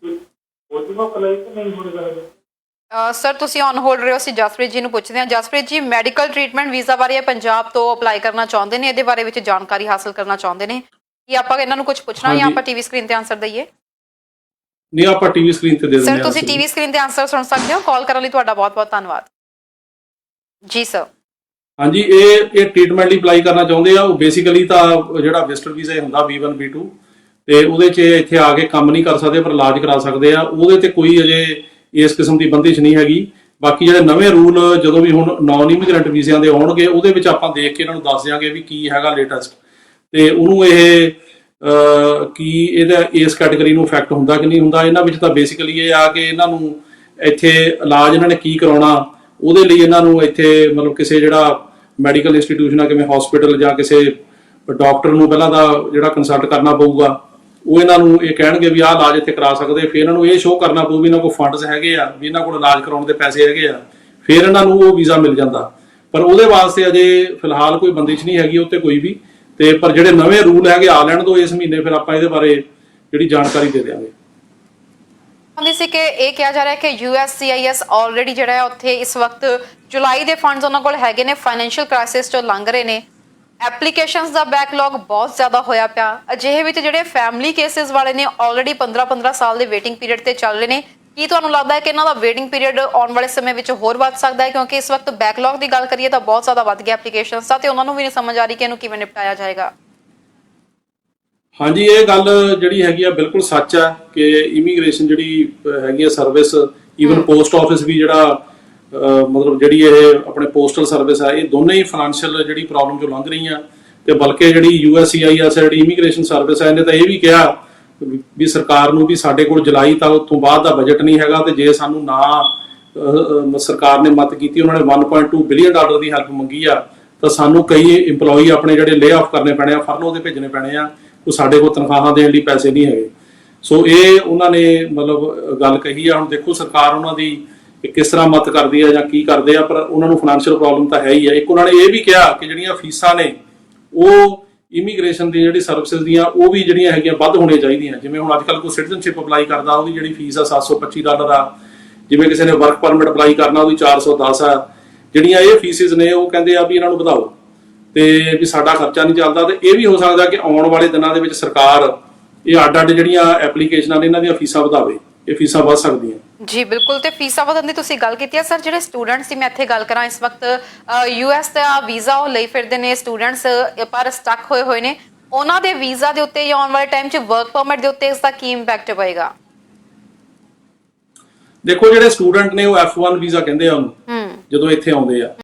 ਉਹਦੇ ਨੂੰ ਅਪਲਾਈ ਤਾਂ ਨਹੀਂ ਹੋਣਾ। ਸਰ, ਤੁਸੀਂ ਔਨ ਹੋਲਡ ਰਹੇ ਹੋ, ਅਸੀਂ ਜਸਪ੍ਰੀਤ ਜੀ ਨੂੰ ਪੁੱਛਦੇ ਹਾਂ। ਜਸਪ੍ਰੀਤ ਜੀ, ਮੈਡੀਕਲ ਟ੍ਰੀਟਮੈਂਟ ਵੀਜ਼ਾ ਬਾਰੇ ਪੰਜਾਬ ਤੋਂ ਅਪਲਾਈ ਕਰਨਾ ਚਾਹੁੰਦੇ ਨੇ, ਇਹਦੇ ਬਾਰੇ ਵਿੱਚ ਜਾਣਕਾਰੀ ਹਾਸਲ ਕਰਨਾ ਚਾਹੁੰਦੇ ਨੇ, ਕੀ ਆਪਾਂ ਇਹਨਾਂ ਨੂੰ ਕੁਝ ਪੁੱਛਣਾ ਜਾਂ ਆਪਾਂ ਟੀਵੀ ਸਕਰੀਨ ਤੇ ਆਨਸਰ ਦਈਏ? ਨਹੀਂ, ਆਪਾਂ ਟੀਵੀ ਸਕਰੀਨ ਤੇ ਦੇ ਦਿੰਦੇ ਹਾਂ। ਸਰ, ਤੁਸੀਂ ਟੀਵੀ ਸਕਰੀਨ ਤੇ ਆਨਸਰ ਸੁਣ ਸਕਦੇ ਹੋ। ਕਾਲ ਕਰਨ ਲਈ ਤੁਹਾਡਾ ਬਹੁਤ-ਬਹੁਤ ਧੰਨਵਾਦ ਜੀ ਸਰ। ਹਾਂਜੀ, ਇਹ ਟ੍ਰੀਟਮੈਂਟ ਲਈ ਅਪਲਾਈ ਕਰਨਾ ਚਾਹੁੰਦੇ ਆ। ਉਹ ਬੇਸਿਕਲੀ ਤਾਂ ਜਿਹੜਾ ਵਿਜ਼ਟਰ ਵੀਜ਼ਾ ਹੁੰਦਾ B1 B2, ਤੇ ਉਹਦੇ 'ਚ ਇੱਥੇ ਆ ਕੇ ਕੰਮ ਨਹੀਂ ਕਰ ਸਕਦੇ ਪਰ ਇਲਾਜ ਕਰਾ ਸਕਦੇ ਆ। ਉਹਦੇ ਤੇ ਕੋਈ ਅਜੇ ਇਸ ਕਿਸਮ ਦੀ ਬੰਦਿਸ਼ ਨਹੀਂ ਹੈਗੀ। ਬਾਕੀ ਜਿਹੜੇ ਨਵੇਂ ਰੂਲ ਜਦੋਂ ਵੀ ਹੁਣ ਨਾਨ ਇਮੀਗ੍ਰੈਂਟ ਵੀਜ਼ਿਆਂ ਦੇ ਆਉਣਗੇ, ਉਹਦੇ ਵਿੱਚ ਆਪਾਂ ਦੇਖ ਕੇ ਇਹਨਾਂ ਨੂੰ ਦੱਸ ਦਿਆਂਗੇ ਵੀ ਕੀ ਹੈਗਾ ਲੇਟੈਸਟ। ਤੇ ਉਹਨੂੰ ਇਹ ਕੀ ਇਹਦਾ ਇਸ ਕੈਟਾਗਰੀ ਨੂੰ ਇਫੈਕਟ ਹੁੰਦਾ ਕਿ ਨਹੀਂ ਹੁੰਦਾ। ਇਹਨਾਂ ਵਿੱਚ ਤਾਂ ਬੇਸਿਕਲੀ ਇਹ ਆ ਕਿ ਇਹਨਾਂ ਨੂੰ ਇੱਥੇ ਇਲਾਜ ਇਹਨਾਂ ਨੇ ਕੀ ਕਰਾਉਣਾ, ਉਹਦੇ ਲਈ ਇਹਨਾਂ ਨੂੰ ਇੱਥੇ ਮਤਲਬ ਕਿਸੇ ਜਿਹੜਾ ਮੈਡੀਕਲ ਇੰਸਟੀਟਿਊਸ਼ਨ ਆ, ਕਿਵੇਂ ਹਸਪੀਟਲ ਜਾਂ ਕਿਸੇ ਡਾਕਟਰ ਨੂੰ ਪਹਿਲਾਂ ਦਾ ਜਿਹੜਾ ਕੰਸਲਟ ਕਰਨਾ ਪਊਗਾ। ਉਹ ਇਹਨਾਂ ਨੂੰ ਇਹ ਕਹਿਣਗੇ ਵੀ ਆਹ ਇਲਾਜ ਇੱਥੇ ਕਰਾ ਸਕਦੇ, ਫਿਰ ਇਹਨਾਂ ਨੂੰ ਇਹ ਸ਼ੋਅ ਕਰਨਾ ਪਊ ਵੀ ਇਹਨਾਂ ਕੋਲ ਫੰਡਸ ਹੈਗੇ ਆ, ਵੀ ਇਹਨਾਂ ਕੋਲ ਇਲਾਜ ਕਰਾਉਣ ਦੇ ਪੈਸੇ ਹੈਗੇ ਆ, ਫਿਰ ਇਹਨਾਂ ਨੂੰ ਉਹ ਵੀਜ਼ਾ ਮਿਲ ਜਾਂਦਾ। ਪਰ ਉਹਦੇ ਵਾਸਤੇ ਅਜੇ ਫਿਲਹਾਲ ਕੋਈ ਬੰਦਿਸ਼ ਨਹੀਂ ਹੈਗੀ ਉੱਤੇ ਕੋਈ ਵੀ। ਤੇ ਪਰ ਜਿਹੜੇ ਨਵੇਂ ਰੂਲ ਹੈਗੇ ਆ ਲੈਣ ਦੋ ਇਸ ਮਹੀਨੇ, ਫਿਰ ਆਪਾਂ ਇਹਦੇ ਬਾਰੇ ਜਿਹੜੀ ਜਾਣਕਾਰੀ ਦੇ ਦਿਆਂਗੇ। ਸੀ ਕਿ ਇਹ ਕਿਹਾ ਜਾ ਰਿਹਾ ਹੈ ਕਿ USCIS ਆਲਰੇਡੀ ਜਿਹੜਾ ਹੈ ਉੱਥੇ ਇਸ ਵਕਤ ਜੁਲਾਈ ਦੇ ਫੰਡਸ ਉਹਨਾਂ ਕੋਲ ਹੈਗੇ ਨੇ, ਫਾਈਨੈਂਸ਼ੀਅਲ ਕ੍ਰਾਈਸਿਸ ਚੋਂ ਲੰਘ ਰਹੇ ਨੇ, ਐਪਲੀਕੇਸ਼ਨਸ ਦਾ ਬੈਕਲੌਗ ਬਹੁਤ ਜ਼ਿਆਦਾ ਹੋਇਆ ਪਿਆ। ਅਜਿਹੇ ਵਿੱਚ ਜਿਹੜੇ ਫੈਮਿਲੀ ਕੇਸਿਸ ਵਾਲੇ ਨੇ ਆਲਰੇਡੀ 15-15 ਸਾਲ ਦੇ ਵੇਟਿੰਗ ਪੀਰੀਅਡ ਤੇ ਚੱਲ ਰਹੇ ਨੇ। ਕੀ ਤੁਹਾਨੂੰ ਲੱਗਦਾ ਹੈ ਕਿ ਇਹਨਾਂ ਦਾ ਵੇਟਿੰਗ ਪੀਰੀਅਡ ਆਉਣ ਵਾਲੇ ਸਮੇਂ ਵਿੱਚ ਹੋਰ ਵੱਧ ਸਕਦਾ ਹੈ? ਕਿਉਂਕਿ ਇਸ ਵਕਤ ਬੈਕਲੌਗ ਦੀ ਗੱਲ ਕਰੀਏ ਤਾਂ ਬਹੁਤ ਜ਼ਿਆਦਾ ਵੱਧ ਗਿਆ ਐਪਲੀਕੇਸ਼ਨਸ ਦਾ, ਤੇ ਉਹਨਾਂ ਨੂੰ ਵੀ ਨਹੀਂ ਸਮਝ ਆ ਰਹੀ ਕਿ ਇਹਨੂੰ ਕਿਵੇਂ ਨਿਪਟਾਇਆ ਜਾਏਗਾ। ਹਾਂਜੀ, ਇਹ ਗੱਲ ਜਿਹੜੀ ਹੈਗੀ ਆ ਬਿਲਕੁਲ ਸੱਚ ਆ ਕਿ ਇਮੀਗ੍ਰੇਸ਼ਨ ਜਿਹੜੀ ਹੈਗੀ ਆ ਸਰਵਿਸ, ਈਵਨ ਪੋਸਟ ਆਫਿਸ ਵੀ ਜਿਹੜਾ ਮਤਲਬ ਜਿਹੜੀ ਇਹ ਆਪਣੇ ਪੋਸਟਲ ਸਰਵਿਸ ਆ, ਇਹ ਦੋਨੇ ਹੀ ਫਾਈਨੈਂਸ਼ੀਅਲ ਜਿਹੜੀ ਪ੍ਰੋਬਲਮ ਚੋਂ ਲੰਘ ਰਹੀਆਂ। ਤੇ ਬਲਕਿ ਜਿਹੜੀ USCIS ਜਿਹੜੀ ਇਮੀਗ੍ਰੇਸ਼ਨ ਸਰਵਿਸ ਆ, ਇਹਨੇ ਤਾਂ ਇਹ ਵੀ ਕਿਹਾ ਵੀ ਸਰਕਾਰ ਨੂੰ ਵੀ ਸਾਡੇ ਕੋਲ ਜੁਲਾਈ ਤੱਕ ਤੋਂ ਬਾਅਦ ਦਾ ਬਜਟ ਨਹੀਂ ਹੈਗਾ, ਤੇ ਜੇ ਸਾਨੂੰ ਨਾ ਸਰਕਾਰ ਨੇ ਮਦਦ ਕੀਤੀ, ਉਹਨਾਂ ਨੇ $1.2 ਬਿਲੀਅਨ ਦੀ ਹੈਲਪ ਮੰਗੀ ਆ, ਤਾਂ ਸਾਨੂੰ ਕਈ EMPLOYE ਆਪਣੇ ਜਿਹੜੇ ਲੇ ਆਫ ਕਰਨੇ ਪੈਣੇ ਆ, ਫਰਲੋ ਤੇ ਭੇਜਣੇ ਪੈਣੇ ਆ, ਉਹ ਸਾਡੇ ਕੋਲ ਤਨਖਾਹਾਂ ਦੇਣ ਲਈ ਪੈਸੇ ਨਹੀਂ ਹੈਗੇ। ਸੋ ਇਹ ਉਹਨਾਂ ਨੇ ਮਤਲਬ ਗੱਲ ਕਹੀ ਆ। ਹੁਣ ਦੇਖੋ ਸਰਕਾਰ ਉਹਨਾਂ ਦੀ ਕਿਸ ਤਰ੍ਹਾਂ ਮਦਦ ਕਰਦੀ ਆ ਜਾਂ ਕੀ ਕਰਦੇ ਆ, ਪਰ ਉਹਨਾਂ ਨੂੰ ਫਾਈਨੈਂਸ਼ੀਅਲ ਪ੍ਰੋਬਲਮ ਤਾਂ ਹੈ ਹੀ ਆ। ਇੱਕ ਉਹਨਾਂ ਨੇ ਇਹ ਵੀ ਕਿਹਾ ਕਿ ਜਿਹੜੀਆਂ ਫੀਸਾਂ ਨੇ ਉਹ ਇਮੀਗ੍ਰੇਸ਼ਨ ਦੀ ਜਿਹੜੀ ਸਰਵਿਸਿਜ਼ ਦੀਆਂ ਉਹ ਵੀ ਜਿਹੜੀਆਂ ਹੈਗੀਆਂ ਵੱਧ ਹੋਣੀਆਂ ਚਾਹੀਦੀਆਂ। ਜਿਵੇਂ ਹੁਣ ਅੱਜ ਕੱਲ੍ਹ ਕੋਈ ਸਿਟੀਜ਼ਨਸ਼ਿਪ ਅਪਲਾਈ ਕਰਦਾ, ਉਹਦੀ ਜਿਹੜੀ ਫੀਸ ਆ $725 ਆ। ਜਿਵੇਂ ਕਿਸੇ ਨੇ ਵਰਕ ਪਰਮਿਟ ਅਪਲਾਈ ਕਰਨਾ, ਉਹਦੀ 410 ਆ। ਜਿਹੜੀਆਂ ਇਹ ਫੀਸਿਸ ਨੇ ਉਹ ਕਹਿੰਦੇ ਆ ਵੀ ਇਹਨਾਂ ਨੂੰ ਵਧਾਓ, ਤੇ ਵੀ ਸਾਡਾ ਖਰਚਾ ਨਹੀਂ ਚੱਲਦਾ। ਤੇ ਇਹ ਵੀ ਹੋ ਸਕਦਾ ਕਿ ਆਉਣ ਵਾਲੇ ਦਿਨਾਂ ਦੇ ਵਿੱਚ ਸਰਕਾਰ ਇਹ ਅੱਡ-ਅੱਡ ਜਿਹੜੀਆਂ ਐਪਲੀਕੇਸ਼ਨਾਂ ਨੇ ਇਹਨਾਂ ਦੀਆਂ ਫੀਸਾਂ ਵਧਾਵੇ। ਇਹ ਫੀਸਾਂ ਵੱਧ ਸਕਦੀਆਂ। ਜੀ ਬਿਲਕੁਲ, ਤੇ ਫੀਸਾਂ ਵਧਣ ਦੀ ਤੁਸੀਂ ਗੱਲ ਕੀਤੀ ਹੈ ਸਰ। ਜਿਹੜੇ ਸਟੂਡੈਂਟਸ ਦੀ ਮੈਂ ਇੱਥੇ ਗੱਲ ਕਰਾਂ, ਇਸ ਵਕਤ US ਦਾ ਵੀਜ਼ਾ ਉਹ ਲਈ ਫਿਰਦੇ ਨੇ ਸਟੂਡੈਂਟਸ, ਪਰ ਸਟਕ ਹੋਏ ਨੇ, ਉਹਨਾਂ ਦੇ ਵੀਜ਼ਾ ਦੇ ਉੱਤੇ ਜਾਂ ਆਉਣ ਵਾਲੇ ਟਾਈਮ 'ਚ ਵਰਕ ਪਰਮਿਟ ਦੇ ਉੱਤੇ ਇਸ ਦਾ ਕੀ ਇੰਪੈਕਟ ਪਏਗਾ? ਦੇਖੋ ਜਿਹੜੇ ਸਟੂਡੈਂਟ ਨੇ ਉਹ F1 ਵੀਜ਼ਾ ਕਹਿੰਦੇ ਆ ਉਹਨੂੰ, ਜਦੋਂ ਇੱਥੇ ਆਉਂਦੇ ਆ।